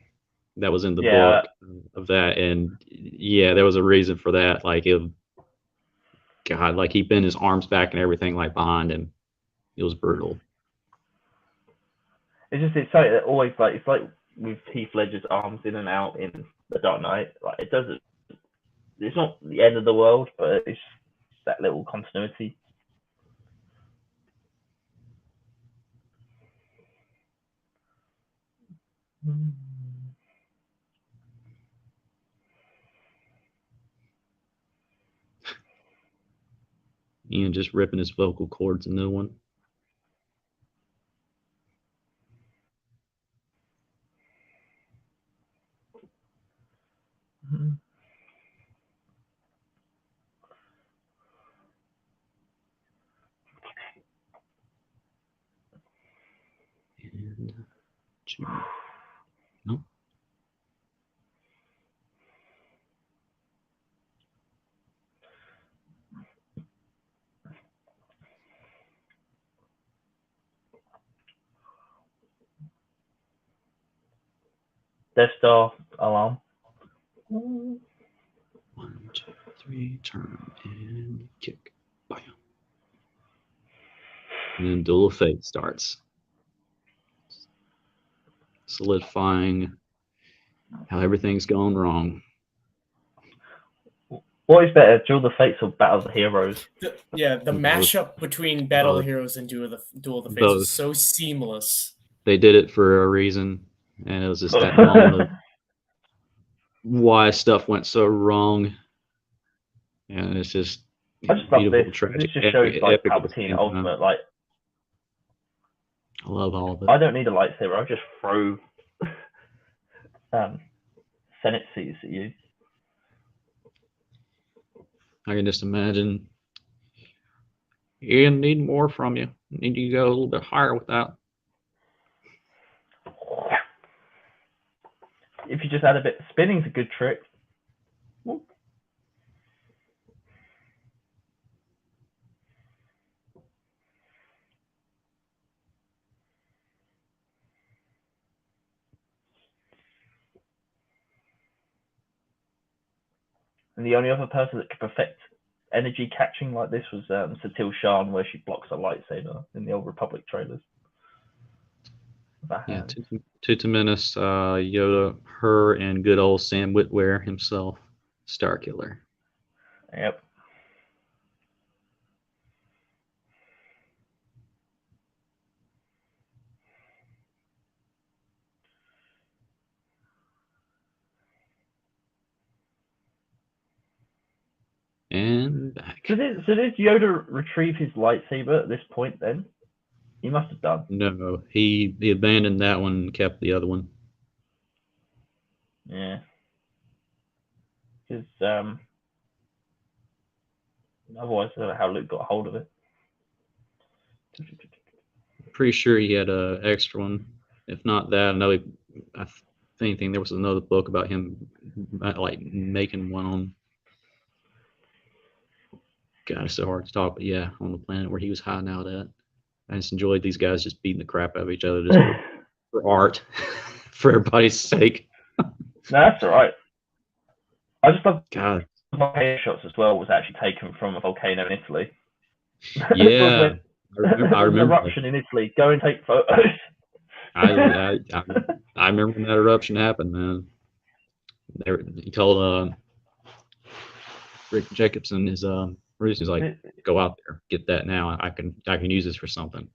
[SPEAKER 2] That was in the book of that, and yeah, there was a reason for that. Like God, like he bent his arms back and everything like behind him. It was brutal.
[SPEAKER 5] It's something that always like it's like with Heath Ledger's arms in and out in The Dark Knight. Like it doesn't. It's not the end of the world, but it's that little continuity.
[SPEAKER 2] Ian just ripping his vocal cords a new one. And no.
[SPEAKER 5] Death Star alarm.
[SPEAKER 2] 1, 2, 3, turn and kick. Bam. And then Duel of Fate starts. Solidifying how everything's gone wrong.
[SPEAKER 5] What is better, Duel of the Fates or Battle of the Heroes?
[SPEAKER 6] The mashup between Battle of the Heroes and Duel of the Fates was so seamless.
[SPEAKER 2] They did it for a reason, and it was just that moment of why stuff went so wrong. And it's just
[SPEAKER 5] I just love
[SPEAKER 2] beautiful,
[SPEAKER 5] this.
[SPEAKER 2] tragic,
[SPEAKER 5] This just shows like
[SPEAKER 2] epic at the
[SPEAKER 5] Palpatine
[SPEAKER 2] same time.
[SPEAKER 5] ultimate. Like
[SPEAKER 2] I love all of it.
[SPEAKER 5] I don't need a lightsaber. I'll just throw Senate seats at you.
[SPEAKER 2] I can just imagine. Ian, need more from you. Need you to go a little bit higher with that.
[SPEAKER 5] If you just add a bit, spinning's a good trick. And the only other person that could perfect energy catching like this was Satil Shan, where she blocks a lightsaber in the Old Republic trailers.
[SPEAKER 2] Yeah, Tuta Menace, Yoda, her, and good old Sam Witwer himself, Starkiller.
[SPEAKER 5] Yep.
[SPEAKER 2] And back.
[SPEAKER 5] So did Yoda retrieve his lightsaber at this point then? He must have done.
[SPEAKER 2] No, he abandoned that one and kept the other one.
[SPEAKER 5] Yeah. Because otherwise, I don't know how Luke got a hold of it.
[SPEAKER 2] Pretty sure he had a extra one. If not that, I think there was another book about him like making one on. God, it's so hard to talk, but yeah, on the planet where he was hiding out at. I just enjoyed these guys just beating the crap out of each other just for art, for everybody's sake.
[SPEAKER 5] No, that's all right. I just love
[SPEAKER 2] God.
[SPEAKER 5] the volcano shots as well. Was actually taken from a volcano in Italy.
[SPEAKER 2] Yeah, I remember
[SPEAKER 5] an eruption in Italy. Go and take photos.
[SPEAKER 2] I remember when that eruption happened, man. He told Rick Jacobson, his producer, he's like, go out there, get that now. I can use this for something.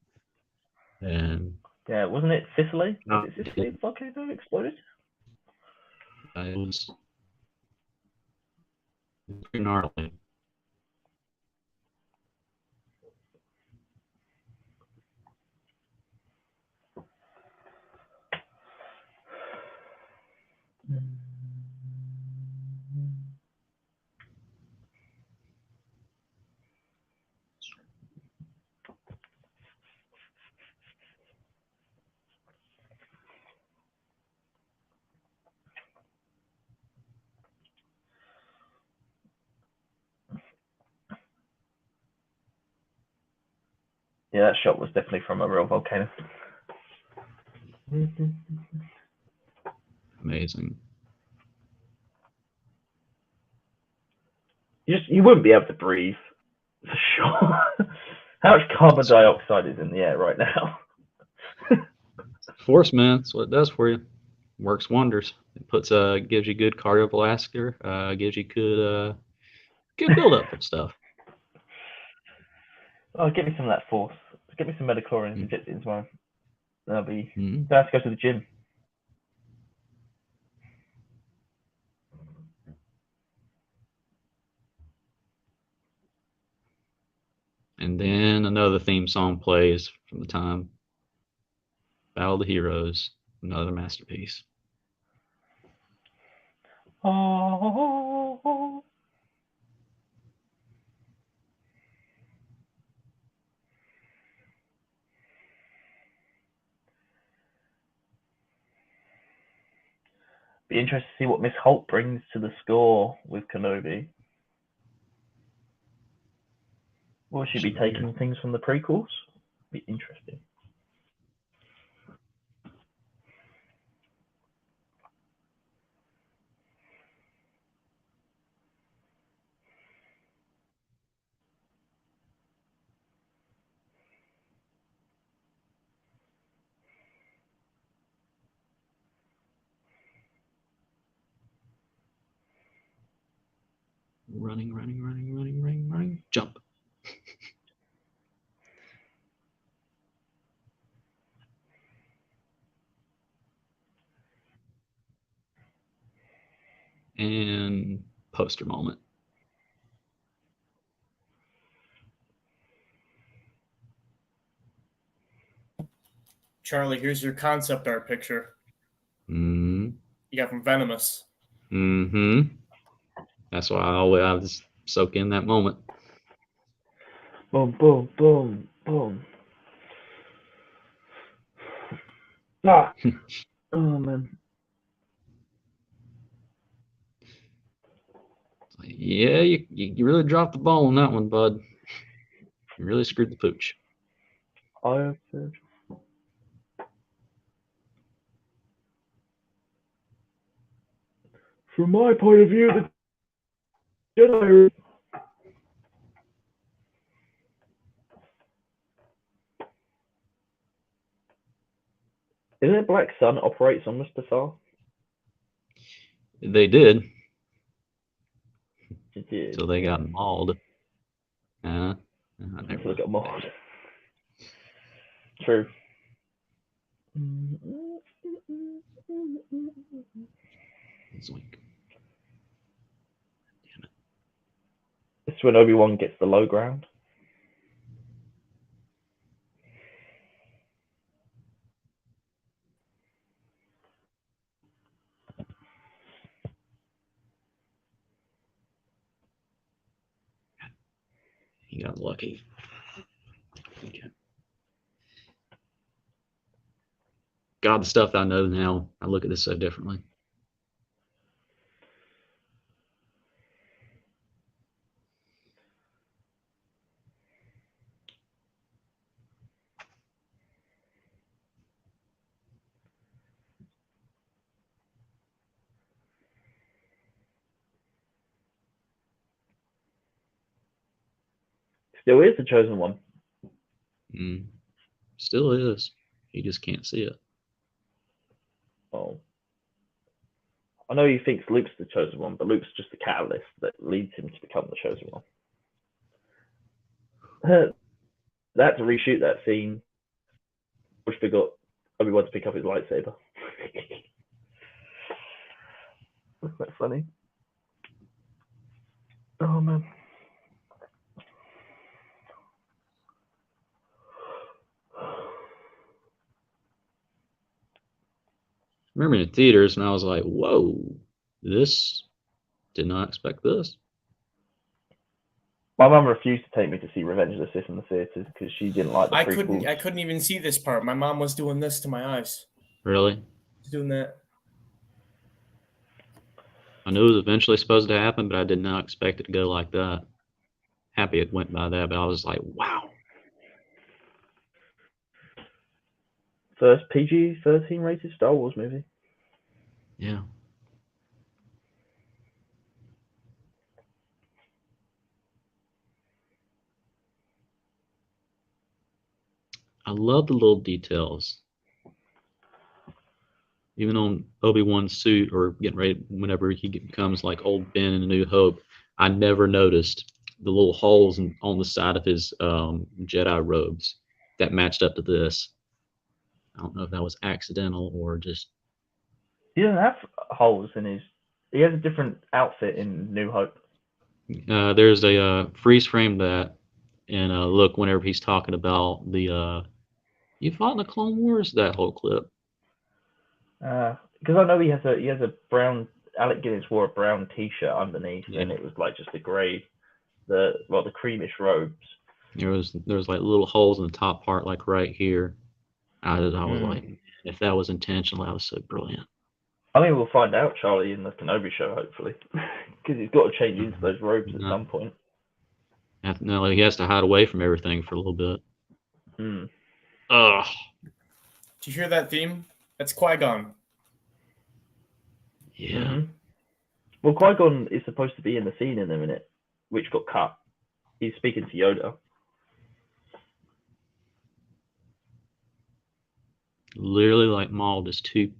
[SPEAKER 2] And
[SPEAKER 5] yeah, wasn't it Sicily?
[SPEAKER 2] No,
[SPEAKER 5] Was it Sicily the volcano exploded?
[SPEAKER 2] It was pretty gnarly.
[SPEAKER 5] Yeah, that shot was definitely from a real volcano.
[SPEAKER 2] Amazing.
[SPEAKER 5] You wouldn't be able to breathe, for sure. How much carbon dioxide is in the air right now?
[SPEAKER 2] Force, man, that's what it does for you. Works wonders. It gives you good cardiovascular, gives you good buildup of stuff.
[SPEAKER 5] Oh, get me some of that force. Get me some metachlorine and inject it into my. That'll be.
[SPEAKER 2] Mm.
[SPEAKER 5] I have to go to the gym.
[SPEAKER 2] And then another theme song plays from the time. Battle of the Heroes, another masterpiece.
[SPEAKER 5] Oh. Be interested to see what Miss Holt brings to the score with Kenobi. Will she be taking things from the prequels? Be interesting.
[SPEAKER 2] Running, jump. And poster moment.
[SPEAKER 6] Charlie, here's your concept art picture.
[SPEAKER 2] Mm-hmm.
[SPEAKER 6] You got from Venomous.
[SPEAKER 2] Mm-hmm. That's why I just soak in that moment.
[SPEAKER 5] Boom, boom, boom, boom. Ah. Oh, man.
[SPEAKER 2] Yeah, you really dropped the ball on that one, bud. You really screwed the pooch.
[SPEAKER 5] I have said. From my point of view, the Jedi. Isn't it Black Sun operates on Mustafar?
[SPEAKER 2] They did.
[SPEAKER 5] It did.
[SPEAKER 2] So they got mauled. I
[SPEAKER 5] So
[SPEAKER 2] never
[SPEAKER 5] they got mauled. True.
[SPEAKER 2] It's like,
[SPEAKER 5] This is when Obi-Wan gets the low ground.
[SPEAKER 2] he got lucky. Okay. God, the stuff I know now, I look at this so differently.
[SPEAKER 5] Still is the chosen one.
[SPEAKER 2] Still is. You just can't see it.
[SPEAKER 5] Oh. I know he thinks Luke's the chosen one, but Luke's just the catalyst that leads him to become the chosen one. They had to reshoot that scene, which forgot Obi-Wan to pick up his lightsaber. Wasn't that funny? Oh, man.
[SPEAKER 2] I remember in the theaters, and I was like, whoa, this, did not expect this.
[SPEAKER 5] My mum refused to take me to see Revenge of the Sith in the theaters because she didn't like the prequels.
[SPEAKER 6] I couldn't even see this part. My mom was doing this to my eyes.
[SPEAKER 2] Really?
[SPEAKER 6] Doing that.
[SPEAKER 2] I knew it was eventually supposed to happen, but I did not expect it to go like that. Happy it went by that, but I was like, wow.
[SPEAKER 5] First PG-13 rated Star Wars movie.
[SPEAKER 2] Yeah. I love the little details. Even on Obi-Wan's suit, or getting ready whenever he becomes like old Ben in A New Hope, I never noticed the little holes on the side of his Jedi robes that matched up to this. I don't know if that was accidental or just.
[SPEAKER 5] He doesn't have holes in his. He has a different outfit in New Hope.
[SPEAKER 2] There's a freeze frame that, and look whenever he's talking about the you fought in the Clone Wars, that whole clip.
[SPEAKER 5] Because I know he has a brown. Alec Guinness wore a brown T-shirt underneath,
[SPEAKER 2] Yeah.
[SPEAKER 5] and it was like just a grey, the creamish robes.
[SPEAKER 2] There was like little holes in the top part, like right here. I was like, if that was intentional, that was so brilliant.
[SPEAKER 5] I mean, we'll find out, Charlie, in the Kenobi show, hopefully, because he's got to change into those robes at some point.
[SPEAKER 2] No, he has to hide away from everything for a little bit. Ugh.
[SPEAKER 6] Did you hear that theme? That's Qui-Gon.
[SPEAKER 2] Yeah.
[SPEAKER 5] Well, Qui-Gon is supposed to be in the scene in a minute, which got cut. He's speaking to Yoda.
[SPEAKER 2] Literally, like Maul, just too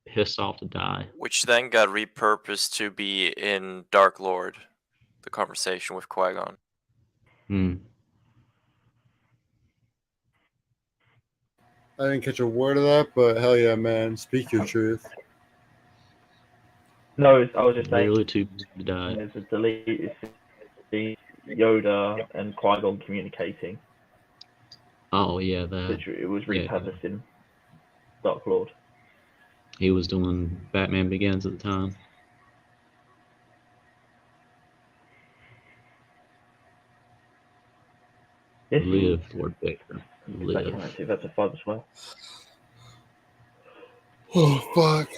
[SPEAKER 2] pissed off to die.
[SPEAKER 1] Which then got repurposed to be in Dark Lord, the conversation with Qui-Gon.
[SPEAKER 3] I didn't catch a word of that, but hell yeah, man, speak your truth.
[SPEAKER 5] No, I was just saying.
[SPEAKER 2] Literally too pissed to die.
[SPEAKER 5] There's a deleted scene, Yoda and Qui-Gon communicating.
[SPEAKER 2] Oh yeah, that.
[SPEAKER 5] It was repurposed in Dark Lord.
[SPEAKER 2] He was doing Batman Begins at the time.
[SPEAKER 5] Yes,
[SPEAKER 2] Live, Lord Baker. Live.
[SPEAKER 5] That's a 5 as well.
[SPEAKER 3] Oh fuck!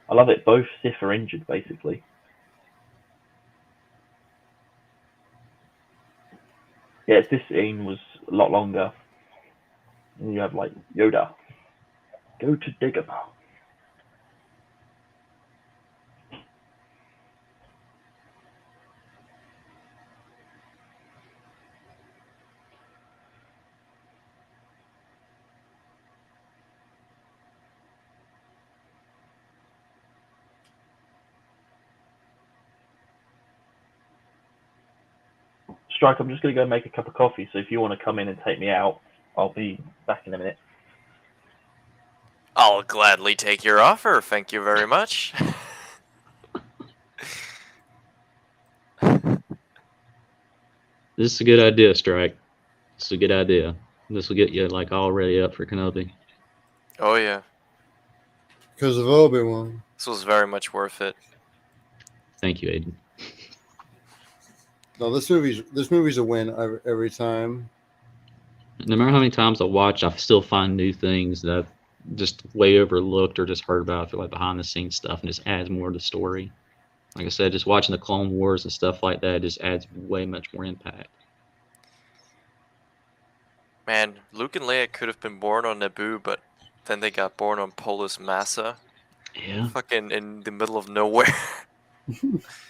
[SPEAKER 5] I love it. Both Sith are injured, basically. Yeah, this scene was a lot longer. And you have like Yoda, go to Dagobah. Strike, I'm just going to go make a cup of coffee, so if you want to come in and take me out, I'll be back in a minute.
[SPEAKER 1] I'll gladly take your offer, thank you very much.
[SPEAKER 2] This is a good idea, Strike. This is a good idea. This will get you like all ready up for Kenobi.
[SPEAKER 1] Oh yeah.
[SPEAKER 3] Because of Obi-Wan.
[SPEAKER 1] This was very much worth it.
[SPEAKER 2] Thank you, Aiden.
[SPEAKER 3] No, this movie's a win every time.
[SPEAKER 2] No matter how many times I watch, I still find new things that I've just way overlooked or just heard about. I feel like behind the scenes stuff, and just adds more to the story. Like I said, just watching the Clone Wars and stuff like that just adds way much more impact.
[SPEAKER 1] Man, Luke and Leia could have been born on Naboo, but then they got born on Polis Massa.
[SPEAKER 2] Yeah.
[SPEAKER 1] Fucking in the middle of nowhere.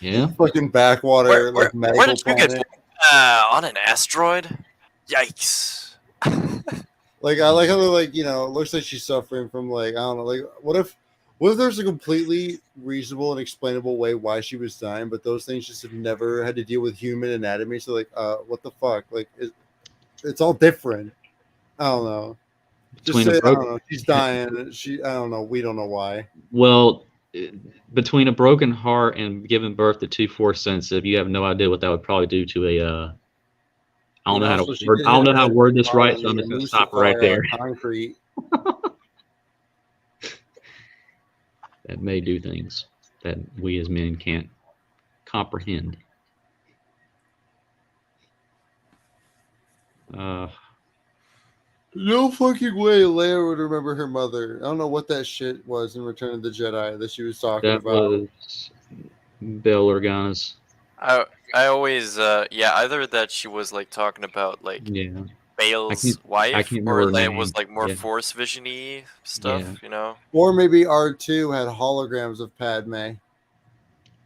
[SPEAKER 2] Yeah.
[SPEAKER 3] Fucking backwater, like medical
[SPEAKER 1] where did you get
[SPEAKER 3] planet.
[SPEAKER 1] on an asteroid? Yikes.
[SPEAKER 3] Like I like how they're like, it looks like she's suffering from like, I don't know, like what if there's a completely reasonable and explainable way why she was dying, but those things just have never had to deal with human anatomy. So like, what the fuck? Like it's all different. I don't know. Just say, I don't know. She's dying. I don't know. We don't know why.
[SPEAKER 2] Well, between a broken heart and giving birth to two Force sensitive, you have no idea what that would probably do to a. I don't know how to word this right, so I'm just going to stop right there.
[SPEAKER 3] Concrete.
[SPEAKER 2] That may do things that we as men can't comprehend.
[SPEAKER 3] No fucking way Leia would remember her mother. I don't know what that shit was in Return of the Jedi that she was talking about.
[SPEAKER 2] That was Bail Organa's.
[SPEAKER 1] I always either that she was like talking about like Bale's
[SPEAKER 2] I
[SPEAKER 1] wife,
[SPEAKER 2] can't
[SPEAKER 1] or
[SPEAKER 2] remember her
[SPEAKER 1] Leia was
[SPEAKER 2] name.
[SPEAKER 1] like more
[SPEAKER 2] Yeah.
[SPEAKER 1] Force vision-y stuff,
[SPEAKER 2] Yeah.
[SPEAKER 1] you know?
[SPEAKER 3] Or maybe R2 had holograms of Padme.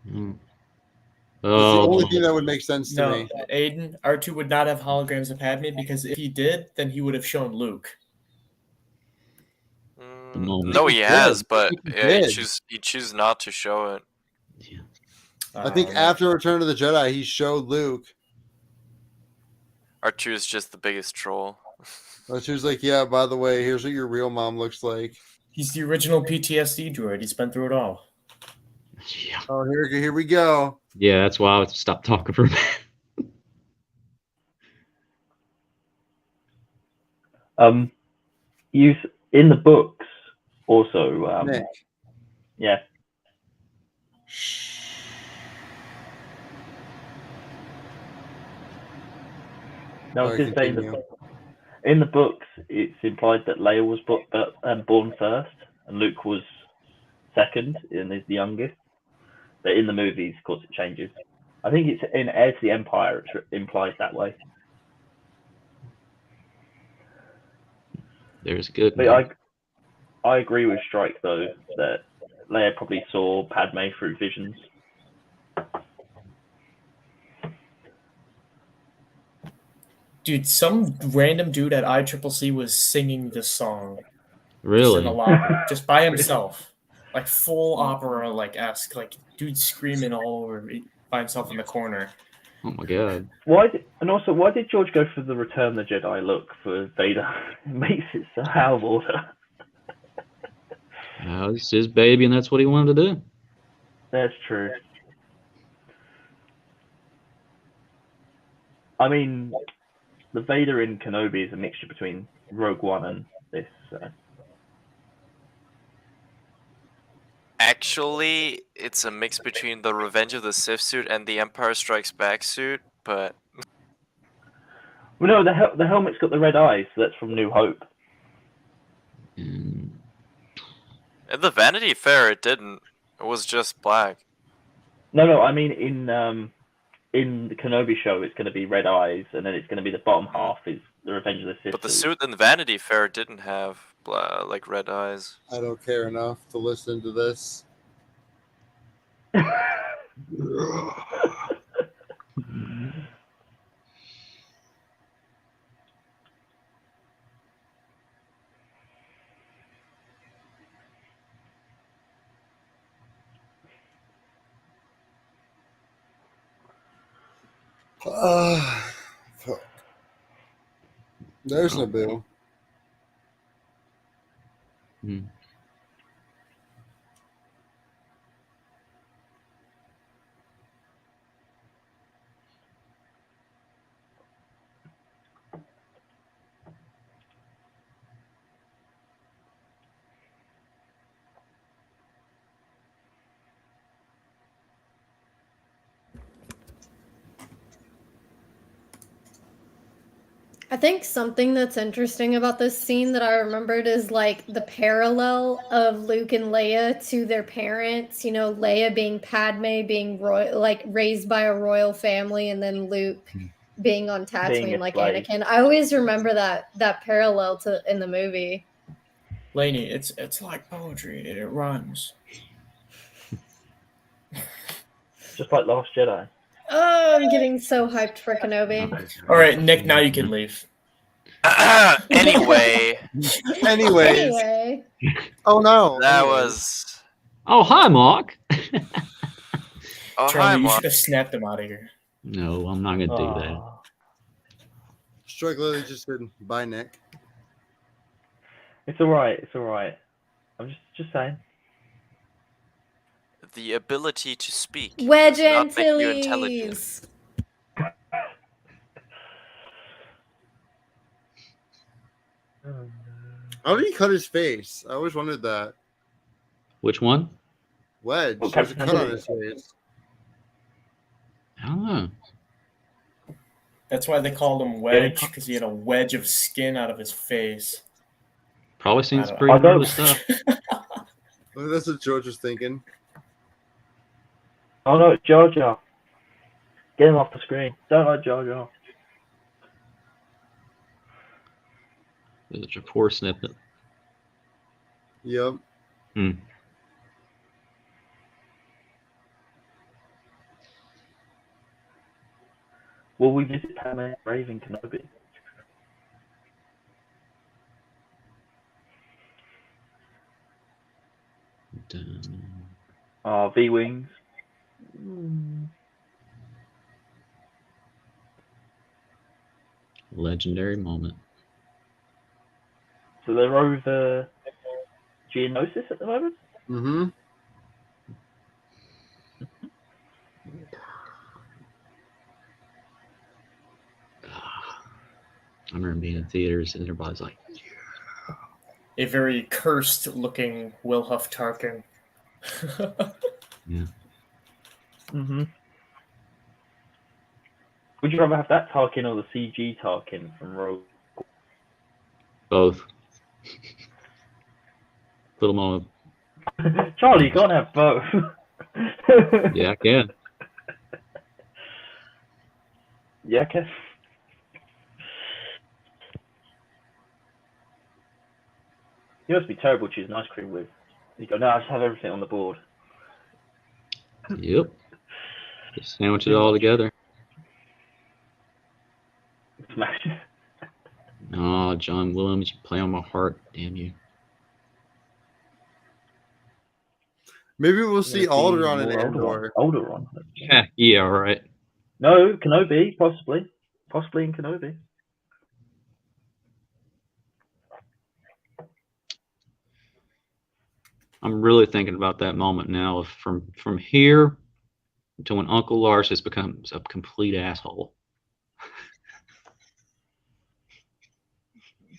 [SPEAKER 2] Mm.
[SPEAKER 3] That's the only
[SPEAKER 2] Oh,
[SPEAKER 3] thing that would make sense to
[SPEAKER 6] No,
[SPEAKER 3] me.
[SPEAKER 6] Aiden, R2 would not have holograms of Padme because if he did, then he would have shown Luke.
[SPEAKER 2] the moment.
[SPEAKER 1] No, he has,
[SPEAKER 3] did.
[SPEAKER 1] but
[SPEAKER 3] He
[SPEAKER 1] he
[SPEAKER 3] did.
[SPEAKER 1] choose not to show it.
[SPEAKER 2] Yeah.
[SPEAKER 3] I think after Return of the Jedi, he showed Luke.
[SPEAKER 1] R2 is just the biggest troll.
[SPEAKER 3] She was like, "Yeah, by the way, here's what your real mom looks like."
[SPEAKER 6] He's the original PTSD droid. He's been through it all.
[SPEAKER 2] Yeah.
[SPEAKER 3] Oh, here we go.
[SPEAKER 2] Yeah, that's why I stopped talking for a minute.
[SPEAKER 5] You in the books also.
[SPEAKER 3] Nick.
[SPEAKER 5] Yeah. No, I was
[SPEAKER 3] Sorry,
[SPEAKER 5] going to say
[SPEAKER 3] continue.
[SPEAKER 5] in the books, it's implied that Leia was born first and Luke was second and is the youngest. But in the movies, of course, it changes. I think it's in Heir to the Empire, it's implied that way.
[SPEAKER 2] There's good.
[SPEAKER 5] But I agree with Strike, though, that Leia probably saw Padme through visions.
[SPEAKER 6] Dude, some random dude at ICCC was singing this song.
[SPEAKER 2] Really?
[SPEAKER 6] Just in the lobby, just by himself. Like full opera, like esque, like dude screaming all over by himself in the corner.
[SPEAKER 2] Oh my god.
[SPEAKER 5] Why did George go for the Return of the Jedi look for Vader? It makes it so out of order.
[SPEAKER 2] It's his baby, and that's what he wanted to do.
[SPEAKER 5] That's true. I mean, the Vader in Kenobi is a mixture between Rogue One and this.
[SPEAKER 1] Actually, it's a mix between the Revenge of the Sith suit and the Empire Strikes Back suit, but...
[SPEAKER 5] Well, no, the helmet's got the red eyes, so that's from New Hope.
[SPEAKER 2] Mm.
[SPEAKER 1] In the Vanity Fair, it didn't. It was just black.
[SPEAKER 5] No, I mean in the Kenobi show, it's going to be red eyes, and then it's going to be the bottom half is the Revenge of the Sith.
[SPEAKER 1] But the suit in the Vanity Fair didn't have like red eyes.
[SPEAKER 3] I don't care enough to listen to this. Fuck. There's Naboo.
[SPEAKER 2] Mm.
[SPEAKER 4] I think something that's interesting about this scene that I remembered is like the parallel of Luke and Leia to their parents. You know, Leia being Padme, being like raised by a royal family, and then Luke being on Tatooine like
[SPEAKER 5] slave.
[SPEAKER 4] Anakin. I always remember that parallel to in the movie.
[SPEAKER 6] Laney, it's like poetry. It rhymes.
[SPEAKER 5] Just like Last Jedi.
[SPEAKER 4] Oh, I'm getting so hyped for Kenobi.
[SPEAKER 6] All right, Nick, now you can leave.
[SPEAKER 1] Anyway,
[SPEAKER 4] Anyway,
[SPEAKER 3] Oh no.
[SPEAKER 1] that
[SPEAKER 3] Anyways.
[SPEAKER 1] was...
[SPEAKER 2] Oh, hi, Mark.
[SPEAKER 1] Oh, hi,
[SPEAKER 6] Charlie, you
[SPEAKER 1] Mark.
[SPEAKER 6] should have snapped him out of here.
[SPEAKER 2] No, I'm not gonna do that.
[SPEAKER 5] Aw.
[SPEAKER 3] Strike literally just said, "Bye, Nick."
[SPEAKER 5] It's all right. I'm just saying.
[SPEAKER 1] The ability to speak
[SPEAKER 4] Wedge
[SPEAKER 1] does not make you intelligent.
[SPEAKER 4] Antilles.
[SPEAKER 3] How did he cut his face? I always wondered that.
[SPEAKER 2] Which one?
[SPEAKER 3] Wedge.
[SPEAKER 5] Well,
[SPEAKER 3] There's a cut on
[SPEAKER 5] Captain
[SPEAKER 3] his face.
[SPEAKER 2] I don't know.
[SPEAKER 6] That's why they called him Wedge, because he had a wedge of skin out of his face.
[SPEAKER 2] Probably seen
[SPEAKER 6] I
[SPEAKER 2] some
[SPEAKER 6] don't
[SPEAKER 2] pretty
[SPEAKER 5] know.
[SPEAKER 2] cool stuff.
[SPEAKER 3] Well, that's what George was thinking.
[SPEAKER 5] Oh no, it's Jar Jar. Get him off the screen. Don't like Jar Jar.
[SPEAKER 2] It's a 4 snippet.
[SPEAKER 3] Yep.
[SPEAKER 5] Will we visit Padme Brave in Kenobi? V-Wings.
[SPEAKER 2] Legendary moment.
[SPEAKER 5] So they're over Geonosis at the moment?
[SPEAKER 3] Mm-hmm.
[SPEAKER 2] I remember being in theaters and everybody's like,
[SPEAKER 6] A very cursed-looking Wilhuff Tarkin.
[SPEAKER 2] yeah.
[SPEAKER 5] Mm-hmm. Would you rather have that Tarkin or the CG Tarkin from Rogue?
[SPEAKER 2] Both. Put them on.
[SPEAKER 5] Charlie, you can't have both.
[SPEAKER 2] Yeah, I can.
[SPEAKER 5] Yeah, I can. You must be terrible choosing ice cream with. You go, no, I just have everything on the board.
[SPEAKER 2] Yep. Just sandwich it all together.
[SPEAKER 5] Smash.
[SPEAKER 2] Oh, John Williams, you play on my heart. Damn you.
[SPEAKER 3] Maybe we'll see Alderaan in
[SPEAKER 5] Alderaan.
[SPEAKER 3] Andor.
[SPEAKER 5] Alderaan.
[SPEAKER 2] Yeah, all right.
[SPEAKER 5] No, Kenobi, possibly. Possibly in Kenobi.
[SPEAKER 2] I'm really thinking about that moment now. Of from here to when Uncle Lars just becomes a complete asshole.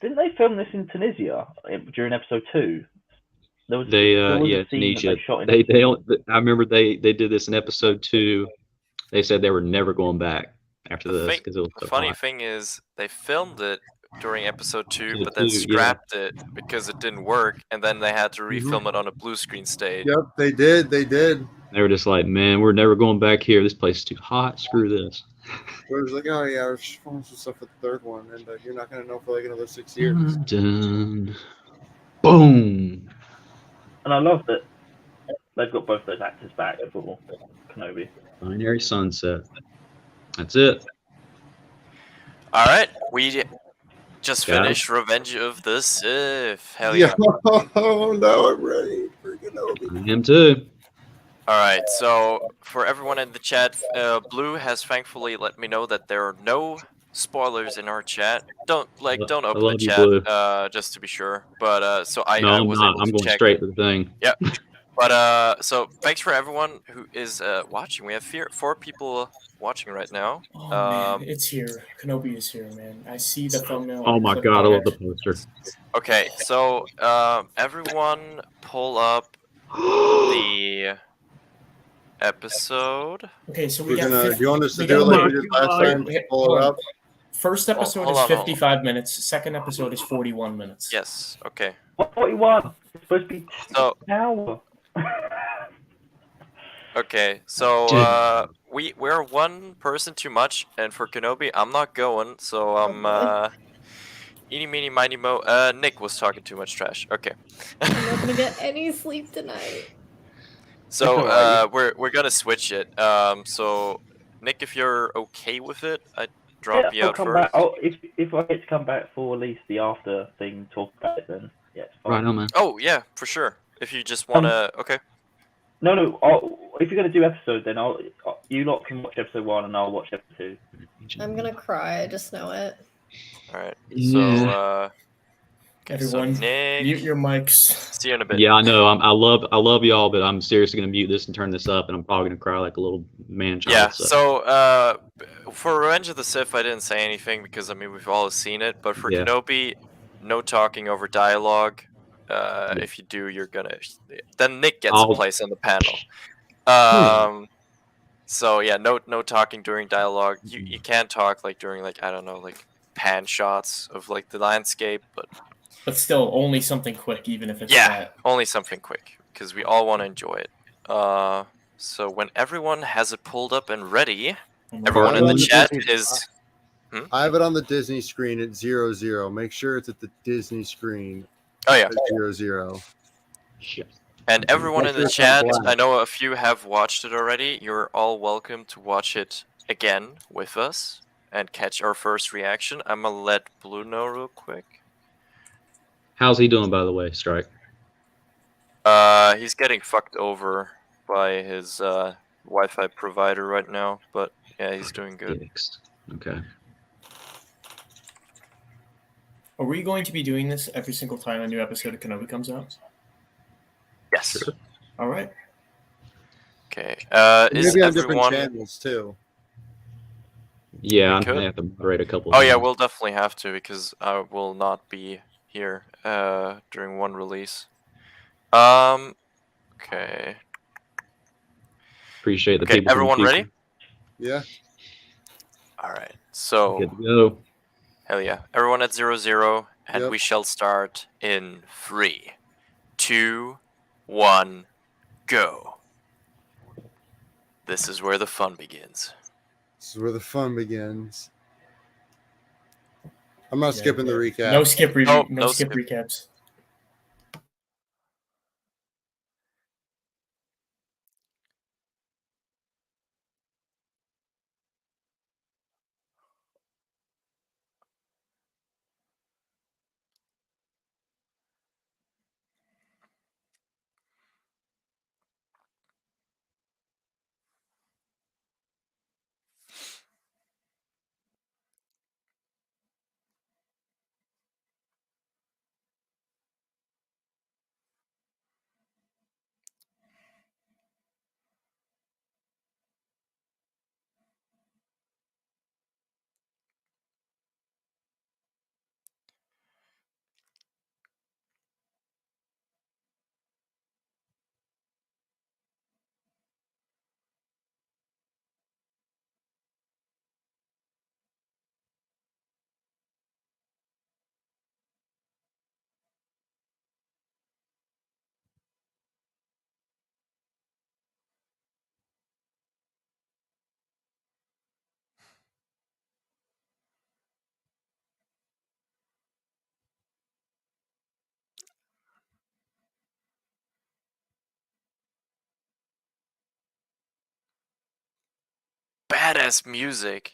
[SPEAKER 5] Didn't they film this in Tunisia during episode 2? There was
[SPEAKER 2] Yeah,
[SPEAKER 5] a scene that
[SPEAKER 2] Tunisia.
[SPEAKER 5] they shot in.
[SPEAKER 2] They don't. I remember they did this in episode 2. They said they were never going back after this because it was
[SPEAKER 1] The
[SPEAKER 2] so
[SPEAKER 1] funny
[SPEAKER 2] hot.
[SPEAKER 1] thing is, they filmed it during episode 2,
[SPEAKER 2] Episode
[SPEAKER 1] but then
[SPEAKER 2] 2, yeah.
[SPEAKER 1] scrapped it because it didn't work, and then they had to refilm it on a blue screen stage.
[SPEAKER 3] Yep, they did. They did.
[SPEAKER 2] They were just like, man, we're never going back here. This place is too hot. Screw this.
[SPEAKER 3] It was like, oh yeah, we're filming some stuff for the third one, and you're not gonna know for like another 6 years.
[SPEAKER 2] Dun. Boom.
[SPEAKER 5] And I love that they've got both those actors back for Kenobi.
[SPEAKER 2] Binary sunset. That's it.
[SPEAKER 1] All right, we just
[SPEAKER 2] Got it.
[SPEAKER 1] finished Revenge of the Sith. Hell yeah!
[SPEAKER 3] Oh no, I'm ready for Kenobi.
[SPEAKER 2] Him too.
[SPEAKER 1] All right, so for everyone in the chat, Blue has thankfully let me know that there are no spoilers in our chat. Don't open the
[SPEAKER 2] love you,
[SPEAKER 1] chat,
[SPEAKER 2] Blue.
[SPEAKER 1] just to be sure. But so I
[SPEAKER 2] No, I'm
[SPEAKER 1] was
[SPEAKER 2] not.
[SPEAKER 1] able
[SPEAKER 2] I'm
[SPEAKER 1] to
[SPEAKER 2] going
[SPEAKER 1] check.
[SPEAKER 2] straight to the thing.
[SPEAKER 1] Yep. But so thanks for everyone who is watching. We have 4 people watching right now.
[SPEAKER 6] Oh man, it's here. Kenobi is here, man. I see the thumbnail.
[SPEAKER 2] Oh my god, I love the poster.
[SPEAKER 1] Okay, so everyone pull up the episode.
[SPEAKER 6] Okay, so we
[SPEAKER 3] We're
[SPEAKER 6] got.
[SPEAKER 3] gonna.
[SPEAKER 6] 50,
[SPEAKER 3] Do you want us to
[SPEAKER 6] we
[SPEAKER 3] do
[SPEAKER 6] got-
[SPEAKER 3] like we did last time?
[SPEAKER 6] Wait,
[SPEAKER 3] Pull
[SPEAKER 6] hold
[SPEAKER 3] it
[SPEAKER 6] on.
[SPEAKER 3] up.
[SPEAKER 6] First episode
[SPEAKER 1] hold
[SPEAKER 6] is
[SPEAKER 1] on, hold on.
[SPEAKER 6] 55 minutes. Second episode is 41 minutes.
[SPEAKER 1] Yes. Okay.
[SPEAKER 5] What 41? It's supposed to be
[SPEAKER 1] So
[SPEAKER 5] an hour.
[SPEAKER 1] okay. So we're one person too much, and for Kenobi, I'm not going. So I'm eeny meeny miny mo. Nick was talking too much trash. Okay.
[SPEAKER 4] I'm not gonna get any sleep tonight.
[SPEAKER 1] So
[SPEAKER 5] That's
[SPEAKER 1] we're gonna switch it. So Nick, if you're okay with it, I'd drop you
[SPEAKER 5] I'll
[SPEAKER 1] out
[SPEAKER 5] come
[SPEAKER 1] first.
[SPEAKER 5] back. If I get to come back for at least the after thing, talk about it then. Yeah, it's fine.
[SPEAKER 2] Right on, man.
[SPEAKER 1] Oh yeah, for sure. If you just wanna, okay.
[SPEAKER 5] No. If you're gonna do episode, then you lot can watch episode 1 and I'll watch episode 2.
[SPEAKER 4] I'm gonna cry. I just know it.
[SPEAKER 1] All right.
[SPEAKER 2] Yeah.
[SPEAKER 1] So okay,
[SPEAKER 6] Everyone,
[SPEAKER 1] so Nick,
[SPEAKER 6] mute your mics.
[SPEAKER 1] see you in a bit.
[SPEAKER 2] Yeah, I know. I love y'all, but I'm seriously gonna mute this and turn this up, and I'm probably gonna cry like a little man child.
[SPEAKER 1] Yeah. So for Revenge of the Sith, I didn't say anything because I mean we've all seen it. But for
[SPEAKER 2] Yeah.
[SPEAKER 1] Kenobi, no talking over dialogue. If you do, you're gonna. Then Nick gets a place on the panel. So yeah, no talking during dialogue. You can talk like during like I don't know like pan shots of like the landscape, but
[SPEAKER 6] still, only something quick, even if it's
[SPEAKER 1] yeah,
[SPEAKER 6] that.
[SPEAKER 1] only something quick because we all want to enjoy it. So when everyone has it pulled up and ready, everyone in the chat is
[SPEAKER 3] I have it on the Disney screen at 00. Make sure it's at the Disney screen
[SPEAKER 1] Oh yeah.
[SPEAKER 3] at 00.
[SPEAKER 2] Shit.
[SPEAKER 1] And everyone in the
[SPEAKER 3] Make sure it's on
[SPEAKER 1] chat,
[SPEAKER 3] black.
[SPEAKER 1] I know a few have watched it already. You're all welcome to watch it again with us and catch our first reaction. I'm gonna let Blue know real quick.
[SPEAKER 2] How's he doing, by the way, Strike?
[SPEAKER 1] He's getting fucked over by his Wi-Fi provider right now, but yeah, he's doing good.
[SPEAKER 2] Dicks. Okay.
[SPEAKER 6] Are we going to be doing this every single time a new episode of Kenobi comes out?
[SPEAKER 1] Yes.
[SPEAKER 2] Sure.
[SPEAKER 6] All right.
[SPEAKER 1] Okay.
[SPEAKER 3] Maybe
[SPEAKER 1] Is
[SPEAKER 3] on different
[SPEAKER 1] everyone?
[SPEAKER 3] channels too.
[SPEAKER 2] Yeah,
[SPEAKER 1] We
[SPEAKER 2] I'm
[SPEAKER 1] could.
[SPEAKER 2] gonna have to moderate a couple.
[SPEAKER 1] Oh
[SPEAKER 2] of
[SPEAKER 1] yeah,
[SPEAKER 2] things.
[SPEAKER 1] we'll definitely have to because I will not be here during one release. Okay.
[SPEAKER 2] Appreciate the
[SPEAKER 1] Okay,
[SPEAKER 2] people.
[SPEAKER 1] everyone ready?
[SPEAKER 3] Yeah.
[SPEAKER 1] All right. So
[SPEAKER 2] Good to go.
[SPEAKER 1] hell yeah, everyone at 00, and
[SPEAKER 3] Yep.
[SPEAKER 1] we shall start in 3, 2, 1, go. This is where the fun begins.
[SPEAKER 3] This is where the fun begins. I'm not
[SPEAKER 6] Yeah,
[SPEAKER 3] skipping the recap.
[SPEAKER 6] No skip review.
[SPEAKER 1] Nope,
[SPEAKER 6] no
[SPEAKER 1] no
[SPEAKER 6] skip
[SPEAKER 1] skip.
[SPEAKER 6] recaps.
[SPEAKER 1] Badass music.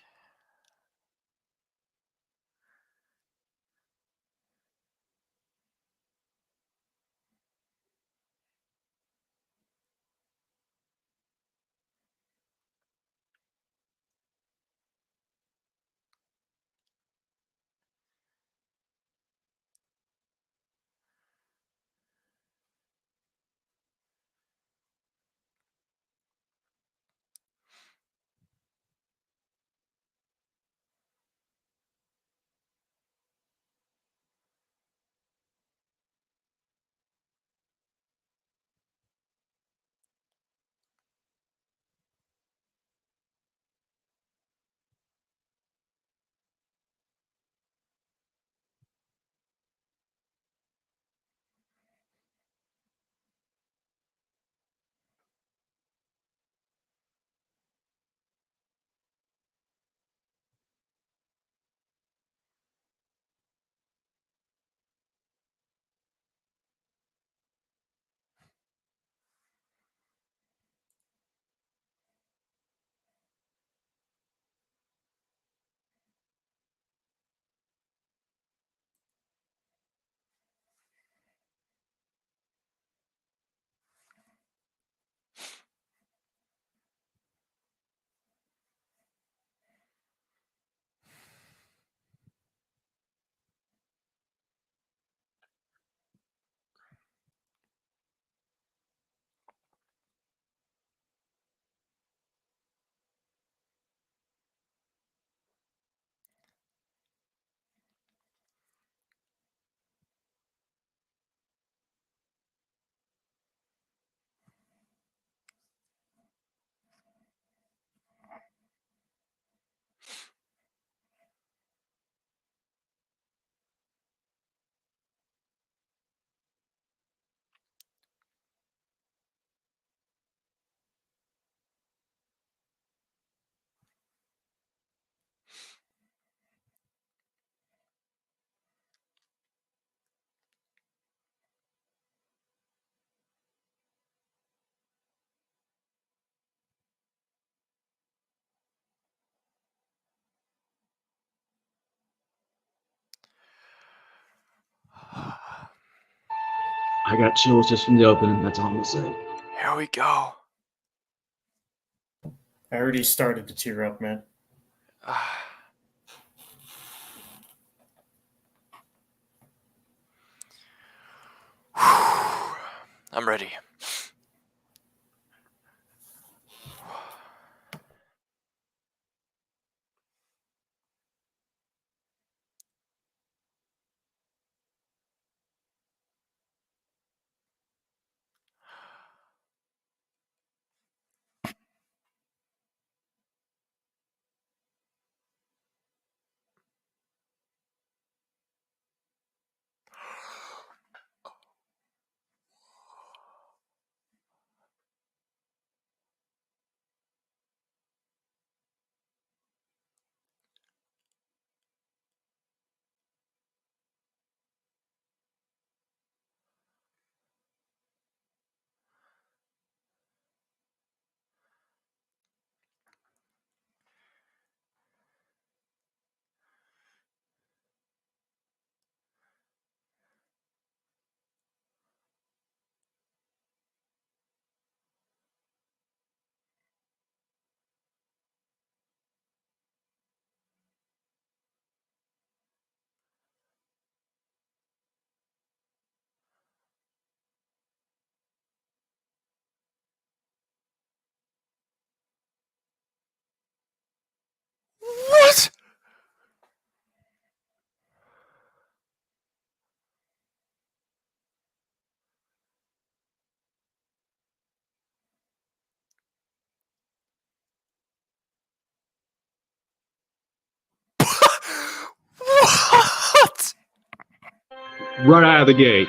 [SPEAKER 2] I got chills just from the opening. That's all I'm gonna say.
[SPEAKER 1] Here we go.
[SPEAKER 6] I already started to tear up, man.
[SPEAKER 1] I'm ready. What? What?
[SPEAKER 2] Right out of the gate.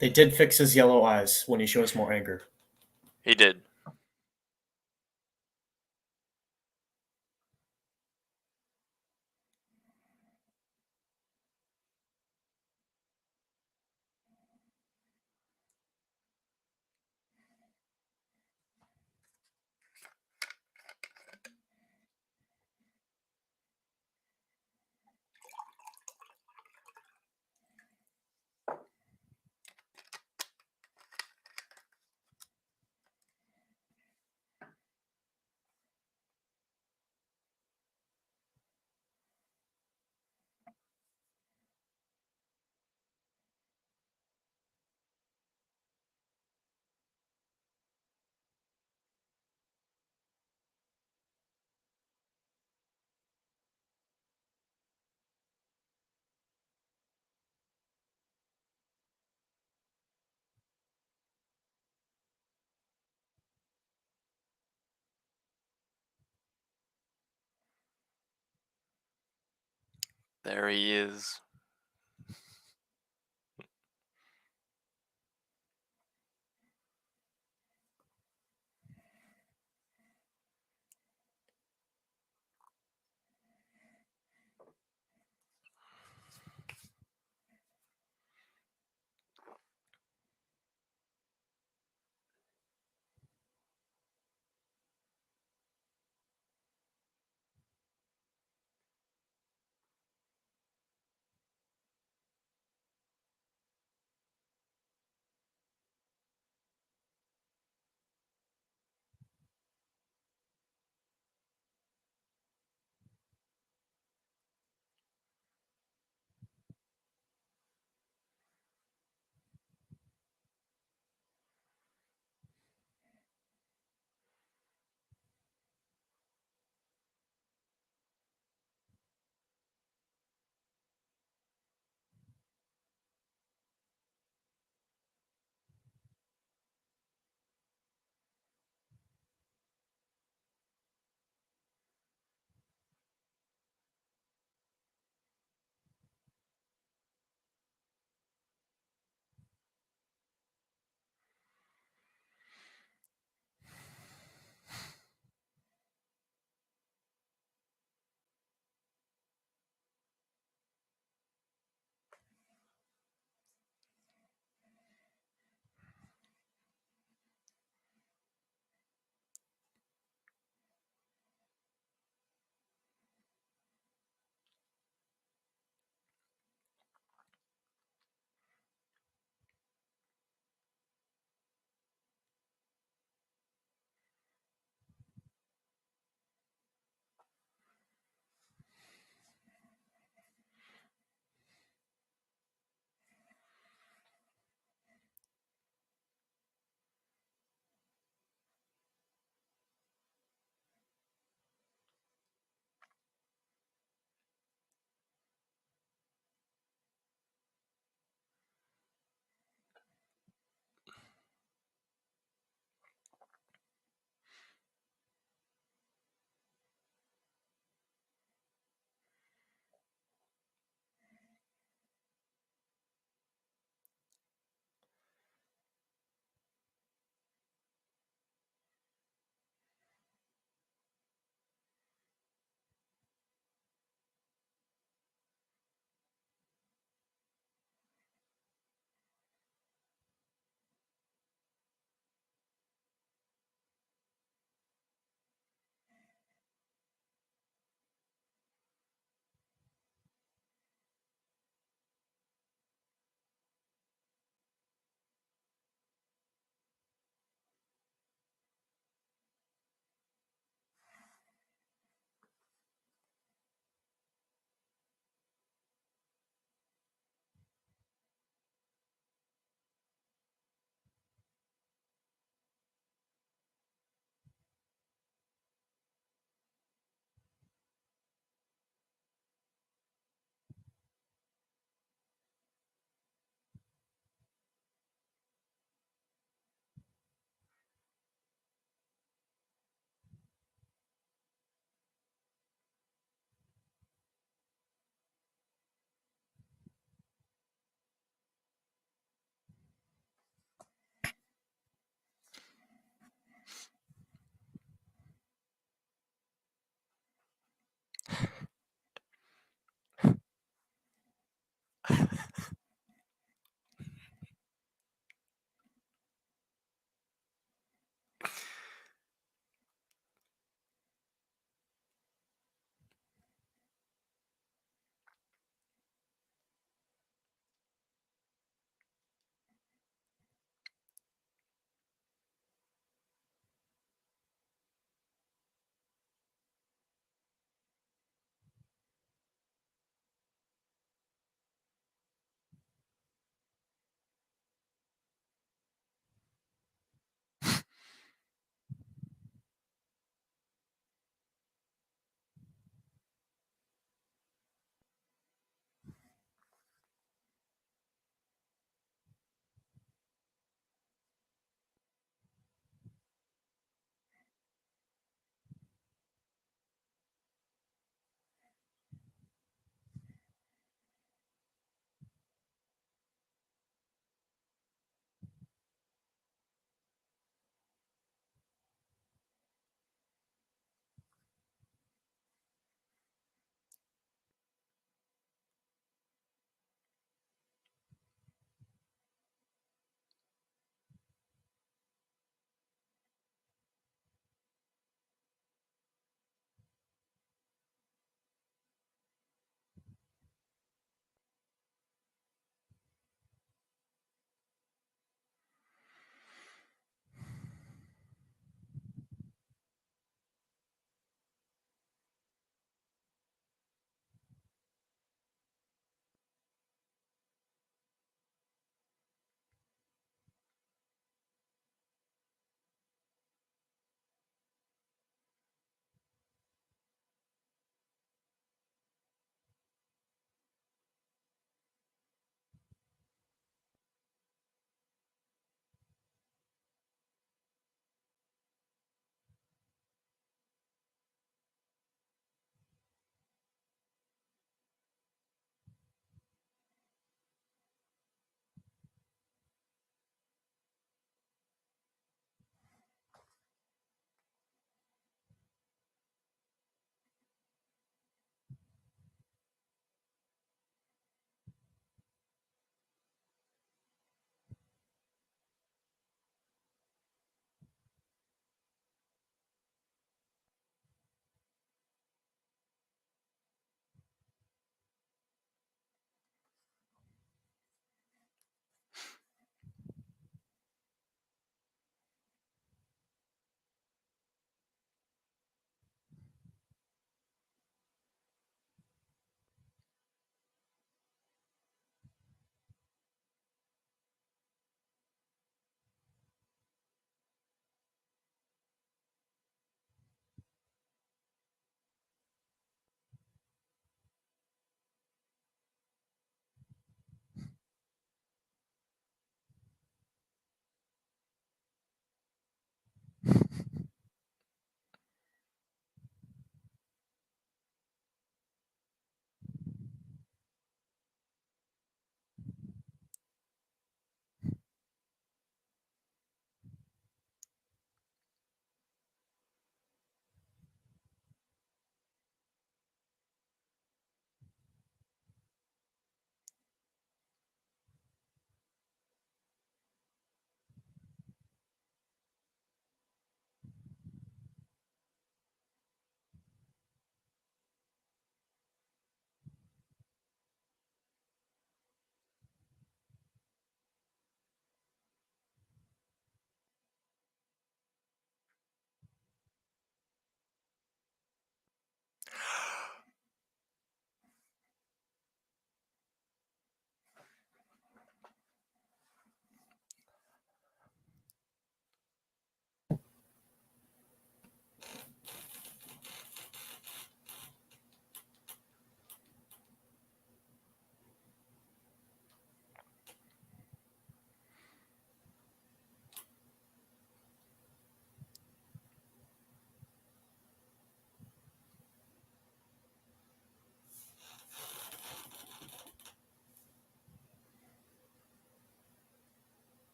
[SPEAKER 6] They did fix his yellow eyes when he shows more anger.
[SPEAKER 1] He did. There he is.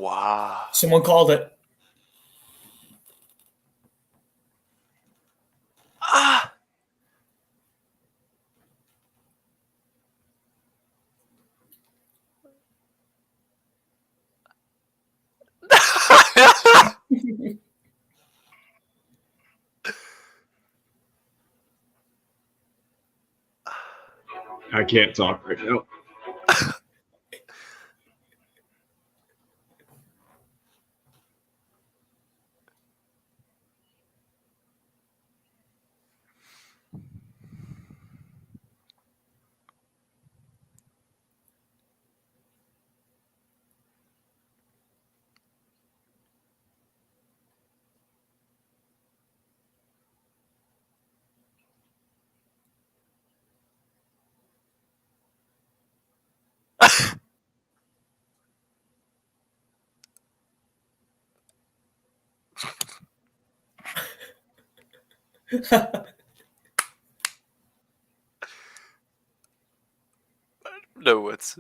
[SPEAKER 1] wow.
[SPEAKER 6] Someone called it.
[SPEAKER 1] Ah.
[SPEAKER 2] I can't talk right now.
[SPEAKER 1] No, it's.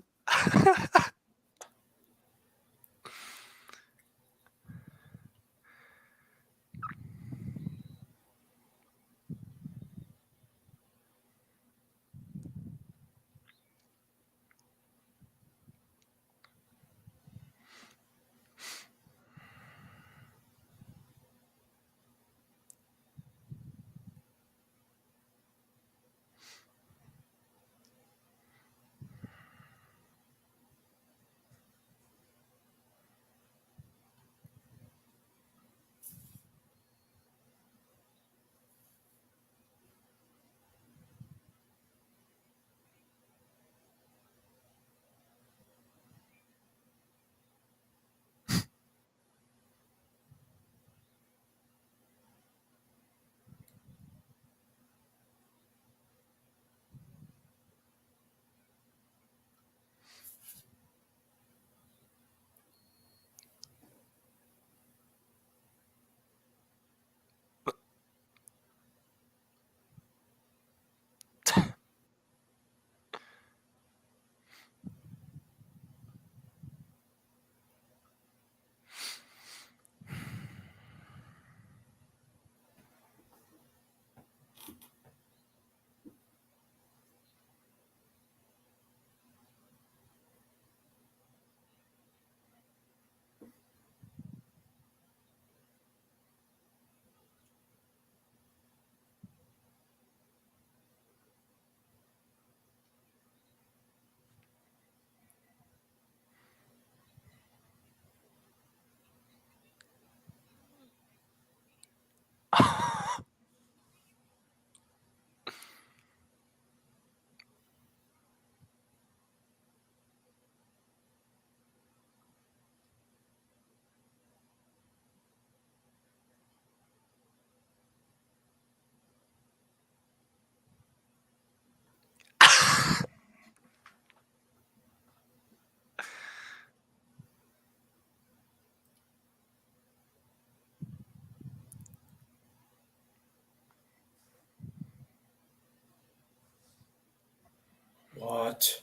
[SPEAKER 6] What?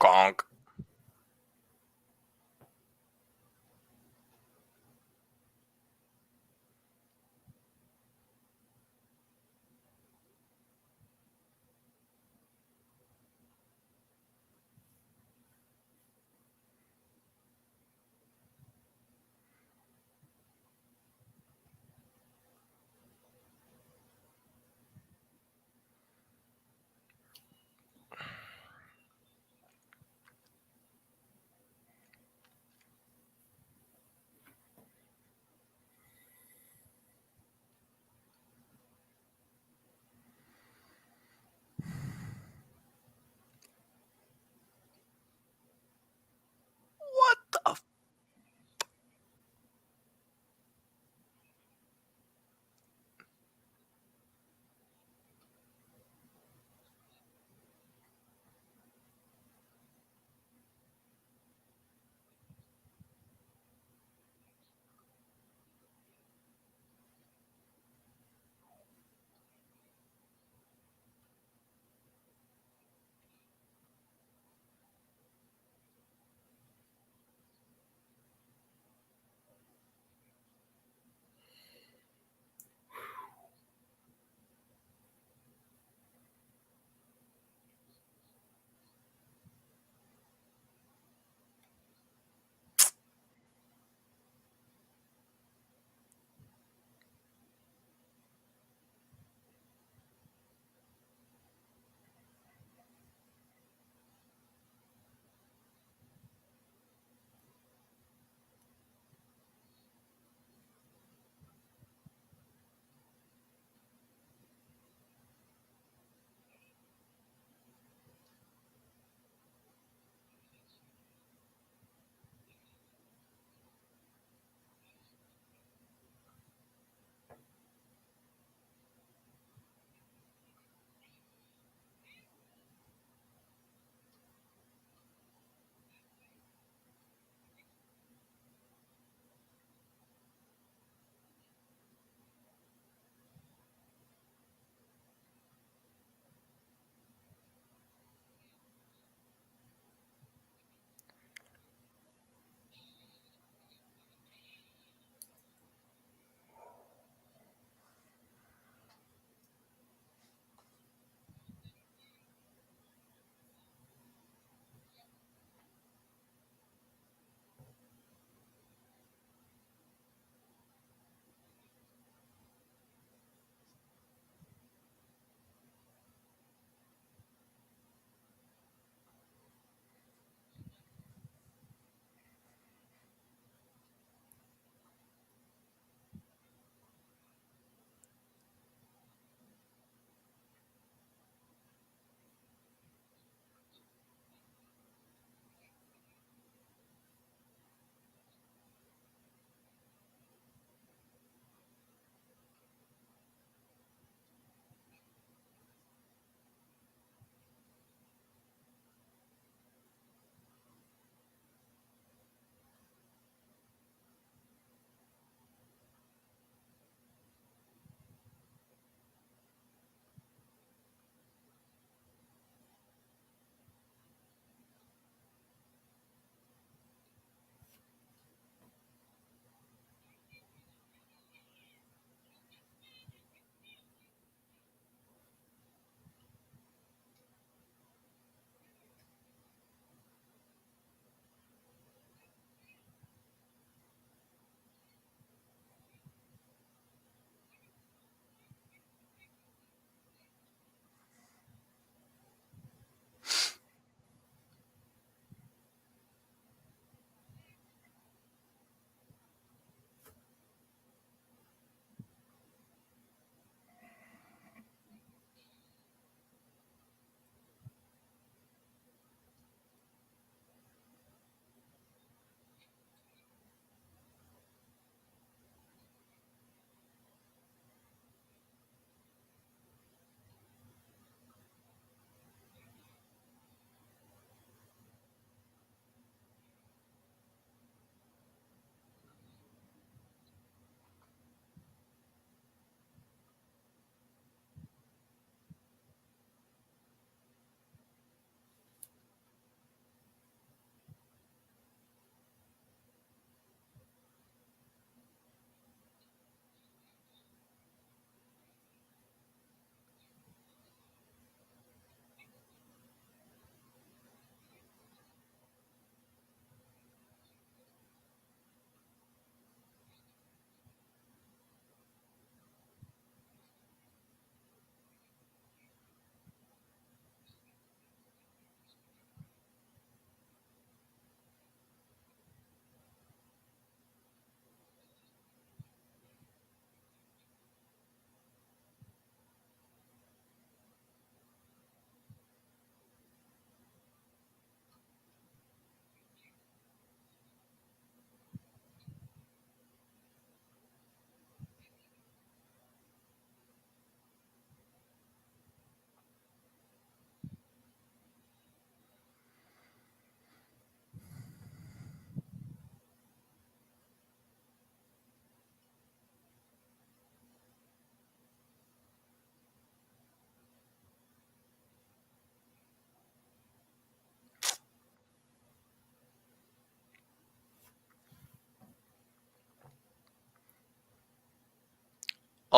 [SPEAKER 1] Gonk.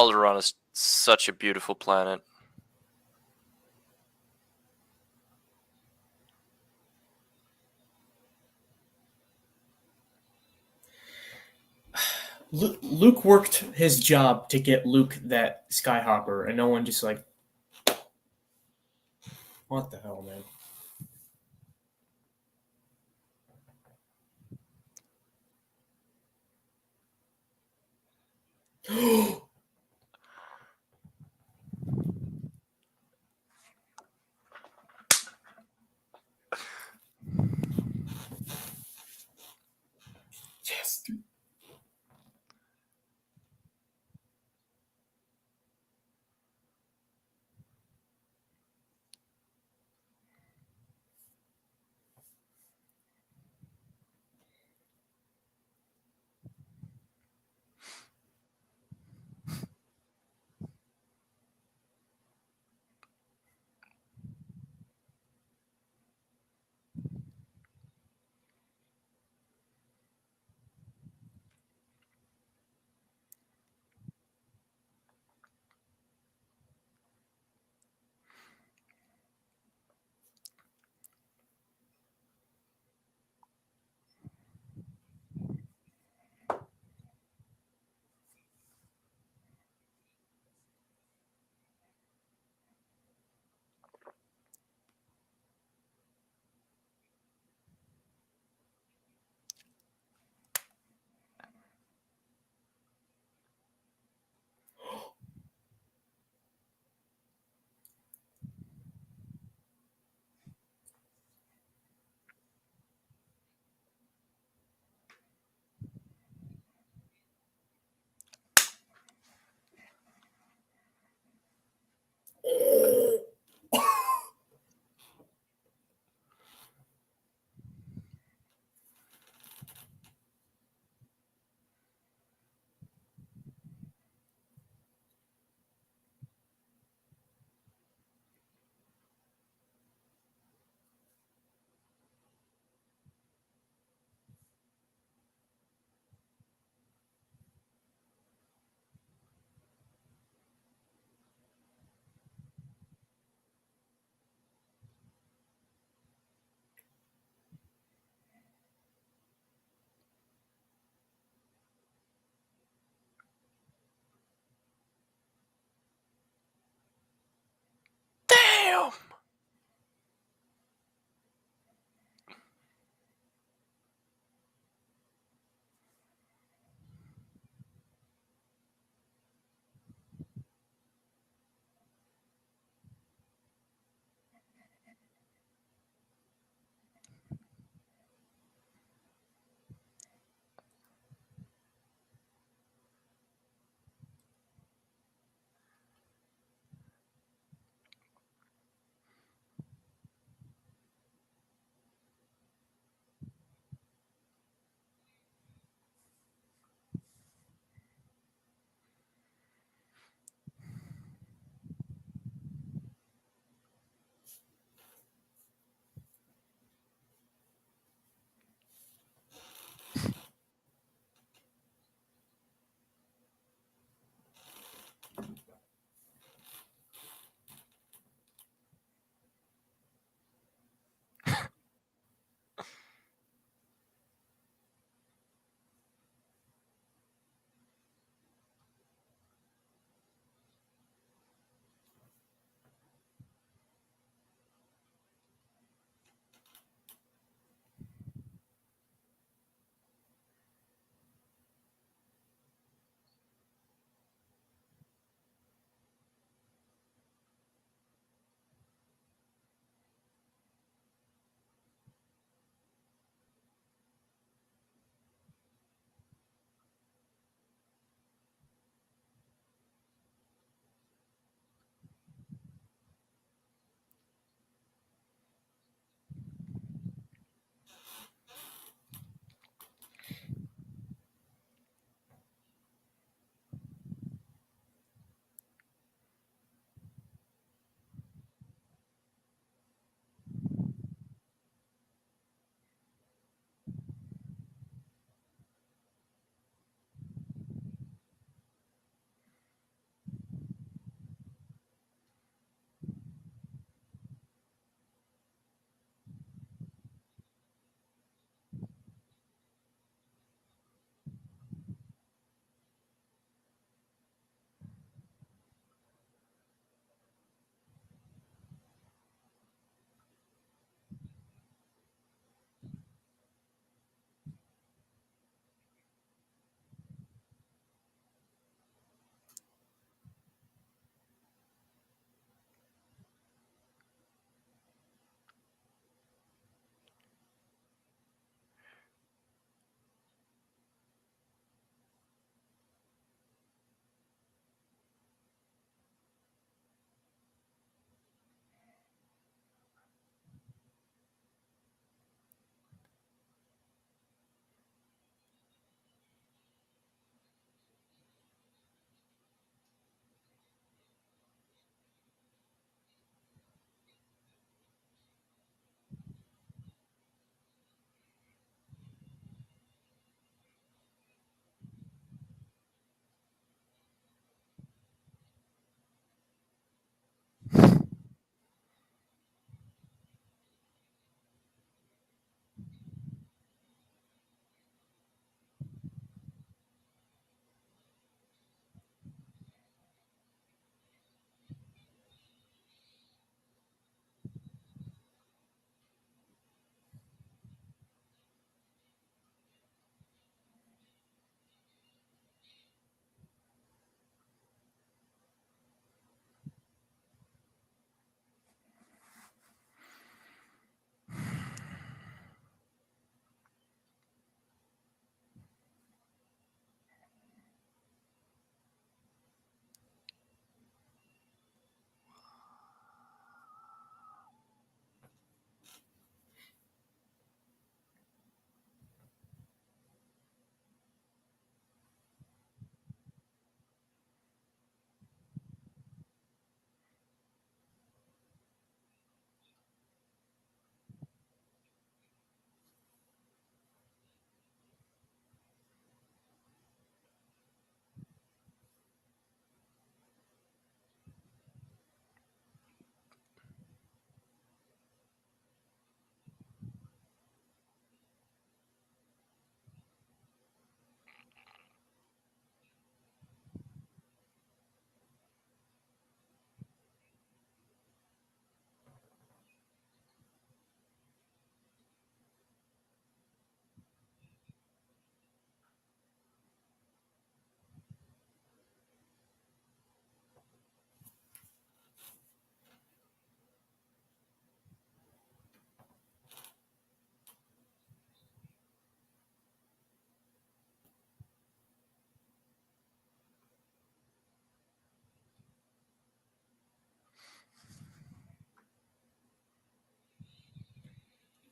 [SPEAKER 1] Alderaan is such a beautiful planet.
[SPEAKER 6] Luke worked his job to get Luke that Skyhopper, and no one just like, what the hell, man? Yes, dude.
[SPEAKER 1] Damn!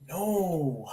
[SPEAKER 6] No.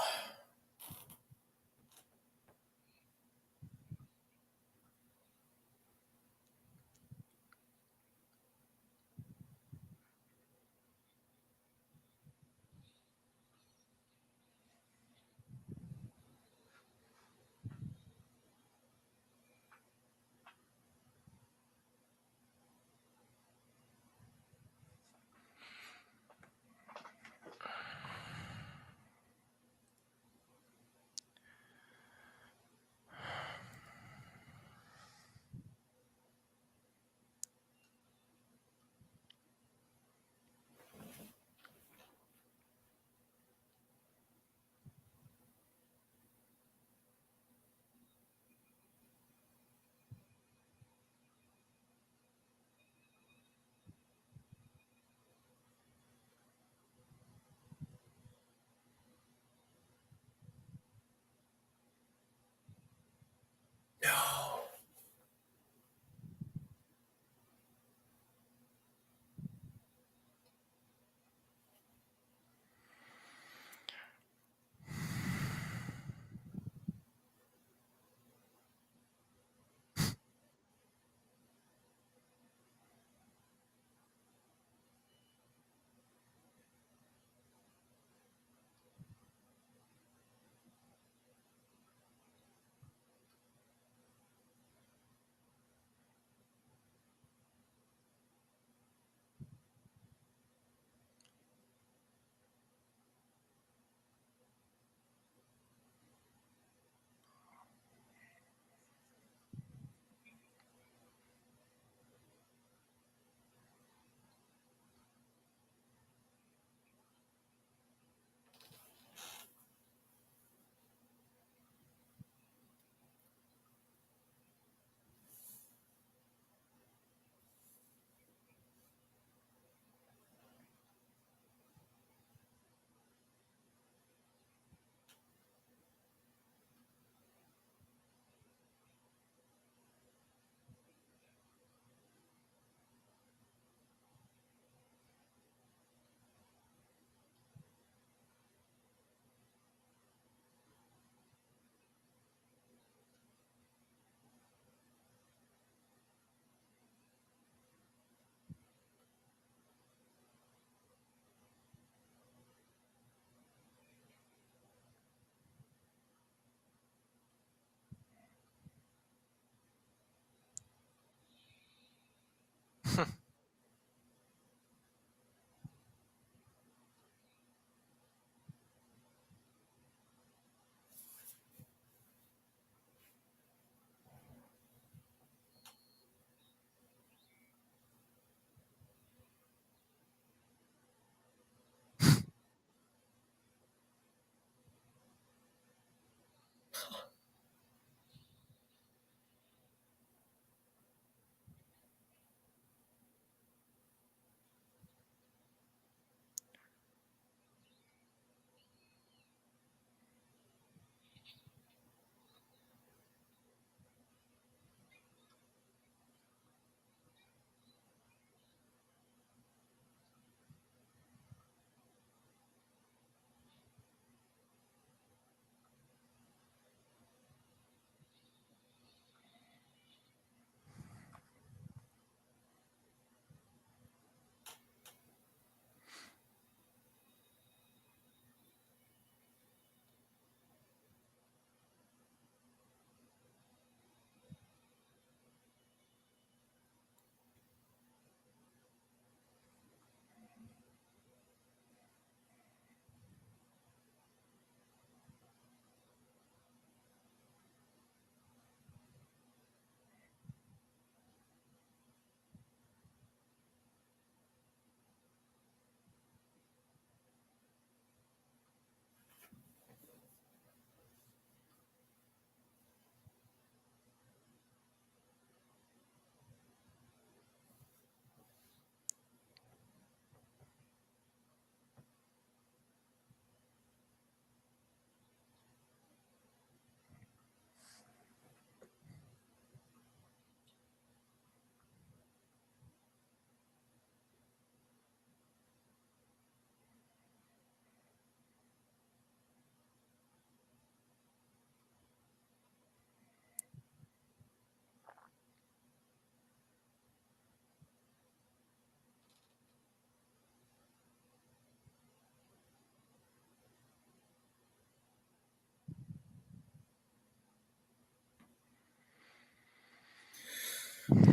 [SPEAKER 8] During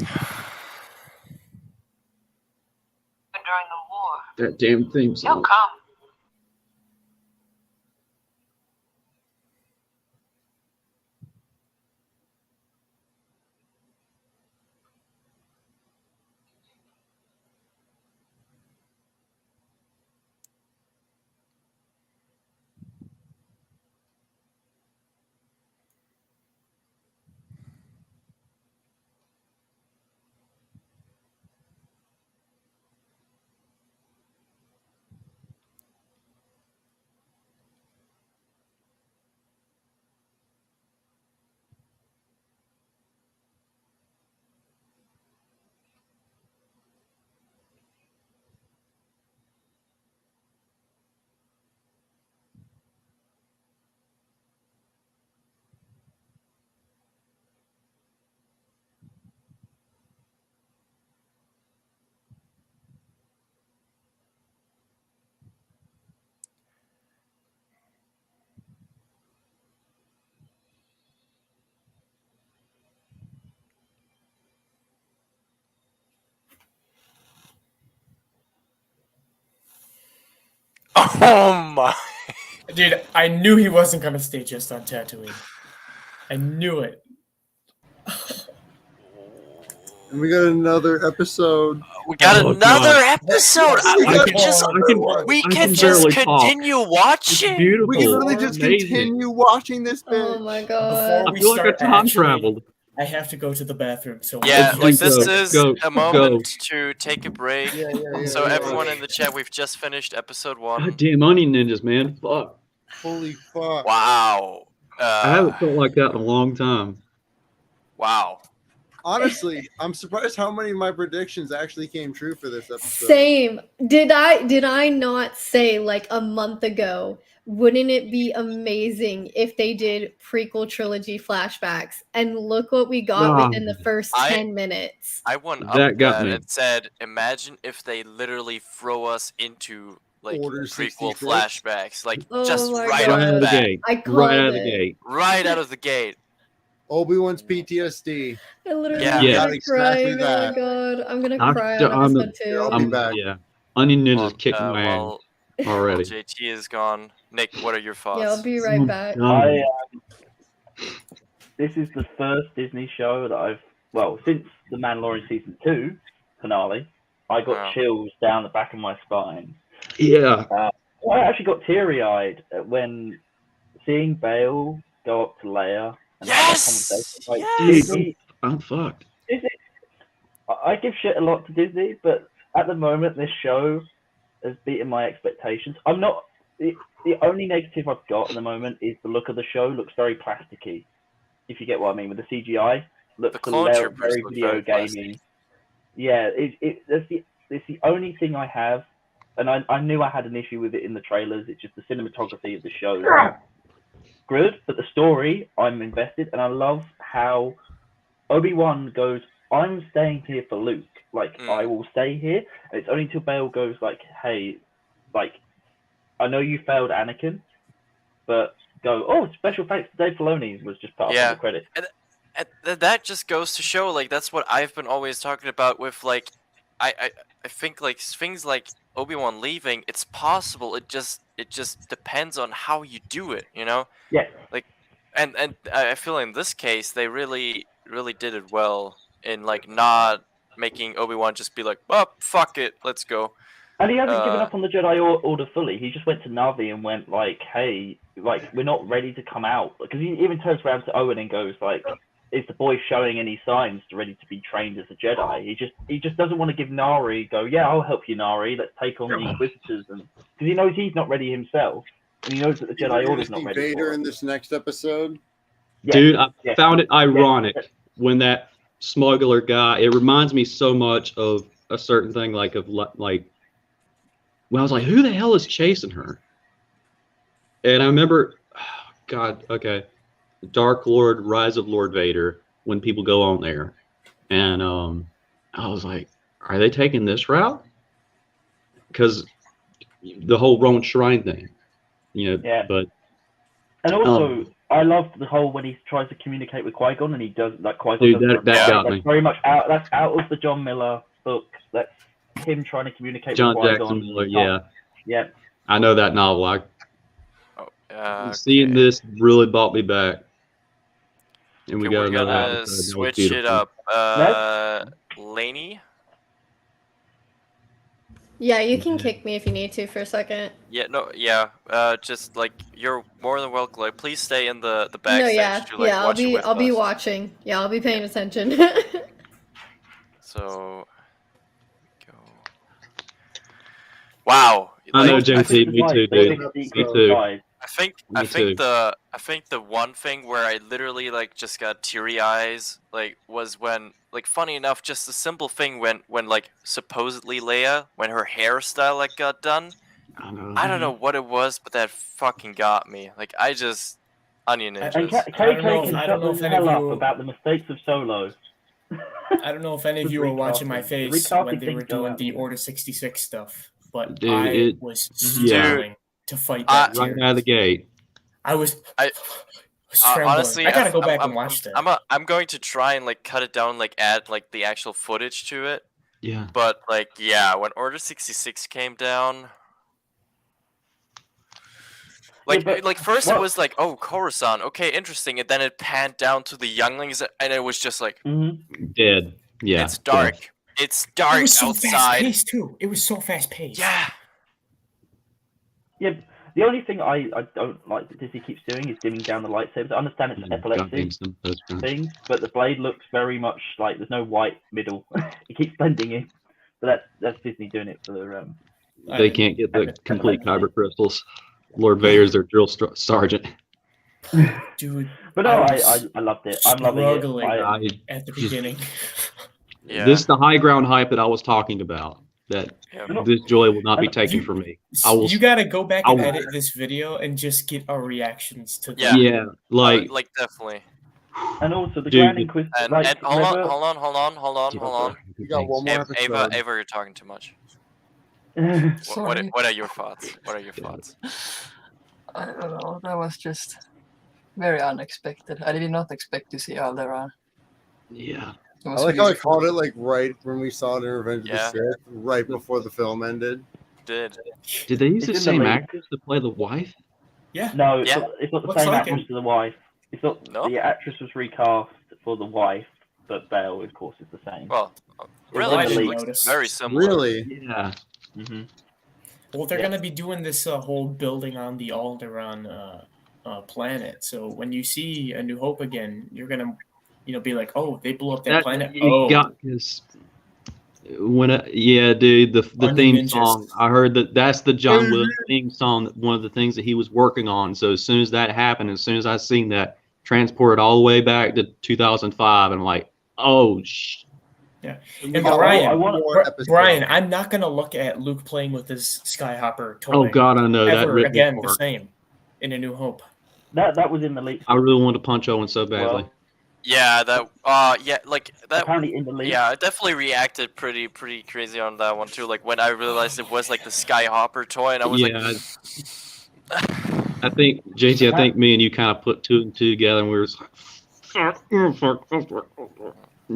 [SPEAKER 8] the war.
[SPEAKER 2] That damn theme
[SPEAKER 8] He'll
[SPEAKER 2] song.
[SPEAKER 8] come.
[SPEAKER 1] Oh my!
[SPEAKER 6] Dude, I knew he wasn't gonna stay just on Tatooine. I knew it.
[SPEAKER 3] And we got another episode.
[SPEAKER 1] We got
[SPEAKER 2] Oh,
[SPEAKER 1] another
[SPEAKER 2] God.
[SPEAKER 1] episode. We can just continue
[SPEAKER 2] It's
[SPEAKER 1] watching.
[SPEAKER 2] beautiful.
[SPEAKER 3] We can literally just
[SPEAKER 2] Amazing.
[SPEAKER 3] continue watching this
[SPEAKER 4] Oh
[SPEAKER 3] bitch.
[SPEAKER 4] my god.
[SPEAKER 6] Before
[SPEAKER 2] I
[SPEAKER 6] we
[SPEAKER 2] feel like I
[SPEAKER 6] start,
[SPEAKER 2] time
[SPEAKER 6] actually,
[SPEAKER 2] traveled.
[SPEAKER 6] I have to go to the bathroom. So
[SPEAKER 1] Yeah,
[SPEAKER 2] Go,
[SPEAKER 1] like this
[SPEAKER 2] go,
[SPEAKER 1] is
[SPEAKER 2] go,
[SPEAKER 1] a moment to take a break.
[SPEAKER 3] Yeah,
[SPEAKER 1] So
[SPEAKER 3] yeah.
[SPEAKER 1] everyone in the chat, we've just finished episode 1.
[SPEAKER 2] God damn onion ninjas, man. Fuck.
[SPEAKER 3] Holy fuck.
[SPEAKER 1] Wow.
[SPEAKER 2] I haven't felt like that in a long time.
[SPEAKER 1] Wow.
[SPEAKER 3] Honestly, I'm surprised how many of my predictions actually came true for this episode.
[SPEAKER 4] Same. Did I not say like a month ago, wouldn't it be amazing if they did prequel trilogy flashbacks? And look what we got
[SPEAKER 2] God.
[SPEAKER 4] within the first 10 minutes.
[SPEAKER 1] I went up
[SPEAKER 2] That got
[SPEAKER 1] that
[SPEAKER 2] me.
[SPEAKER 1] and said, imagine if they literally throw us into like
[SPEAKER 3] Order
[SPEAKER 1] prequel
[SPEAKER 3] 66?
[SPEAKER 1] flashbacks, like
[SPEAKER 4] Oh
[SPEAKER 1] just
[SPEAKER 4] my
[SPEAKER 1] right
[SPEAKER 4] God.
[SPEAKER 1] off
[SPEAKER 2] Right out
[SPEAKER 1] the
[SPEAKER 2] of the
[SPEAKER 1] bat,
[SPEAKER 2] gate.
[SPEAKER 4] I called
[SPEAKER 2] Right out of the
[SPEAKER 4] it.
[SPEAKER 2] gate.
[SPEAKER 1] right out of the gate.
[SPEAKER 3] Obi-Wan's PTSD.
[SPEAKER 4] I literally
[SPEAKER 1] Yeah.
[SPEAKER 2] Yeah.
[SPEAKER 4] started
[SPEAKER 3] Exactly
[SPEAKER 4] crying. Oh
[SPEAKER 3] that.
[SPEAKER 4] my god. I'm gonna
[SPEAKER 2] I'm-
[SPEAKER 4] cry on
[SPEAKER 2] I'm-
[SPEAKER 4] episode 2.
[SPEAKER 3] I'll be back.
[SPEAKER 2] Yeah. Onion ninjas
[SPEAKER 1] Well,
[SPEAKER 2] kicking my ass
[SPEAKER 1] while
[SPEAKER 2] already.
[SPEAKER 1] JT is gone, Nick, what are your thoughts?
[SPEAKER 4] Yeah, I'll be right
[SPEAKER 2] Oh,
[SPEAKER 4] back.
[SPEAKER 2] God.
[SPEAKER 5] This is the first Disney show that since the Mandalorian season 2 finale, I got
[SPEAKER 1] Wow.
[SPEAKER 5] chills down the back of my spine.
[SPEAKER 2] Yeah.
[SPEAKER 5] I actually got teary-eyed when seeing Bale go up to Leia and have that
[SPEAKER 1] Yes!
[SPEAKER 5] conversation. Like,
[SPEAKER 1] Yes!
[SPEAKER 5] Disney,
[SPEAKER 2] I'm fucked.
[SPEAKER 5] Disney, I give shit a lot to Disney, but at the moment, this show has beaten my expectations. I'm not. The only negative I've got at the moment is the look of the show looks very plasticky. If you get what I mean with the CGI, looks
[SPEAKER 1] The clone troopers
[SPEAKER 5] very
[SPEAKER 1] look
[SPEAKER 5] video
[SPEAKER 1] very plastic.
[SPEAKER 5] gaming. Yeah, it's the only thing I have, and I knew I had an issue with it in the trailers. It's just the cinematography of the show is good, but the story I'm invested, and I love how Obi-Wan goes, I'm staying here for Luke. Like, I will stay here. And it's only until Bale goes like, hey, like, I know you failed Anakin, but go, oh, special thanks to Dave Filoni was just put up in the credits.
[SPEAKER 1] And that just goes to show, like, that's what I've been always talking about with, like, I think, like, things like Obi-Wan leaving, it's possible. It just depends on how you do it, you know?
[SPEAKER 5] Yeah.
[SPEAKER 1] Like, and I feel in this case, they really did it well in, like, not making Obi-Wan just be like, oh, fuck it, let's go.
[SPEAKER 5] And he hasn't given up on the Jedi Order fully. He just went to Navi and went like, hey, like, we're not ready to come out. Because he even turns around to Owen and goes like, is the boy showing any signs to ready to be trained as a Jedi? He just doesn't want to give Nari, go, yeah, I'll help you, Nari. Let's take on the Inquisitors. And because he knows he's not ready himself. And he knows that the Jedi Order's not ready
[SPEAKER 3] Vader
[SPEAKER 5] for
[SPEAKER 3] in
[SPEAKER 5] it.
[SPEAKER 3] this next episode.
[SPEAKER 5] Yeah.
[SPEAKER 2] Dude, I
[SPEAKER 5] Yeah.
[SPEAKER 2] found it ironic
[SPEAKER 5] Yeah.
[SPEAKER 2] when that smuggler guy, it reminds me so much of a certain thing, like when I was like, who the hell is chasing her? And I remember, God, okay, Dark Lord, Rise of Lord Vader, when people go on there. And I was like, are they taking this route? Because the whole Roman Shrine thing, you know,
[SPEAKER 5] Yeah.
[SPEAKER 2] but
[SPEAKER 5] And also, I love the whole when he tries to communicate with Qui-Gon and he does like Qui-Gon.
[SPEAKER 2] Dude,
[SPEAKER 5] does
[SPEAKER 2] that got
[SPEAKER 5] that's
[SPEAKER 2] me.
[SPEAKER 5] very much out. That's out of the John Miller book. That's him trying to communicate
[SPEAKER 2] John
[SPEAKER 5] with
[SPEAKER 2] Jackson
[SPEAKER 5] Qui-Gon.
[SPEAKER 2] Miller, yeah.
[SPEAKER 5] Yeah.
[SPEAKER 2] I know that novel. Seeing
[SPEAKER 1] Okay.
[SPEAKER 2] this really brought me back. And we
[SPEAKER 1] Okay,
[SPEAKER 2] got
[SPEAKER 1] we're
[SPEAKER 2] another
[SPEAKER 1] gonna
[SPEAKER 2] episode. That was
[SPEAKER 1] switch it
[SPEAKER 2] beautiful.
[SPEAKER 1] up. Laney?
[SPEAKER 4] Yeah, you can kick me if you need to for a second.
[SPEAKER 1] Yeah, no, yeah. Just like you're more than welcome. Like, please stay in the back
[SPEAKER 4] No,
[SPEAKER 1] section
[SPEAKER 4] yeah,
[SPEAKER 1] to like
[SPEAKER 4] yeah.
[SPEAKER 1] watch it with
[SPEAKER 4] I'll be
[SPEAKER 1] us.
[SPEAKER 4] watching. Yeah, I'll be paying attention.
[SPEAKER 1] So, go. Wow.
[SPEAKER 2] I know,
[SPEAKER 1] like,
[SPEAKER 2] JT. Me too, dude. Me too.
[SPEAKER 1] I think
[SPEAKER 2] Me too.
[SPEAKER 1] the one thing where I literally like just got teary eyes like was when like funny enough just a simple thing when like supposedly Leia when her hairstyle like got done. I don't know what it was, but that fucking got me. Like I just onion
[SPEAKER 5] And
[SPEAKER 1] ninjas.
[SPEAKER 5] KK can
[SPEAKER 6] I
[SPEAKER 5] shut
[SPEAKER 6] don't know
[SPEAKER 5] the
[SPEAKER 6] if any
[SPEAKER 5] hell
[SPEAKER 6] of
[SPEAKER 5] up
[SPEAKER 6] you-
[SPEAKER 5] about the mistakes of Solo.
[SPEAKER 6] I don't know if any of
[SPEAKER 5] Just
[SPEAKER 6] you were watching my
[SPEAKER 5] recasting.
[SPEAKER 6] face
[SPEAKER 5] Recasting
[SPEAKER 6] when they were
[SPEAKER 5] things go
[SPEAKER 6] doing
[SPEAKER 5] out.
[SPEAKER 6] the Order 66 stuff, but
[SPEAKER 2] Dude,
[SPEAKER 6] I
[SPEAKER 2] it-
[SPEAKER 6] was
[SPEAKER 2] Yeah.
[SPEAKER 6] struggling to fight that
[SPEAKER 2] Right
[SPEAKER 6] tear.
[SPEAKER 2] out of the gate.
[SPEAKER 6] I was
[SPEAKER 1] I-
[SPEAKER 6] trembling.
[SPEAKER 1] Honestly,
[SPEAKER 6] I gotta go
[SPEAKER 1] I'm-
[SPEAKER 6] back
[SPEAKER 1] I'm-
[SPEAKER 6] and watch that.
[SPEAKER 1] I'm going to try and like cut it down, like add like the actual footage to it.
[SPEAKER 2] Yeah.
[SPEAKER 1] But like, yeah, when Order 66 came down, like,
[SPEAKER 5] but
[SPEAKER 1] like first it
[SPEAKER 5] what-
[SPEAKER 1] was like, oh, Coruscant, okay, interesting, and then it panned down to the younglings, and it was just like,
[SPEAKER 2] Dead. Yeah.
[SPEAKER 1] it's dark, it's dark
[SPEAKER 6] It was so fast
[SPEAKER 1] outside.
[SPEAKER 6] paced too. It was so fast paced.
[SPEAKER 1] Yeah,
[SPEAKER 5] Yeah, the only thing I don't like that Disney keeps doing is dimming down the lightsabers. I understand it's epilepsy thing, but the blade looks very much like there's no white middle. It keeps blending in. But that's Disney doing it for
[SPEAKER 2] They can't get the complete kyber crystals. Lord Vader's their drill sergeant.
[SPEAKER 6] Dude.
[SPEAKER 5] But no, I loved it. I'm loving it.
[SPEAKER 6] Struggling at the beginning.
[SPEAKER 1] yeah.
[SPEAKER 2] This is the high ground hype that I was talking about. That
[SPEAKER 1] Yeah.
[SPEAKER 2] this joy will not be taken from me. I will.
[SPEAKER 6] You gotta go back
[SPEAKER 2] I
[SPEAKER 6] and
[SPEAKER 2] will-
[SPEAKER 6] edit this video and just get our reactions to
[SPEAKER 1] Yeah.
[SPEAKER 2] Yeah, like
[SPEAKER 1] like definitely.
[SPEAKER 5] And also the
[SPEAKER 2] Dude,
[SPEAKER 5] Grand Inquisitor.
[SPEAKER 1] And,
[SPEAKER 5] Like,
[SPEAKER 1] and hold
[SPEAKER 5] whenever-
[SPEAKER 1] on. Hold on.
[SPEAKER 3] You got one more episode.
[SPEAKER 1] Ava, you're talking too much.
[SPEAKER 8] Sorry.
[SPEAKER 1] What are your thoughts? What are your thoughts?
[SPEAKER 8] I don't know. That was just very unexpected. I did not expect to see Alderaan.
[SPEAKER 2] yeah.
[SPEAKER 8] It
[SPEAKER 3] I
[SPEAKER 8] was
[SPEAKER 3] like how I
[SPEAKER 8] beautiful.
[SPEAKER 3] called it like right when we saw it in Revenge
[SPEAKER 1] Yeah.
[SPEAKER 3] of the Sith, right before the film ended.
[SPEAKER 1] Did
[SPEAKER 2] Did they use
[SPEAKER 5] It's
[SPEAKER 2] the
[SPEAKER 5] in the
[SPEAKER 2] same
[SPEAKER 5] league.
[SPEAKER 2] actress to play the wife?
[SPEAKER 6] Yeah.
[SPEAKER 5] No,
[SPEAKER 1] Yeah.
[SPEAKER 5] it's not the
[SPEAKER 6] Looks
[SPEAKER 5] same
[SPEAKER 6] like
[SPEAKER 5] actress
[SPEAKER 6] it.
[SPEAKER 5] to the wife. It's not.
[SPEAKER 1] No?
[SPEAKER 5] The actress was recast for the wife, but Bale, of course, is the same.
[SPEAKER 1] well,
[SPEAKER 6] I
[SPEAKER 1] really,
[SPEAKER 6] didn't
[SPEAKER 1] looks
[SPEAKER 6] notice.
[SPEAKER 1] very similar.
[SPEAKER 3] Really?
[SPEAKER 2] Yeah.
[SPEAKER 5] hmm
[SPEAKER 6] Well, they're
[SPEAKER 5] Yeah.
[SPEAKER 6] gonna be doing this whole building on the Alderaan planet. So when you see A New Hope again, you're gonna, be like, oh, they blew up that planet.
[SPEAKER 2] You
[SPEAKER 6] Oh,
[SPEAKER 2] got this. Yeah, dude, the
[SPEAKER 6] Onion
[SPEAKER 2] theme
[SPEAKER 6] Ninjas.
[SPEAKER 2] song. I heard that's the John Williams theme song. One of the things that he was working on. So as soon as that happened, as soon as I seen that, transported all the way back to 2005, and I'm like, oh,
[SPEAKER 6] and
[SPEAKER 5] Oh,
[SPEAKER 6] Brian,
[SPEAKER 5] I want
[SPEAKER 3] more episodes.
[SPEAKER 6] Brian, I'm not gonna look at Luke playing with his Skyhopper toy
[SPEAKER 2] oh God, I know that
[SPEAKER 6] ever
[SPEAKER 2] ripped me
[SPEAKER 6] again the
[SPEAKER 2] apart.
[SPEAKER 6] same in A New Hope.
[SPEAKER 5] that was in the leak.
[SPEAKER 2] I really wanted to punch Owen so badly.
[SPEAKER 5] Well,
[SPEAKER 1] Yeah, that. Yeah, like that.
[SPEAKER 5] apparently in the leak.
[SPEAKER 1] Yeah, I definitely reacted pretty crazy on that one too. Like when I realized it was like the Skyhopper toy, and I was
[SPEAKER 2] Yeah, I think JT, I think me and you kind of put two and two together, and we were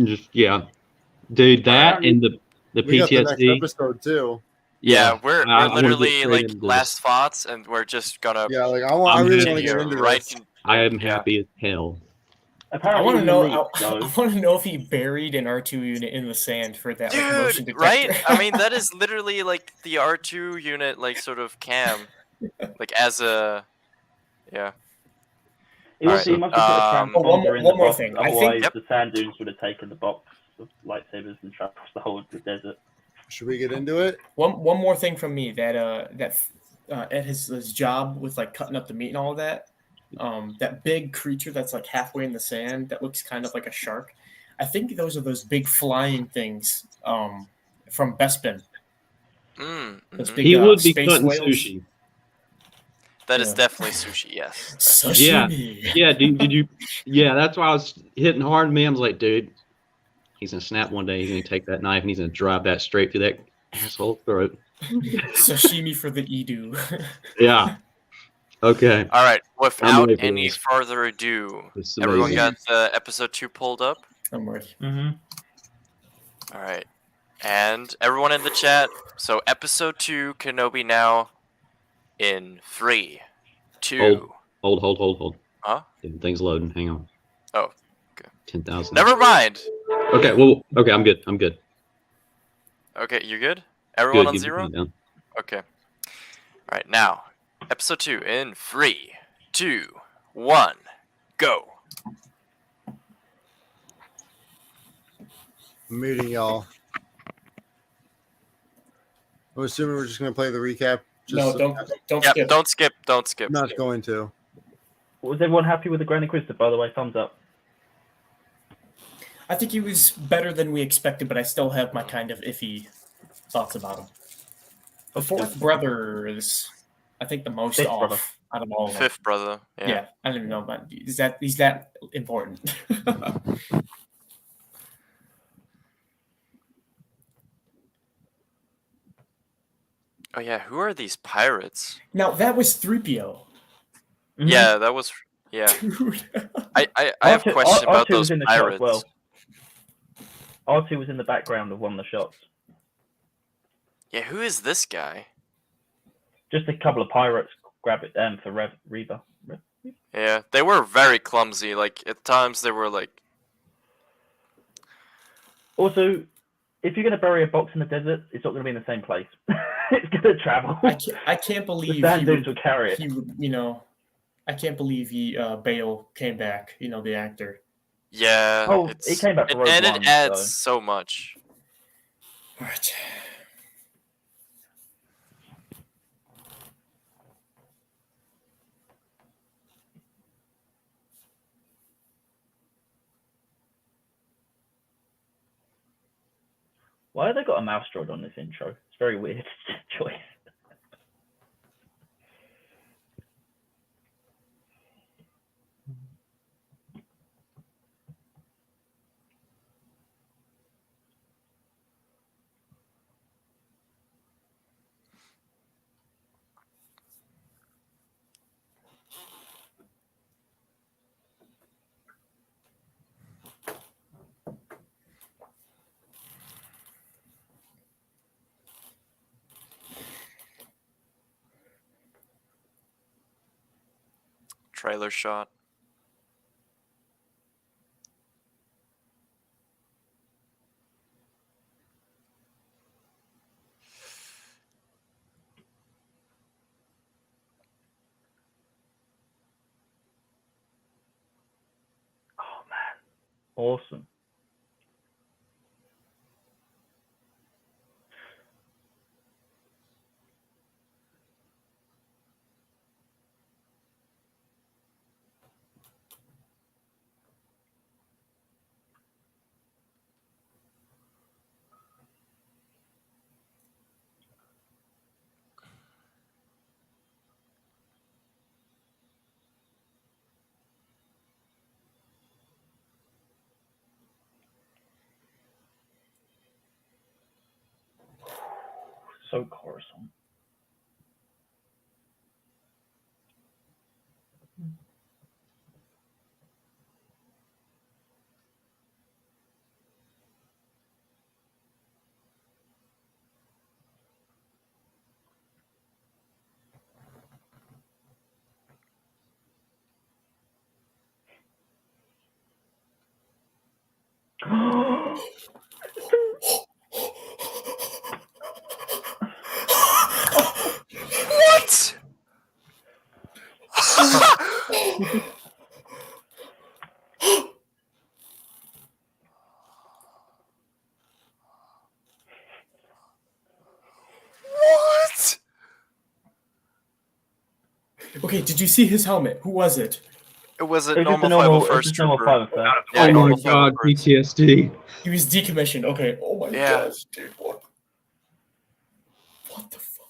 [SPEAKER 2] just yeah, dude. That and the
[SPEAKER 3] We got the next
[SPEAKER 2] PTSD.
[SPEAKER 3] episode too.
[SPEAKER 1] yeah, we're
[SPEAKER 2] I wanna get
[SPEAKER 1] literally
[SPEAKER 2] straight
[SPEAKER 1] like
[SPEAKER 2] into this.
[SPEAKER 1] last thoughts, and we're just gonna.
[SPEAKER 3] Yeah, like I
[SPEAKER 2] I'm
[SPEAKER 3] really
[SPEAKER 2] happy
[SPEAKER 3] want to get
[SPEAKER 1] continue
[SPEAKER 3] into
[SPEAKER 1] right.
[SPEAKER 3] this.
[SPEAKER 2] I am
[SPEAKER 1] Yeah.
[SPEAKER 2] happy as hell.
[SPEAKER 6] I
[SPEAKER 5] Apparently
[SPEAKER 6] want to
[SPEAKER 5] in the
[SPEAKER 6] know.
[SPEAKER 5] leak,
[SPEAKER 6] I
[SPEAKER 5] though.
[SPEAKER 6] want to know if he buried an R2 unit in the sand for that like, motion
[SPEAKER 1] Dude,
[SPEAKER 6] detector.
[SPEAKER 1] right? I mean, that is literally like the R2 unit, like sort of cam, like as a. Yeah.
[SPEAKER 5] He
[SPEAKER 1] Alright,
[SPEAKER 5] must have put a
[SPEAKER 1] um,
[SPEAKER 5] transponder
[SPEAKER 6] one more-
[SPEAKER 5] in
[SPEAKER 6] one
[SPEAKER 5] the
[SPEAKER 6] more
[SPEAKER 5] box,
[SPEAKER 6] thing. I think-
[SPEAKER 5] otherwise
[SPEAKER 1] Yep.
[SPEAKER 5] the sand dunes would have taken the box of lightsabers and traversed the whole of the desert.
[SPEAKER 3] Should we get into it?
[SPEAKER 6] One more thing from me that at his job with like cutting up the meat and all of that, that big creature that's like halfway in the sand that looks kind of like a shark. I think those are those big flying things from Bespin. Those big,
[SPEAKER 2] He would be
[SPEAKER 6] space
[SPEAKER 2] cutting
[SPEAKER 6] whales.
[SPEAKER 2] sushi.
[SPEAKER 1] That is
[SPEAKER 6] Yeah.
[SPEAKER 1] definitely sushi. Yes.
[SPEAKER 6] Sashimi.
[SPEAKER 2] Yeah, did you? Yeah, that's why I was hitting hard. Me, I was like, dude, he's gonna snap one day. He's gonna take that knife and he's gonna drive that straight through that asshole throat.
[SPEAKER 6] Sashimi for the Edu.
[SPEAKER 2] Yeah, Okay.
[SPEAKER 1] All right. Without
[SPEAKER 2] ready for
[SPEAKER 1] any
[SPEAKER 2] this.
[SPEAKER 1] further ado,
[SPEAKER 2] This is
[SPEAKER 1] everyone
[SPEAKER 2] amazing.
[SPEAKER 1] got episode 2 pulled up.
[SPEAKER 6] I'm ready.
[SPEAKER 5] Mm-hmm.
[SPEAKER 1] All right. And everyone in the chat. So episode 2, Kenobi now. In 3, 2.
[SPEAKER 2] Hold.
[SPEAKER 1] Huh?
[SPEAKER 2] Things loading. Hang on.
[SPEAKER 1] Oh. Okay.
[SPEAKER 2] 10,000.
[SPEAKER 1] Never mind.
[SPEAKER 2] Okay. Well. Okay. I'm good.
[SPEAKER 1] Okay, you good? Everyone
[SPEAKER 2] Good.
[SPEAKER 1] on
[SPEAKER 2] Keep your
[SPEAKER 1] 0?
[SPEAKER 2] hand down.
[SPEAKER 1] Okay. All right. Now, episode 2 in 3, 2, 1, go.
[SPEAKER 3] I'm muting y'all. I'm assuming we're just gonna play the recap.
[SPEAKER 6] No,
[SPEAKER 3] So-
[SPEAKER 6] don't
[SPEAKER 1] Yep.
[SPEAKER 6] skip.
[SPEAKER 1] Don't skip. Don't skip.
[SPEAKER 3] I'm not going to.
[SPEAKER 5] Was everyone happy with the Grand Inquisitor, by the way? Thumbs up.
[SPEAKER 6] I think he was better than we expected, but I still have my kind of iffy thoughts about him. The fourth brother is, I think, the most
[SPEAKER 5] Fifth
[SPEAKER 6] off
[SPEAKER 5] brother.
[SPEAKER 6] out of all of them.
[SPEAKER 1] Fifth brother.
[SPEAKER 6] Yeah, I don't even know about he's that important.
[SPEAKER 1] Oh yeah. Who are these pirates?
[SPEAKER 6] Now that was 3PO.
[SPEAKER 5] Mhm.
[SPEAKER 1] Yeah, that was. Yeah.
[SPEAKER 6] Dude.
[SPEAKER 1] I have
[SPEAKER 5] R2
[SPEAKER 1] questions about
[SPEAKER 5] R2
[SPEAKER 1] those
[SPEAKER 5] was in the shot
[SPEAKER 1] pirates.
[SPEAKER 5] as well. R2 was in the background of one of the shots.
[SPEAKER 1] Yeah. Who is this guy?
[SPEAKER 5] Just a couple of pirates grab it for Reba.
[SPEAKER 1] Yeah, they were very clumsy. Like at times they were like.
[SPEAKER 5] Also, if you're going to bury a box in the desert, it's not going to be in the same place. It's going to travel.
[SPEAKER 6] I can't
[SPEAKER 5] The
[SPEAKER 6] believe
[SPEAKER 5] sand dunes will carry it.
[SPEAKER 6] he would, I can't believe Bale came back, the actor.
[SPEAKER 1] Yeah.
[SPEAKER 5] Oh,
[SPEAKER 1] it's,
[SPEAKER 5] he came back for Rogue
[SPEAKER 1] and
[SPEAKER 5] One,
[SPEAKER 1] it adds
[SPEAKER 5] so.
[SPEAKER 1] so much.
[SPEAKER 6] All right.
[SPEAKER 5] Why have they got a mouse droid on this intro? It's very weird choice.
[SPEAKER 1] Trailer shot.
[SPEAKER 5] Oh man, awesome. So Coruscant.
[SPEAKER 1] What? What?
[SPEAKER 6] Okay, did you see his helmet? Who was it?
[SPEAKER 1] It was a
[SPEAKER 5] It was just
[SPEAKER 1] normal
[SPEAKER 5] a
[SPEAKER 1] 501st
[SPEAKER 5] just normal
[SPEAKER 1] trooper.
[SPEAKER 5] 501st.
[SPEAKER 1] Yeah,
[SPEAKER 2] Oh my
[SPEAKER 1] normal
[SPEAKER 2] god,
[SPEAKER 1] 501st.
[SPEAKER 2] PTSD.
[SPEAKER 6] He was decommissioned. Okay. Oh my
[SPEAKER 1] Yeah.
[SPEAKER 6] gosh, dude. What the fuck?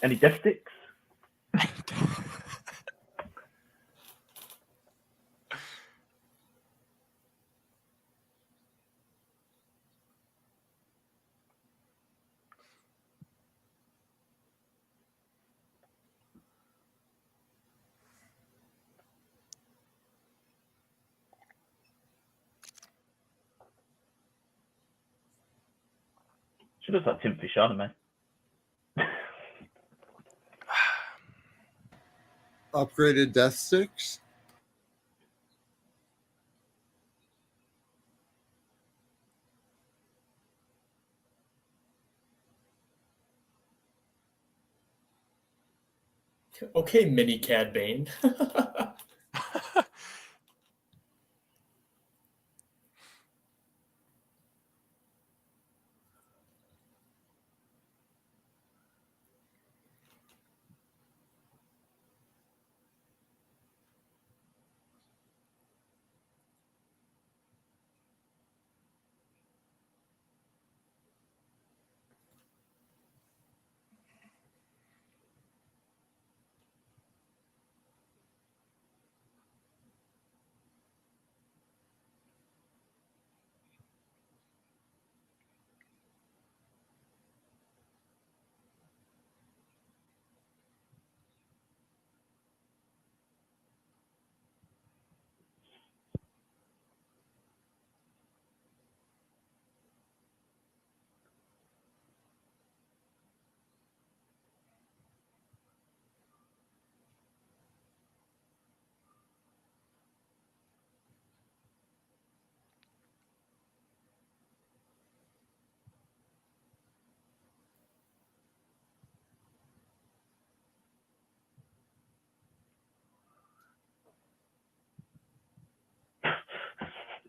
[SPEAKER 5] Any death sticks? She looks like Timothy Chalamet.
[SPEAKER 3] Upgraded death sticks.
[SPEAKER 6] Okay, mini Cad Bane.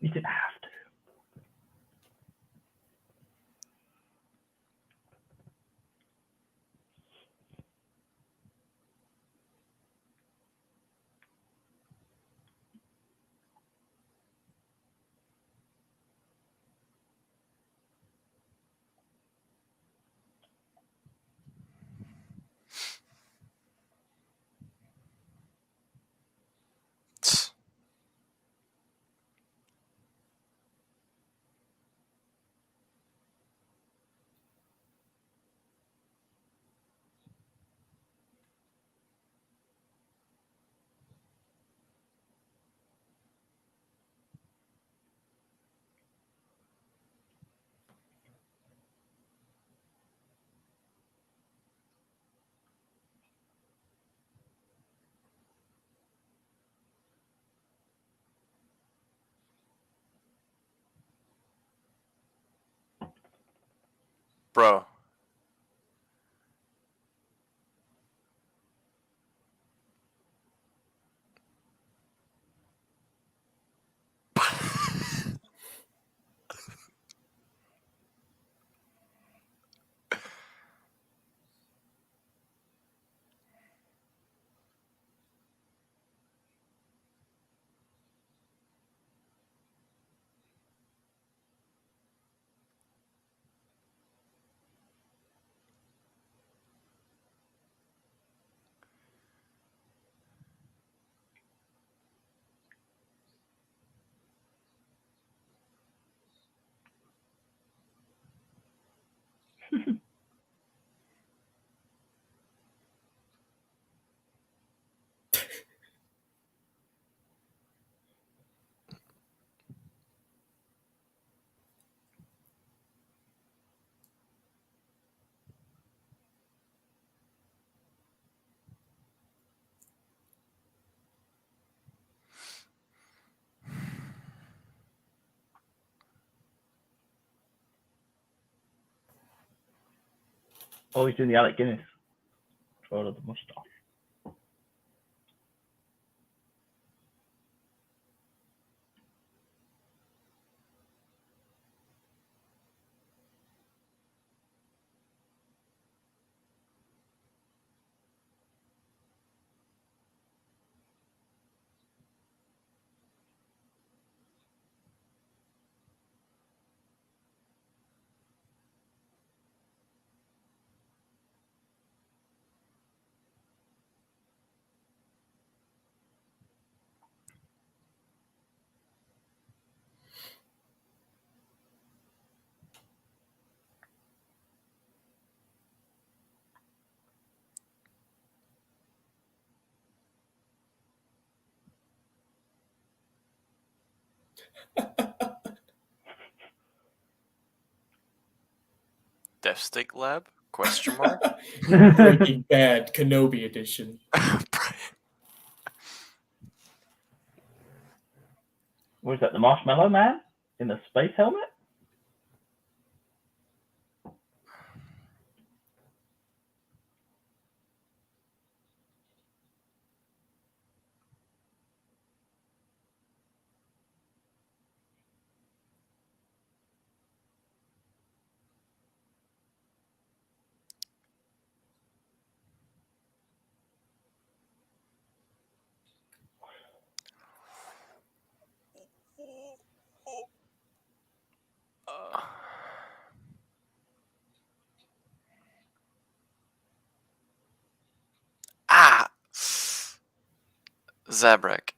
[SPEAKER 5] You didn't have to.
[SPEAKER 1] Bro.
[SPEAKER 5] Oh, he's doing the Alec Guinness. Twirl of the mustache.
[SPEAKER 1] Chefstick Lab? Question mark.
[SPEAKER 6] Breaking Bad Kenobi edition.
[SPEAKER 5] What is that? The Marshmallow Man in the space helmet?
[SPEAKER 1] Ah! Zabrak.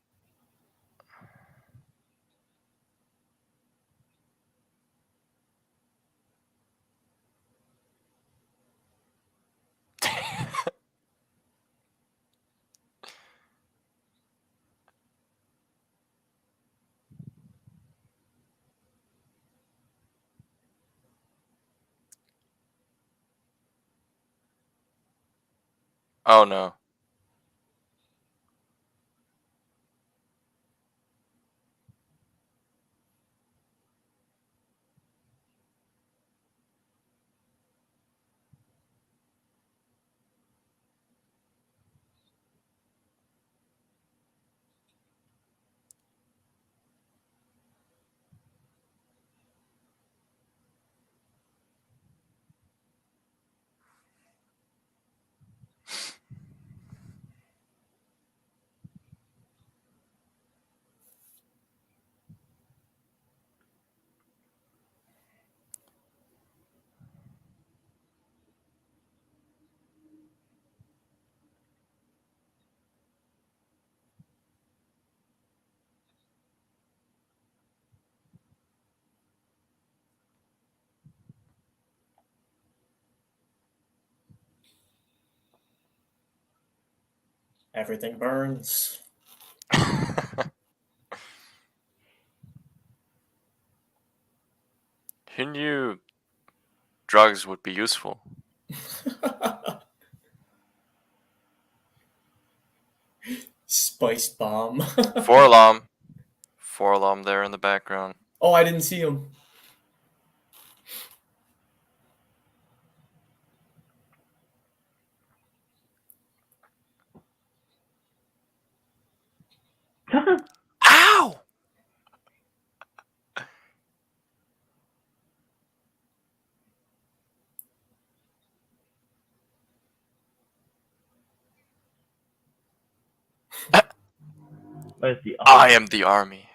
[SPEAKER 1] Oh no.
[SPEAKER 6] Everything burns.
[SPEAKER 1] Who knew drugs would be useful?
[SPEAKER 6] Spice bomb.
[SPEAKER 1] 4-alarm. 4-alarm there in the background.
[SPEAKER 6] Oh, I didn't see him.
[SPEAKER 1] Ow!
[SPEAKER 5] Where's the
[SPEAKER 1] I am the army.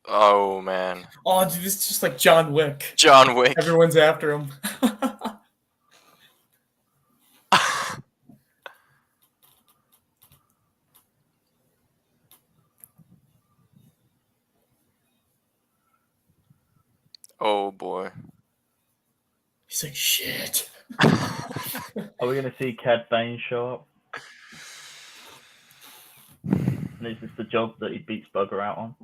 [SPEAKER 1] Oh man.
[SPEAKER 6] Oh, dude, this is just like John Wick.
[SPEAKER 1] John Wick.
[SPEAKER 6] Everyone's after him.
[SPEAKER 1] Oh boy.
[SPEAKER 6] He's like, shit.
[SPEAKER 5] Are we going to see Cad Bane show up? And is this the job that he beats Bugger out on?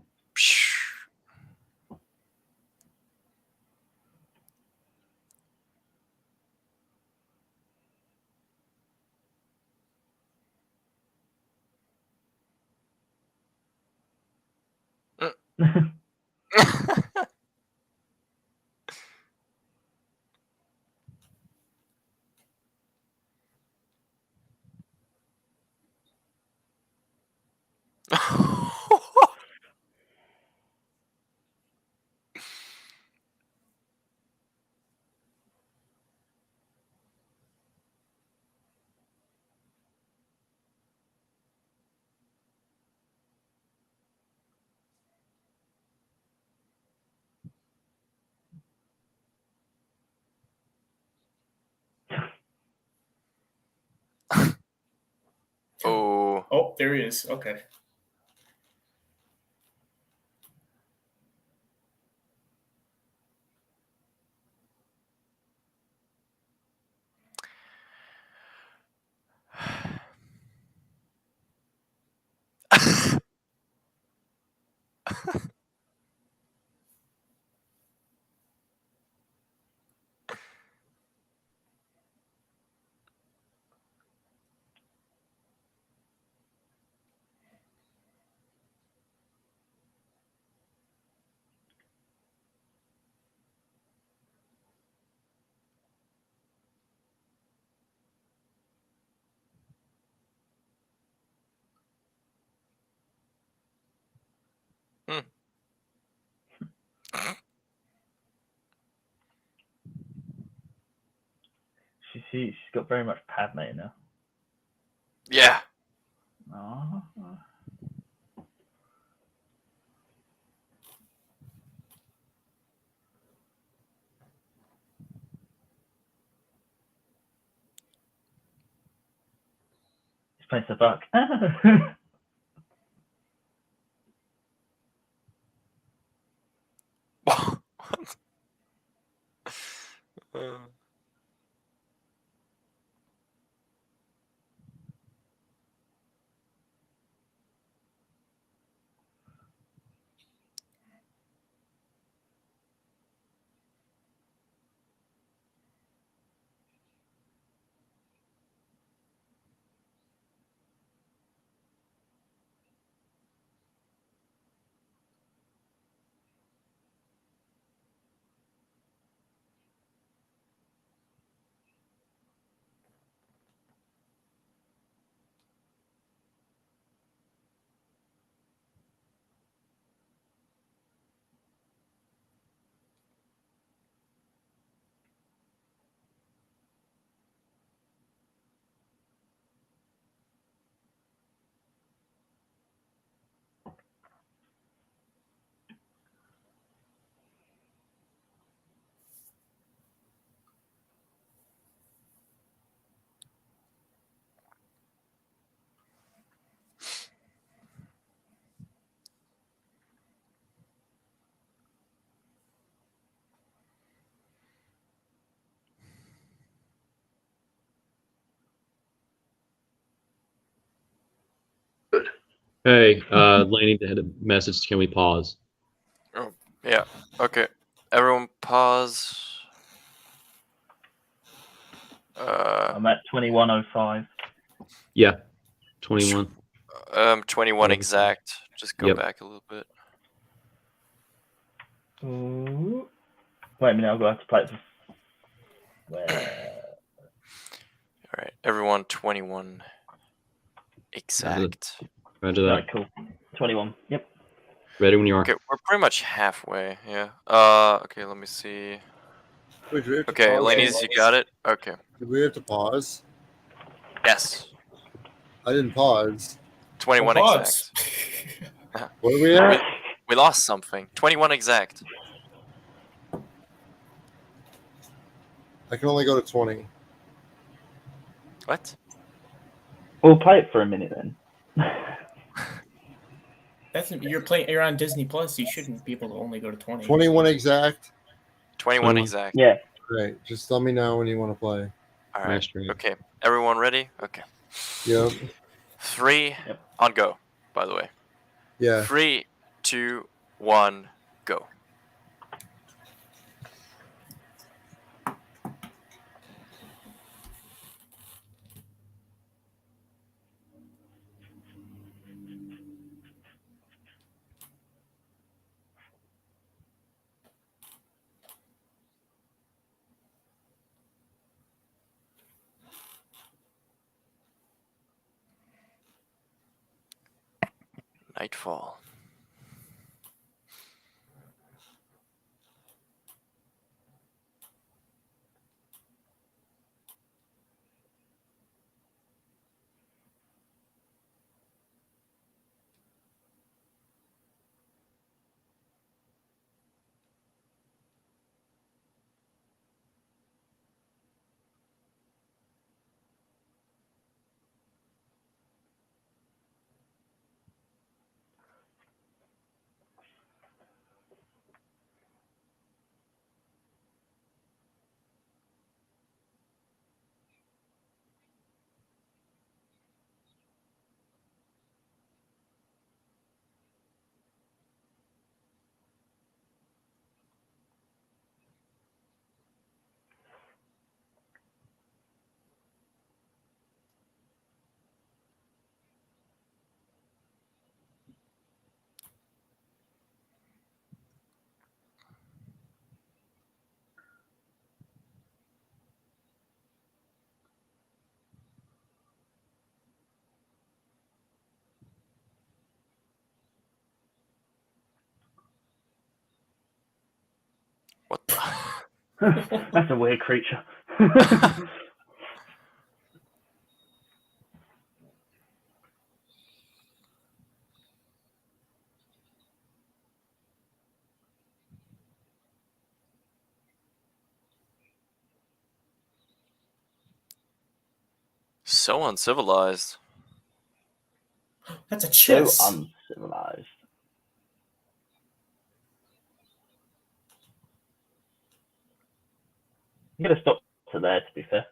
[SPEAKER 1] Oh.
[SPEAKER 6] Oh, there he is. Okay.
[SPEAKER 5] She's got very much Padme now.
[SPEAKER 1] Yeah.
[SPEAKER 5] Oh. He's playing the buck.
[SPEAKER 1] What?
[SPEAKER 2] Hey, Laney had a message. Can we pause?
[SPEAKER 1] Oh, yeah. Okay. Everyone pause.
[SPEAKER 5] I'm at 21:05.
[SPEAKER 2] Yeah, 21.
[SPEAKER 1] 21 exact. Just go
[SPEAKER 2] Yep.
[SPEAKER 1] back a little bit.
[SPEAKER 5] Ooh. Wait a minute, I'll go have to play it.
[SPEAKER 1] All right, everyone, 21 exact.
[SPEAKER 2] Roger that.
[SPEAKER 5] Right, cool. 21. Yep.
[SPEAKER 2] Ready when you are.
[SPEAKER 1] Okay, we're pretty much halfway. Yeah. Okay, let me see.
[SPEAKER 3] Wait, do we have to
[SPEAKER 1] Okay,
[SPEAKER 3] pause?
[SPEAKER 1] ladies, you got it. Okay.
[SPEAKER 3] Did we have to pause?
[SPEAKER 1] Yes.
[SPEAKER 3] I didn't pause.
[SPEAKER 1] 21
[SPEAKER 6] Pause.
[SPEAKER 1] exact.
[SPEAKER 3] What are we at?
[SPEAKER 1] We lost something. 21 exact.
[SPEAKER 3] I can only go to 20.
[SPEAKER 1] What?
[SPEAKER 5] We'll play it for a minute then.
[SPEAKER 6] You're on Disney Plus. You shouldn't be able to only go to 20.
[SPEAKER 3] 21 exact.
[SPEAKER 1] 21
[SPEAKER 2] 21.
[SPEAKER 1] exact.
[SPEAKER 5] Yeah.
[SPEAKER 3] Great. Just let me know when you want to play.
[SPEAKER 1] All right.
[SPEAKER 2] Mastery.
[SPEAKER 1] Okay. Everyone ready? Okay.
[SPEAKER 3] Yep.
[SPEAKER 1] 3
[SPEAKER 5] Yep.
[SPEAKER 1] on go, by the way.
[SPEAKER 3] Yeah.
[SPEAKER 1] 3, 2, 1, go. Nightfall. What the?
[SPEAKER 5] That's a weird creature.
[SPEAKER 1] So uncivilized.
[SPEAKER 6] That's a
[SPEAKER 5] So
[SPEAKER 6] chest.
[SPEAKER 5] uncivilized. You gotta stop to there, to be fair.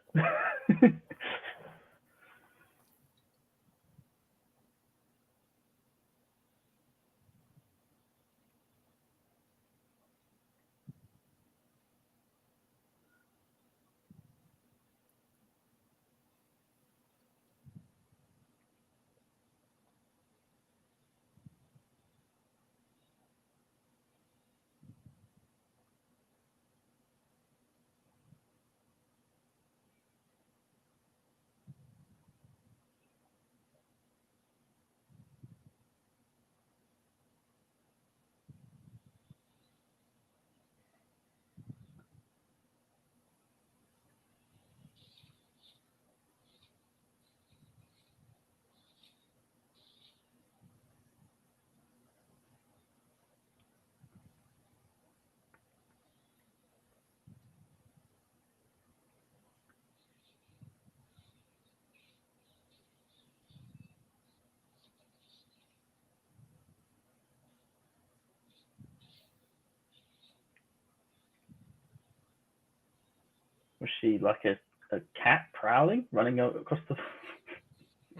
[SPEAKER 5] Was she like a cat prowling, running across the...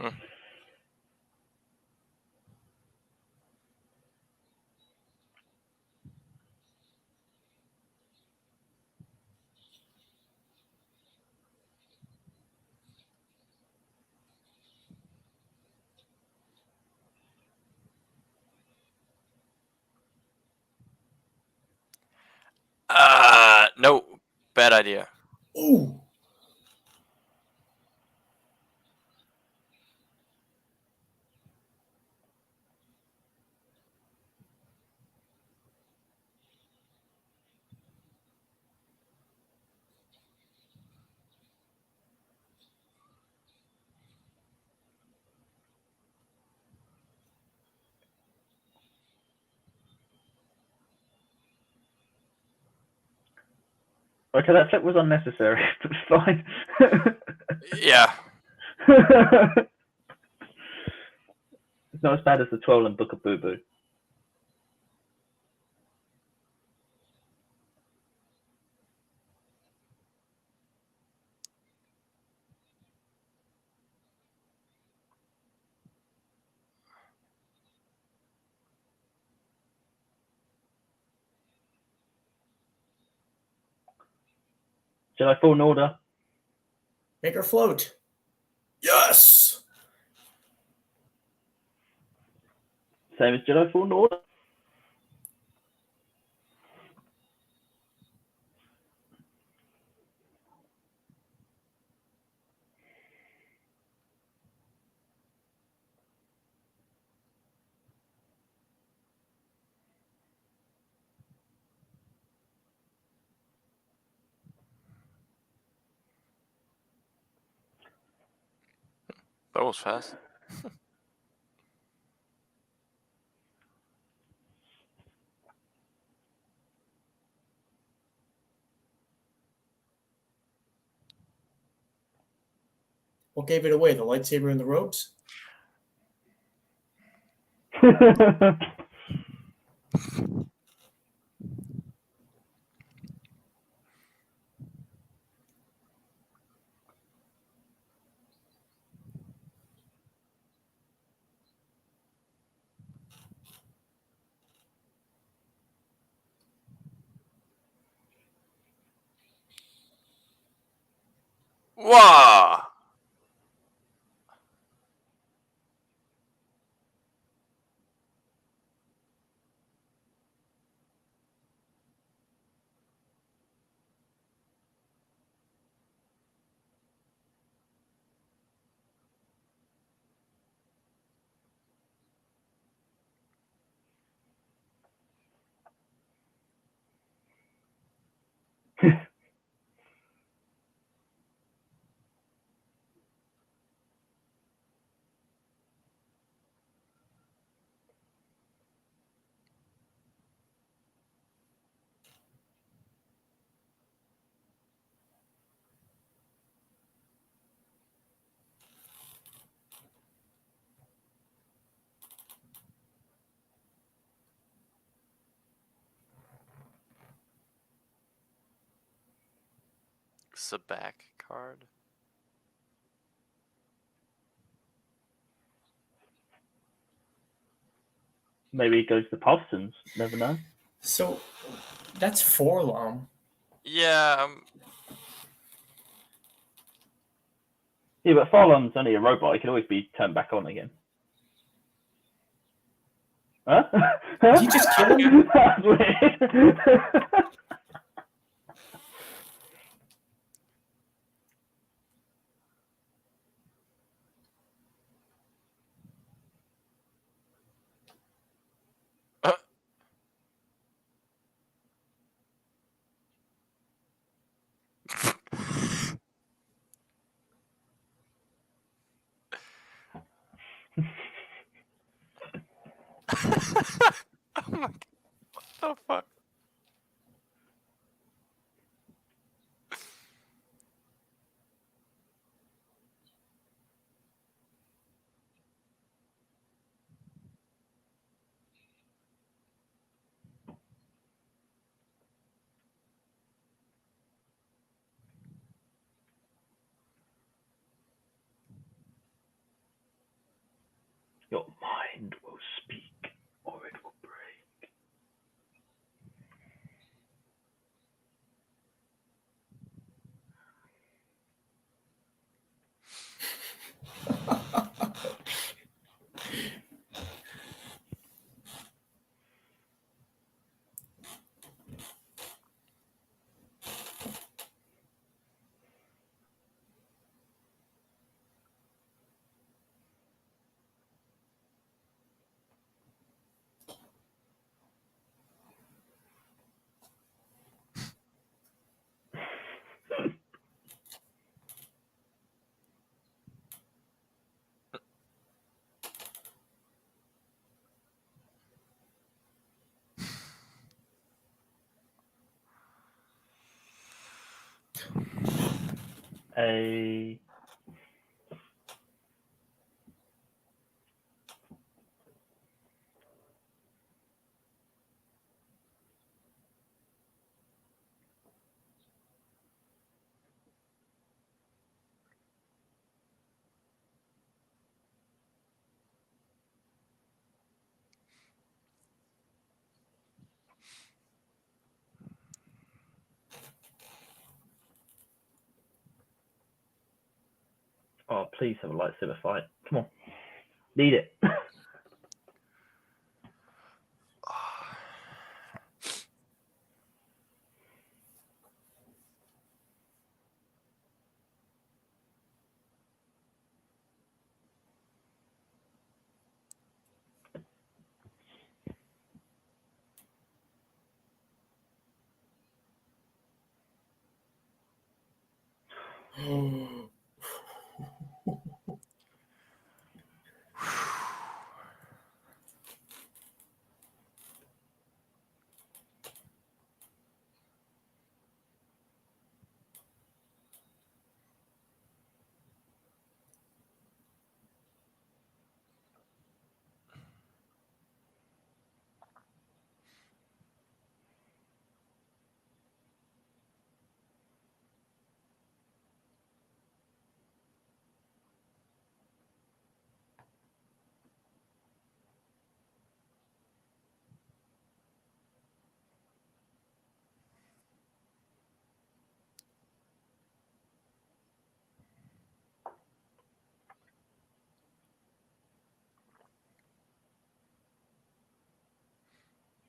[SPEAKER 1] Mm. No. Bad idea.
[SPEAKER 6] Ooh.
[SPEAKER 5] Okay, that flip was unnecessary, but it's fine.
[SPEAKER 1] Yeah.
[SPEAKER 5] It's not as bad as the Twirl and Book of Boo Boo. Jedi Fallen Order.
[SPEAKER 6] Make her float. Yes.
[SPEAKER 5] Same as Jedi Fallen Order.
[SPEAKER 1] That was fast.
[SPEAKER 6] What gave it away? The lightsaber and the robes?
[SPEAKER 1] Wow. Sabak card.
[SPEAKER 5] Maybe it goes to Parsons. Never know.
[SPEAKER 6] So that's Forlom.
[SPEAKER 1] Yeah.
[SPEAKER 5] Yeah, but Farlon's only a robot. He can always be turned back on again. Huh?
[SPEAKER 6] Did you just kill him?
[SPEAKER 5] That's weird.
[SPEAKER 1] Oh my god. What the fuck?
[SPEAKER 5] Your mind will speak, or it will break. A Oh, please have a lightsaber fight. Come on. Need it.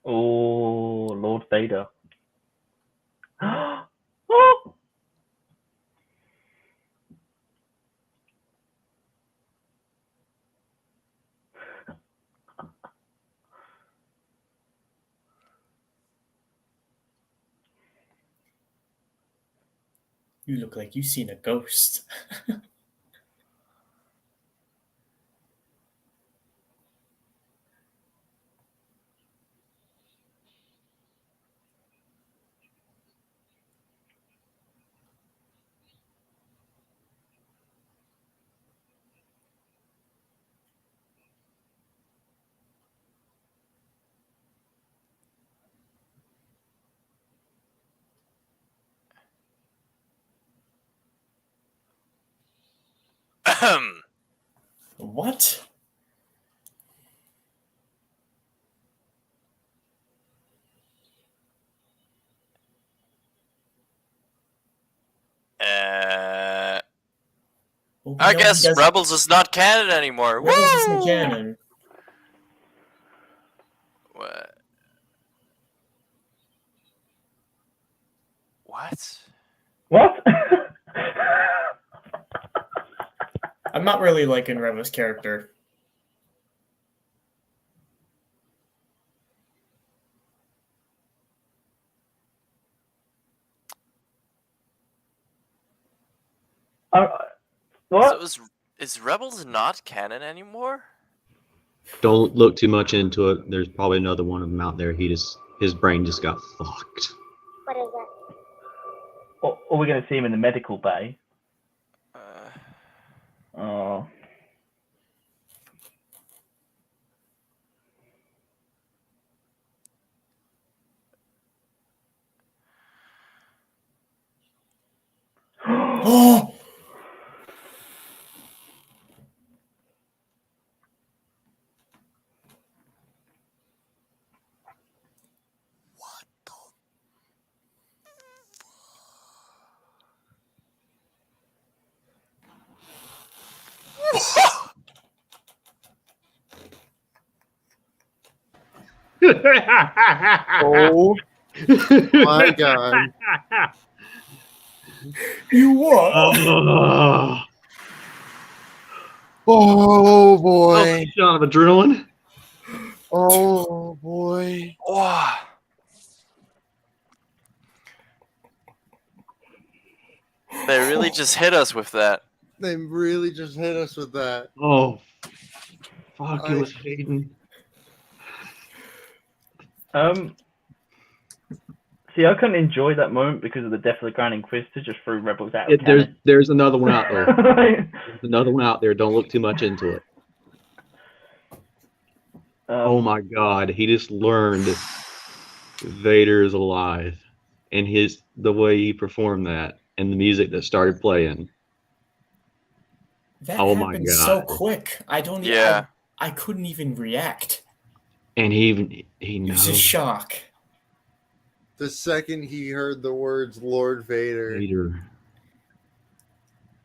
[SPEAKER 5] Oh, Lord Vader. Oh!
[SPEAKER 6] You look like you've seen a ghost. What? Well, we
[SPEAKER 1] I
[SPEAKER 6] know
[SPEAKER 1] guess
[SPEAKER 6] he doesn't-
[SPEAKER 1] Rebels is not canon anymore.
[SPEAKER 6] Rebels isn't
[SPEAKER 1] Woo!
[SPEAKER 6] canon.
[SPEAKER 1] What? What?
[SPEAKER 5] What?
[SPEAKER 6] I'm not really liking Reva's character.
[SPEAKER 5] What?
[SPEAKER 1] So is Rebels not canon anymore?
[SPEAKER 2] Don't look too much into it. There's probably another one of them out there. His brain just got fucked.
[SPEAKER 9] What is it?
[SPEAKER 5] Or are we going to see him in the medical bay? Oh.
[SPEAKER 6] Oh!
[SPEAKER 3] Oh my god.
[SPEAKER 6] You what?
[SPEAKER 3] Oh boy.
[SPEAKER 2] Shot of adrenaline.
[SPEAKER 3] Oh boy.
[SPEAKER 1] Oh. They really just hit us with that.
[SPEAKER 3] They really just hit us with that.
[SPEAKER 2] Oh, fuck! It was Hayden.
[SPEAKER 5] See, I couldn't enjoy that moment because of the death of the Grand Inquisitor. Just threw Rebels out. Of
[SPEAKER 2] There's another one out there. There's another one out there. Don't look too much into it. Oh my God! He just learned Vader is alive, and the way he performed that, and the music that started playing.
[SPEAKER 6] That
[SPEAKER 2] Oh my
[SPEAKER 6] happened
[SPEAKER 2] God!
[SPEAKER 6] so quick. I don't.
[SPEAKER 1] Yeah.
[SPEAKER 6] I couldn't even react.
[SPEAKER 2] And he
[SPEAKER 6] It was
[SPEAKER 2] knows
[SPEAKER 6] just shock.
[SPEAKER 3] The second he heard the words Lord Vader,
[SPEAKER 2] Vader.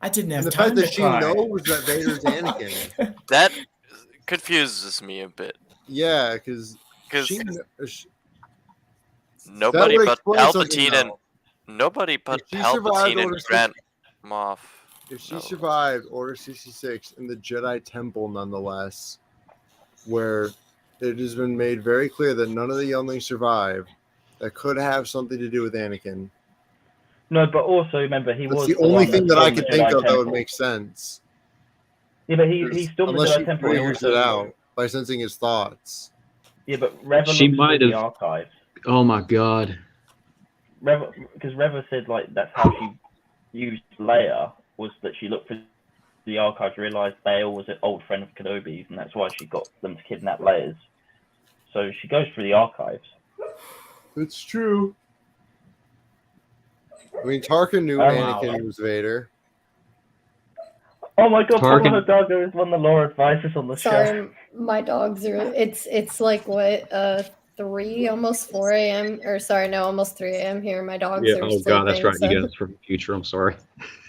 [SPEAKER 6] I didn't have
[SPEAKER 3] and the
[SPEAKER 6] time
[SPEAKER 3] fact that
[SPEAKER 6] to
[SPEAKER 3] she
[SPEAKER 6] cry.
[SPEAKER 3] knows that Vader's Anakin.
[SPEAKER 1] That confuses me a bit.
[SPEAKER 3] Yeah, because
[SPEAKER 1] Because
[SPEAKER 3] she
[SPEAKER 1] nobody
[SPEAKER 3] would
[SPEAKER 1] but
[SPEAKER 3] explain something,
[SPEAKER 1] Palpatine and
[SPEAKER 3] though.
[SPEAKER 1] nobody but
[SPEAKER 3] she survived
[SPEAKER 1] Palpatine and
[SPEAKER 3] Order
[SPEAKER 1] Grand Moff.
[SPEAKER 3] If she
[SPEAKER 1] No.
[SPEAKER 3] survived Order 66 in the Jedi Temple, nonetheless, where it has been made very clear that none of the younglings survived, that could have something to do with Anakin.
[SPEAKER 5] No, but also remember he
[SPEAKER 3] That's
[SPEAKER 5] was
[SPEAKER 3] the
[SPEAKER 5] the
[SPEAKER 3] only
[SPEAKER 5] one
[SPEAKER 3] thing
[SPEAKER 5] that
[SPEAKER 3] that I
[SPEAKER 5] stormed the
[SPEAKER 3] could think
[SPEAKER 5] Jedi
[SPEAKER 3] of that would
[SPEAKER 5] Temple.
[SPEAKER 3] make sense.
[SPEAKER 5] Yeah, but he stormed the
[SPEAKER 3] Unless
[SPEAKER 5] Jedi
[SPEAKER 3] she
[SPEAKER 5] Temple. He
[SPEAKER 3] figures
[SPEAKER 5] also,
[SPEAKER 3] it out by sensing his thoughts.
[SPEAKER 5] Yeah, but Reva
[SPEAKER 2] She
[SPEAKER 5] looked
[SPEAKER 2] might
[SPEAKER 5] through the
[SPEAKER 2] have-
[SPEAKER 5] archives.
[SPEAKER 2] Oh my God!
[SPEAKER 5] Because Reva said like that's how she used Leia, was that she looked through the archives, realized Bail was an old friend of Kenobi's, and that's why she got them to kidnap Leia's. So she goes through the archives.
[SPEAKER 3] It's true. I mean, Tarkin knew
[SPEAKER 5] Oh,
[SPEAKER 3] Anakin was Vader.
[SPEAKER 5] Oh my God!
[SPEAKER 2] Tarkin-
[SPEAKER 5] Pablo Hidalgo is one of the lore advisors on the show.
[SPEAKER 4] Sorry, my dogs are. It's like what 3, almost 4 a.m. Or sorry, no, almost 3 a.m. here. My dogs
[SPEAKER 2] Yeah.
[SPEAKER 4] are
[SPEAKER 2] Oh
[SPEAKER 4] sleeping.
[SPEAKER 2] God, that's right.
[SPEAKER 4] So.
[SPEAKER 2] You guys from the future. I'm sorry.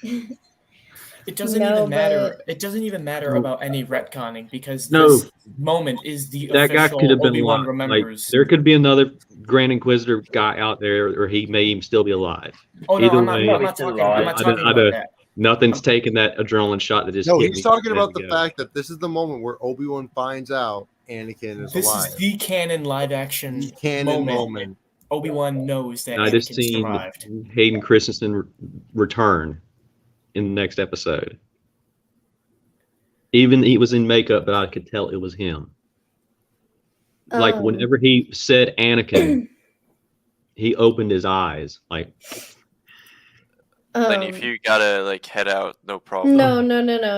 [SPEAKER 6] It doesn't
[SPEAKER 4] No,
[SPEAKER 6] even matter.
[SPEAKER 4] but-
[SPEAKER 6] It doesn't even matter
[SPEAKER 2] No.
[SPEAKER 6] about any retconning because
[SPEAKER 2] No.
[SPEAKER 6] this moment is the
[SPEAKER 2] That guy
[SPEAKER 6] official
[SPEAKER 2] could have been
[SPEAKER 6] Obi-Wan
[SPEAKER 2] alive. Like,
[SPEAKER 6] remembers.
[SPEAKER 2] there could be another Grand Inquisitor guy out there, or he may even still be alive.
[SPEAKER 6] Oh no,
[SPEAKER 2] Either
[SPEAKER 6] I'm not,
[SPEAKER 2] way-
[SPEAKER 6] no, I'm not
[SPEAKER 5] He's still
[SPEAKER 6] talking. I'm
[SPEAKER 5] alive.
[SPEAKER 6] not
[SPEAKER 2] I
[SPEAKER 6] talking
[SPEAKER 2] don't-
[SPEAKER 6] about that.
[SPEAKER 2] Nothing's taking that adrenaline shot that just
[SPEAKER 3] No,
[SPEAKER 2] hit
[SPEAKER 3] he's
[SPEAKER 2] me
[SPEAKER 3] talking
[SPEAKER 2] a
[SPEAKER 3] about
[SPEAKER 2] minute
[SPEAKER 3] the
[SPEAKER 2] ago.
[SPEAKER 3] fact that this is the moment where Obi-Wan finds out Anakin is
[SPEAKER 6] This
[SPEAKER 3] alive.
[SPEAKER 6] is the canon live action
[SPEAKER 3] The canon
[SPEAKER 6] moment.
[SPEAKER 3] moment.
[SPEAKER 6] Obi-Wan knows that
[SPEAKER 2] And I just
[SPEAKER 6] Anakin
[SPEAKER 2] seen
[SPEAKER 6] survived.
[SPEAKER 2] Hayden Christensen return in the next episode. Even he was in makeup, but I could tell it was him. Like whenever he said Anakin, he opened his eyes. Like,
[SPEAKER 1] Then if you gotta like head out, no problem.
[SPEAKER 4] No,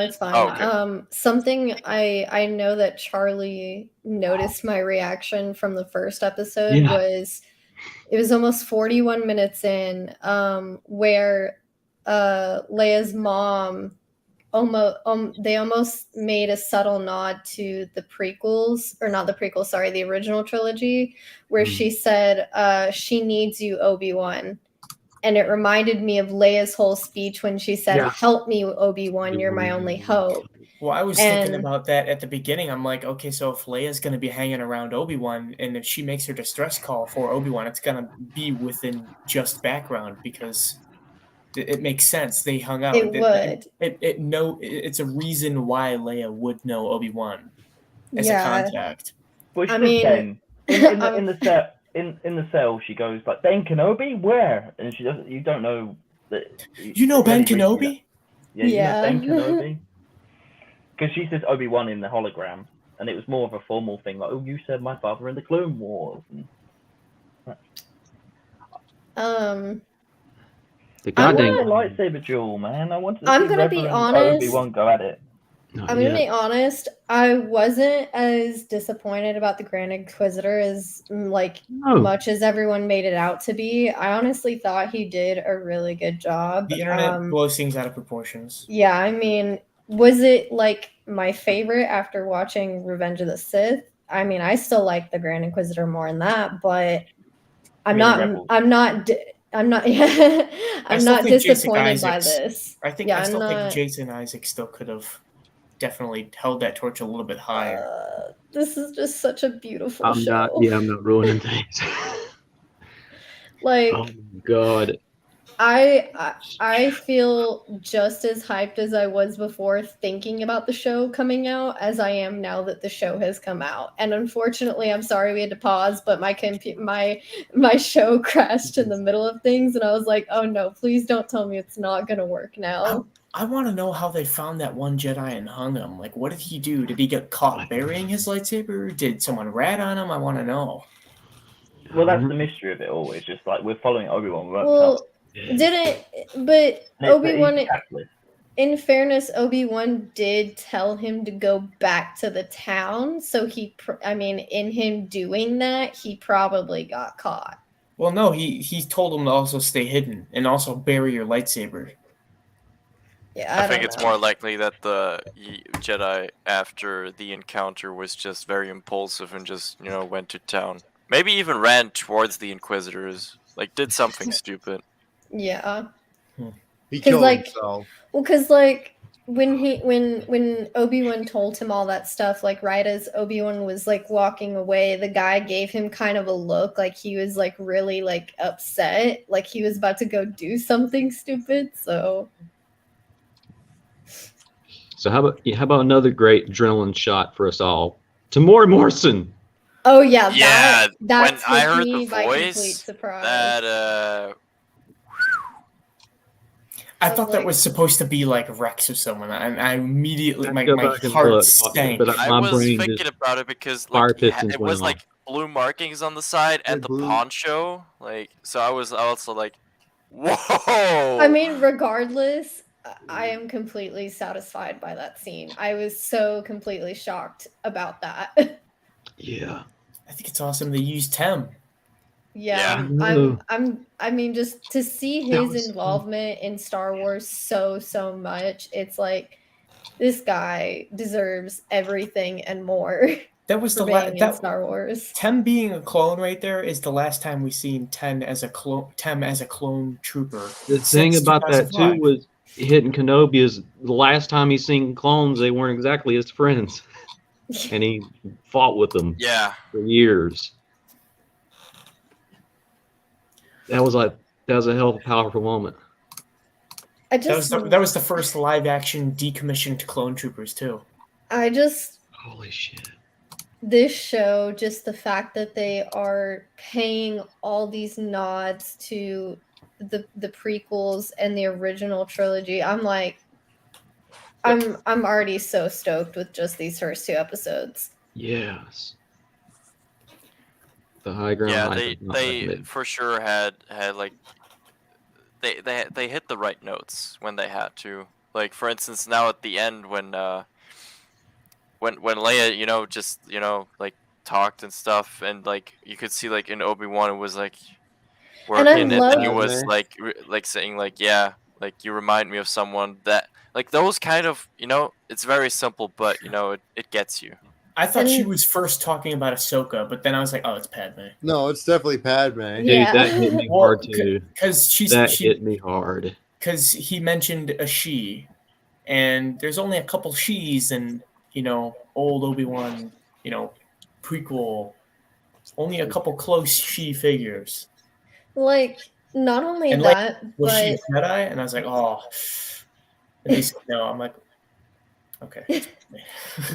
[SPEAKER 4] it's fine.
[SPEAKER 1] Oh, okay.
[SPEAKER 4] Something I know that Charlie noticed my reaction from the first episode
[SPEAKER 2] Yeah.
[SPEAKER 4] was it was almost 41 minutes in, where Leia's mom they almost made a subtle nod to the prequels, or not the prequels, sorry, the original trilogy, where she said, she needs you, Obi-Wan. And it reminded me of Leia's whole speech when she said,
[SPEAKER 2] Yeah.
[SPEAKER 4] help me, Obi-Wan, you're my only hope.
[SPEAKER 6] Well, I was thinking
[SPEAKER 4] And-
[SPEAKER 6] about that at the beginning. I'm like, okay, so if Leia's going to be hanging around Obi-Wan, and if she makes her distress call for Obi-Wan, it's going to be within just background because it makes sense. They hung out.
[SPEAKER 4] It would.
[SPEAKER 6] It's a reason why Leia would know Obi-Wan as a
[SPEAKER 4] Yeah.
[SPEAKER 6] contact.
[SPEAKER 5] Which
[SPEAKER 4] I
[SPEAKER 5] is
[SPEAKER 4] mean-
[SPEAKER 5] Ben. In the set. In the cell, she goes like, Ben Kenobi, where? And she doesn't. You don't know that.
[SPEAKER 6] You know Ben Kenobi?
[SPEAKER 5] Yeah, you
[SPEAKER 4] Yeah.
[SPEAKER 5] know Ben Kenobi. Because she says Obi-Wan in the hologram, and it was more of a formal thing, like, oh, you said my father in the Clone Wars. And...
[SPEAKER 2] the
[SPEAKER 5] I
[SPEAKER 2] goddamn
[SPEAKER 5] want a lightsaber duel, man. I wanted to
[SPEAKER 4] I'm
[SPEAKER 5] see
[SPEAKER 4] gonna be
[SPEAKER 5] Reverend
[SPEAKER 4] honest.
[SPEAKER 5] Obi-Wan go at it.
[SPEAKER 2] No,
[SPEAKER 4] I'm gonna be honest. I wasn't as disappointed about the Grand Inquisitor as much as everyone made it out to be. I honestly thought he did a really good job.
[SPEAKER 6] The internet blows things out of proportions.
[SPEAKER 4] Yeah, I mean, was it like my favorite after watching Revenge of the Sith? I mean, I still like the Grand Inquisitor more than that, but I'm not disappointed
[SPEAKER 6] Jason
[SPEAKER 4] by
[SPEAKER 6] Isaacs-
[SPEAKER 4] this.
[SPEAKER 6] I think
[SPEAKER 4] Yeah,
[SPEAKER 6] I still
[SPEAKER 4] I'm
[SPEAKER 6] think
[SPEAKER 4] not-
[SPEAKER 6] Jason Isaac still could have definitely held that torch a little bit higher.
[SPEAKER 4] This is just such a beautiful
[SPEAKER 2] I'm
[SPEAKER 4] show.
[SPEAKER 2] not ruining things.
[SPEAKER 4] Like
[SPEAKER 2] Oh my God.
[SPEAKER 4] I feel just as hyped as I was before thinking about the show coming out as I am now that the show has come out. And unfortunately, I'm sorry we had to pause, but my show crashed in the middle of things, and I was like, oh no, please don't tell me it's not gonna work now.
[SPEAKER 6] I want to know how they found that one Jedi and hung him. Like, what did he do? Did he get caught burying his lightsaber? Did someone rat on him? I want to know.
[SPEAKER 5] Well, that's the mystery of it all. It's just like we're following Obi-Wan. We won't
[SPEAKER 4] Well, but Obi-Wan,
[SPEAKER 5] catalyst.
[SPEAKER 4] in fairness, Obi-Wan did tell him to go back to the town, so in him doing that, he probably got caught.
[SPEAKER 6] Well, no, he told him to also stay hidden and also bury your lightsaber.
[SPEAKER 4] Yeah,
[SPEAKER 1] I think
[SPEAKER 4] don't
[SPEAKER 1] it's
[SPEAKER 4] know.
[SPEAKER 1] more likely that the Jedi after the encounter was just very impulsive and just, you know, went to town. Maybe even ran towards the Inquisitors. Like, did something stupid.
[SPEAKER 4] Yeah.
[SPEAKER 3] He
[SPEAKER 4] 'Cause,
[SPEAKER 3] killed
[SPEAKER 4] like-
[SPEAKER 3] himself.
[SPEAKER 4] Well, because like when Obi-Wan told him all that stuff, like right as Obi-Wan was like walking away, the guy gave him kind of a look like he was like really like upset, like he was about to go do something stupid. So
[SPEAKER 2] how about another great adrenaline shot for us all? Tamora Morrison.
[SPEAKER 4] oh yeah,
[SPEAKER 1] Yeah,
[SPEAKER 4] that
[SPEAKER 1] when I
[SPEAKER 4] took
[SPEAKER 1] heard
[SPEAKER 4] me
[SPEAKER 1] the
[SPEAKER 4] by complete
[SPEAKER 1] voice,
[SPEAKER 4] surprise.
[SPEAKER 1] that
[SPEAKER 6] I
[SPEAKER 4] I was
[SPEAKER 6] thought that
[SPEAKER 4] like-
[SPEAKER 6] was supposed to be like Rex or someone. I immediately
[SPEAKER 2] Let's
[SPEAKER 6] my
[SPEAKER 2] go back and
[SPEAKER 6] heart
[SPEAKER 2] look,
[SPEAKER 6] sank.
[SPEAKER 2] but
[SPEAKER 1] I
[SPEAKER 2] my
[SPEAKER 1] was
[SPEAKER 2] brain
[SPEAKER 1] thinking
[SPEAKER 2] just
[SPEAKER 1] about it because
[SPEAKER 2] fire
[SPEAKER 1] like
[SPEAKER 2] pistons
[SPEAKER 1] it
[SPEAKER 2] went
[SPEAKER 1] was
[SPEAKER 2] off.
[SPEAKER 1] like blue markings on the side and
[SPEAKER 3] Yeah,
[SPEAKER 1] the
[SPEAKER 3] blue.
[SPEAKER 1] poncho, like so I was also like, whoa.
[SPEAKER 4] I mean, regardless, I am completely satisfied by that scene. I was so completely shocked about that.
[SPEAKER 2] Yeah.
[SPEAKER 6] I think it's awesome they used Tem.
[SPEAKER 4] Yeah,
[SPEAKER 2] Yeah.
[SPEAKER 4] I mean, just to see
[SPEAKER 2] That
[SPEAKER 4] his
[SPEAKER 2] was-
[SPEAKER 4] involvement in Star Wars so much, it's like this guy deserves everything and more
[SPEAKER 6] That was
[SPEAKER 4] for
[SPEAKER 6] the
[SPEAKER 4] being in
[SPEAKER 6] last.
[SPEAKER 4] Star Wars.
[SPEAKER 6] Tem being a clone right there is the last time we've seen Tem as a clone trooper.
[SPEAKER 2] The thing
[SPEAKER 6] since
[SPEAKER 2] about that too
[SPEAKER 6] 2005.
[SPEAKER 2] was hitting Kenobi is the last time he seen clones, they weren't exactly his friends, and he fought with them
[SPEAKER 1] Yeah.
[SPEAKER 2] for years. That was a hell of a powerful moment.
[SPEAKER 4] I
[SPEAKER 6] That was
[SPEAKER 4] just,
[SPEAKER 6] that was the first live action decommissioned clone troopers too.
[SPEAKER 4] I just,
[SPEAKER 2] Holy shit.
[SPEAKER 4] this show, just the fact that they are paying all these nods to the prequels and the original trilogy, I'm like, I'm already so stoked with just these first 2 episodes.
[SPEAKER 2] Yes. The high ground.
[SPEAKER 1] Yeah,
[SPEAKER 2] high ground,
[SPEAKER 1] they for sure had like they hit the right notes when they had to. Like for instance, now at the end when Leia, you know, just, you know, like talked and stuff, and like you could see like in Obi-Wan it was like
[SPEAKER 4] And I
[SPEAKER 1] working, and then he
[SPEAKER 4] love-
[SPEAKER 1] was like saying like, yeah, like you remind me of someone that, like those kind of, you know, it's very simple, but you know it gets you.
[SPEAKER 6] I thought she
[SPEAKER 4] And-
[SPEAKER 6] was first talking about Ahsoka, but then I was like, oh, it's Padme.
[SPEAKER 3] No, it's definitely Padme.
[SPEAKER 4] Yeah.
[SPEAKER 2] Dude, that hit me
[SPEAKER 6] Well,
[SPEAKER 2] hard too.
[SPEAKER 6] Because
[SPEAKER 2] That hit me hard.
[SPEAKER 6] because he mentioned a she, and there's only a couple she's in, you know, old Obi-Wan, you know, prequel. Only a couple close she figures.
[SPEAKER 4] Like, not only
[SPEAKER 6] And, like,
[SPEAKER 4] that,
[SPEAKER 6] Was she
[SPEAKER 4] but
[SPEAKER 6] a Jedi? And I was like, oh. And they said no. I'm like, okay.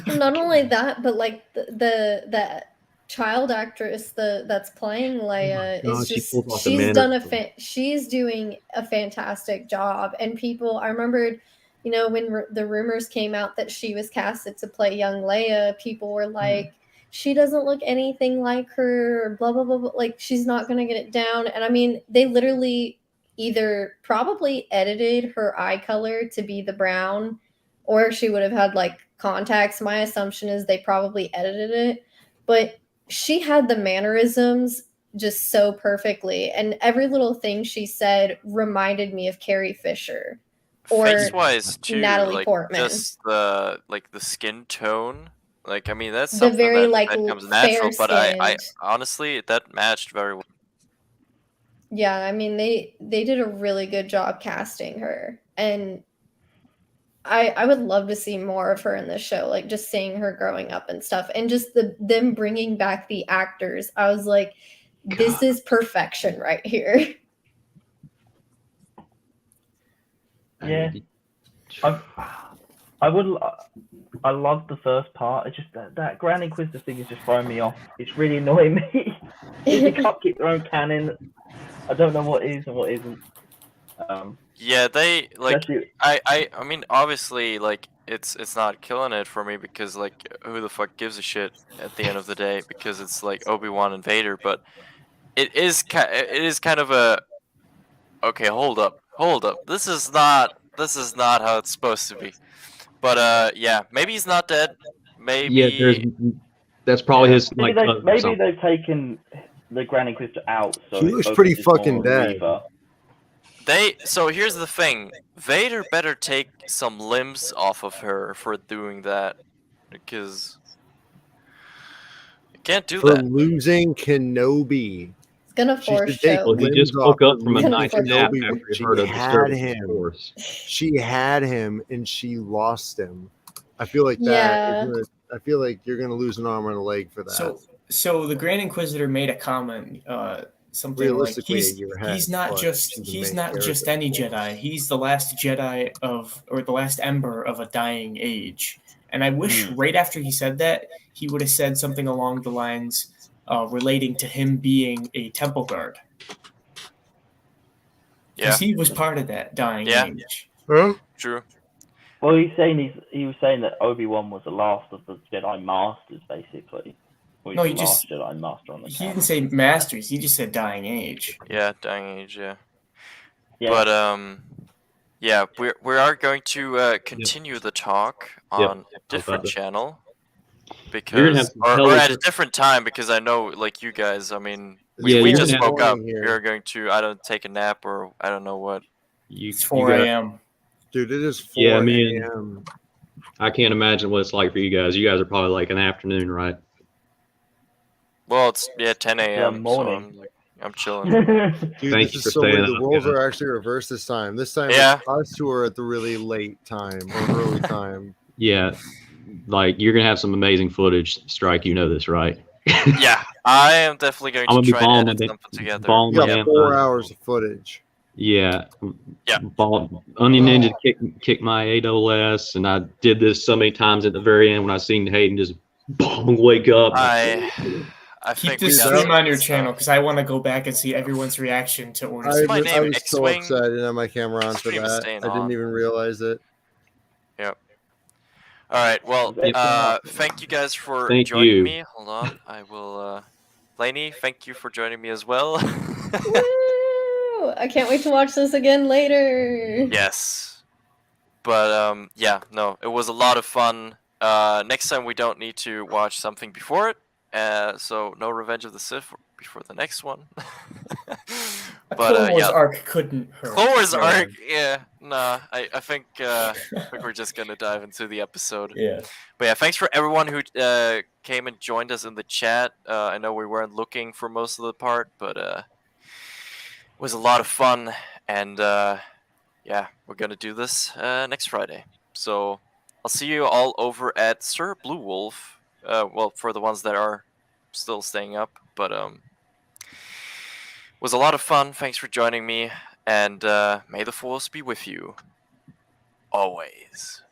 [SPEAKER 4] not only that, but like the child actress that's playing Leia
[SPEAKER 2] God,
[SPEAKER 4] is
[SPEAKER 2] she
[SPEAKER 4] just
[SPEAKER 2] pulled off the
[SPEAKER 4] she's doing a fantastic job. And people, I remembered, you know, when the rumors came out that she was casted to play young Leia, people were like, she doesn't look anything like her, or blah blah blah, blah, like she's not gonna get it down. And I mean, they literally either probably edited her eye color to be the brown, or she would have had like contacts. My assumption is they probably edited it, but she had the mannerisms just so perfectly, and every little thing she said reminded me of Carrie Fisher or
[SPEAKER 1] Face wise too,
[SPEAKER 4] Natalie
[SPEAKER 1] like
[SPEAKER 4] Portman.
[SPEAKER 1] just the skin tone. Like I mean that's
[SPEAKER 4] The
[SPEAKER 1] something
[SPEAKER 4] very,
[SPEAKER 1] that,
[SPEAKER 4] like,
[SPEAKER 1] that comes natural, but I
[SPEAKER 4] fair-skinned.
[SPEAKER 1] honestly that matched very well.
[SPEAKER 4] Yeah, I mean they did a really good job casting her, and I would love to see more of her in this show, like just seeing her growing up and stuff, and just them bringing back the actors. I was like, this is perfection right here.
[SPEAKER 5] Yeah. I love the first part. It's just that Grand Inquisitor thing is just throwing me off. It's really annoying me. They can't keep their own canon. I don't know what is and what isn't.
[SPEAKER 1] Yeah, they like
[SPEAKER 5] Especially-
[SPEAKER 1] I mean obviously like it's not killing it for me because like who the fuck gives a shit at the end of the day, because it's like Obi-Wan and Vader, but it is kind of a okay. Hold up. This is not how it's supposed to be. But yeah, maybe he's not dead. Maybe
[SPEAKER 2] that's probably
[SPEAKER 1] Yeah.
[SPEAKER 2] his like cousin or
[SPEAKER 5] Maybe
[SPEAKER 2] something.
[SPEAKER 5] they've taken the Grand Inquisitor out, so
[SPEAKER 3] He
[SPEAKER 5] it's
[SPEAKER 3] looks
[SPEAKER 5] focused
[SPEAKER 3] pretty
[SPEAKER 5] just more
[SPEAKER 3] fucking
[SPEAKER 5] on
[SPEAKER 3] dead.
[SPEAKER 5] Reaver.
[SPEAKER 1] So here's the thing. Vader better take some limbs off of her for doing that, because you can't do
[SPEAKER 3] For
[SPEAKER 1] that.
[SPEAKER 3] losing Kenobi.
[SPEAKER 4] It's gonna
[SPEAKER 3] She
[SPEAKER 4] force
[SPEAKER 3] should take
[SPEAKER 4] choke.
[SPEAKER 2] Well, he
[SPEAKER 3] limbs
[SPEAKER 2] just woke
[SPEAKER 3] off
[SPEAKER 2] up from a
[SPEAKER 3] and
[SPEAKER 2] night
[SPEAKER 4] lose
[SPEAKER 2] nap
[SPEAKER 3] Kenobi.
[SPEAKER 2] after he
[SPEAKER 3] She
[SPEAKER 2] heard a
[SPEAKER 3] had
[SPEAKER 2] disturbance in the
[SPEAKER 3] him.
[SPEAKER 2] Force.
[SPEAKER 3] She had him and she lost him. I feel like
[SPEAKER 4] Yeah.
[SPEAKER 3] I feel like you're gonna lose an arm and a leg for that.
[SPEAKER 6] So the Grand Inquisitor made a comment, something like
[SPEAKER 3] Realistically, a year ahead,
[SPEAKER 6] he's not
[SPEAKER 3] but
[SPEAKER 6] just
[SPEAKER 3] she's the
[SPEAKER 6] he's
[SPEAKER 3] main
[SPEAKER 6] not just
[SPEAKER 3] character,
[SPEAKER 6] any
[SPEAKER 3] of course.
[SPEAKER 6] Jedi. He's the last Jedi or the last Ember of a dying age. And I wish right after he said that he would have said something along the lines relating to him being a temple guard,
[SPEAKER 1] Yeah,
[SPEAKER 6] because he was part of that dying
[SPEAKER 1] Yeah.
[SPEAKER 6] age.
[SPEAKER 3] Huh?
[SPEAKER 1] true.
[SPEAKER 5] Well, he was saying that Obi-Wan was the last of the Jedi Masters, basically. Or he's
[SPEAKER 6] No,
[SPEAKER 5] the
[SPEAKER 6] he just-
[SPEAKER 5] last Jedi Master on the
[SPEAKER 6] He
[SPEAKER 5] canon.
[SPEAKER 6] didn't say masters. He just said dying age.
[SPEAKER 1] Yeah, dying age. Yeah.
[SPEAKER 5] Yeah.
[SPEAKER 1] But yeah, we are going to continue the talk on a different
[SPEAKER 2] that.
[SPEAKER 1] channel
[SPEAKER 2] You're gonna have
[SPEAKER 1] because
[SPEAKER 2] some
[SPEAKER 1] or
[SPEAKER 2] hellish-
[SPEAKER 1] at a different time, because I know like you guys. I mean,
[SPEAKER 2] Yeah,
[SPEAKER 1] we
[SPEAKER 2] you're
[SPEAKER 1] just
[SPEAKER 2] gonna have-
[SPEAKER 1] woke up.
[SPEAKER 3] Here.
[SPEAKER 1] We're going to take a nap, or I don't know what.
[SPEAKER 6] It's
[SPEAKER 2] You
[SPEAKER 6] 4
[SPEAKER 2] got-
[SPEAKER 6] a.m.
[SPEAKER 3] Dude, it is 4
[SPEAKER 2] Yeah, I mean-
[SPEAKER 3] a.m.
[SPEAKER 2] I can't imagine what it's like for you guys. You guys are probably like an afternoon, right?
[SPEAKER 1] Well, it's 10 a.m.
[SPEAKER 5] morning.
[SPEAKER 1] So I'm chilling.
[SPEAKER 3] Dude,
[SPEAKER 2] Thank
[SPEAKER 3] this
[SPEAKER 2] you
[SPEAKER 3] is
[SPEAKER 2] for
[SPEAKER 3] so
[SPEAKER 2] staying
[SPEAKER 3] weird. The
[SPEAKER 2] up,
[SPEAKER 3] roles
[SPEAKER 2] guys.
[SPEAKER 3] are actually reversed this time. This time,
[SPEAKER 1] Yeah.
[SPEAKER 3] it's us who are at the really late time or early time.
[SPEAKER 2] Yeah, like you're gonna have some amazing footage. Strike, you know this, right?
[SPEAKER 1] Yeah, I am definitely going
[SPEAKER 2] I'm
[SPEAKER 1] to
[SPEAKER 2] gonna be
[SPEAKER 1] try and
[SPEAKER 2] balling
[SPEAKER 1] edit
[SPEAKER 2] my
[SPEAKER 1] something together.
[SPEAKER 2] balling
[SPEAKER 3] You
[SPEAKER 2] my
[SPEAKER 3] got
[SPEAKER 2] damn
[SPEAKER 3] 4
[SPEAKER 2] eyes.
[SPEAKER 3] hours of footage.
[SPEAKER 2] Yeah.
[SPEAKER 1] Yeah.
[SPEAKER 2] Onion Ninja kicked my AWS, and I did this so many times at the very end when I seen Hayden just boom, wake up.
[SPEAKER 1] I
[SPEAKER 6] Keep
[SPEAKER 1] think
[SPEAKER 6] this
[SPEAKER 1] we got
[SPEAKER 6] stream
[SPEAKER 1] some
[SPEAKER 6] on your
[SPEAKER 1] good
[SPEAKER 6] channel
[SPEAKER 1] stuff.
[SPEAKER 6] because I want to go back and see everyone's reaction to Order
[SPEAKER 3] I,
[SPEAKER 1] Is my
[SPEAKER 6] 66.
[SPEAKER 1] name
[SPEAKER 3] I was so
[SPEAKER 1] X-Wing?
[SPEAKER 3] upset I didn't have my camera on for
[SPEAKER 1] Stream is
[SPEAKER 3] that.
[SPEAKER 1] staying
[SPEAKER 3] I didn't
[SPEAKER 1] on.
[SPEAKER 3] even realize it.
[SPEAKER 1] All right. Well,
[SPEAKER 5] Yep.
[SPEAKER 1] thank you guys for
[SPEAKER 2] Thank
[SPEAKER 1] joining
[SPEAKER 2] you.
[SPEAKER 1] me. Hold on, I will. Lainey, thank you for joining me as well.
[SPEAKER 4] Woo! I can't wait to watch this again later.
[SPEAKER 1] Yes. But yeah, no, it was a lot of fun. Next time we don't need to watch something before it. So no Revenge of the Sith before the next one.
[SPEAKER 6] A Clone Wars arc couldn't hurt.
[SPEAKER 1] Clone Wars
[SPEAKER 6] Yeah.
[SPEAKER 1] arc, yeah, nah. I think we're just gonna dive into the episode.
[SPEAKER 6] Yeah.
[SPEAKER 1] But yeah, thanks for everyone who came and joined us in the chat. I know we weren't looking for most of the part, but it was a lot of fun, and yeah, we're gonna do this next Friday. So I'll see you all over at Sir Blue Wolf. Well, for the ones that are still staying up, but was a lot of fun. Thanks for joining me, and may the Force be with you always.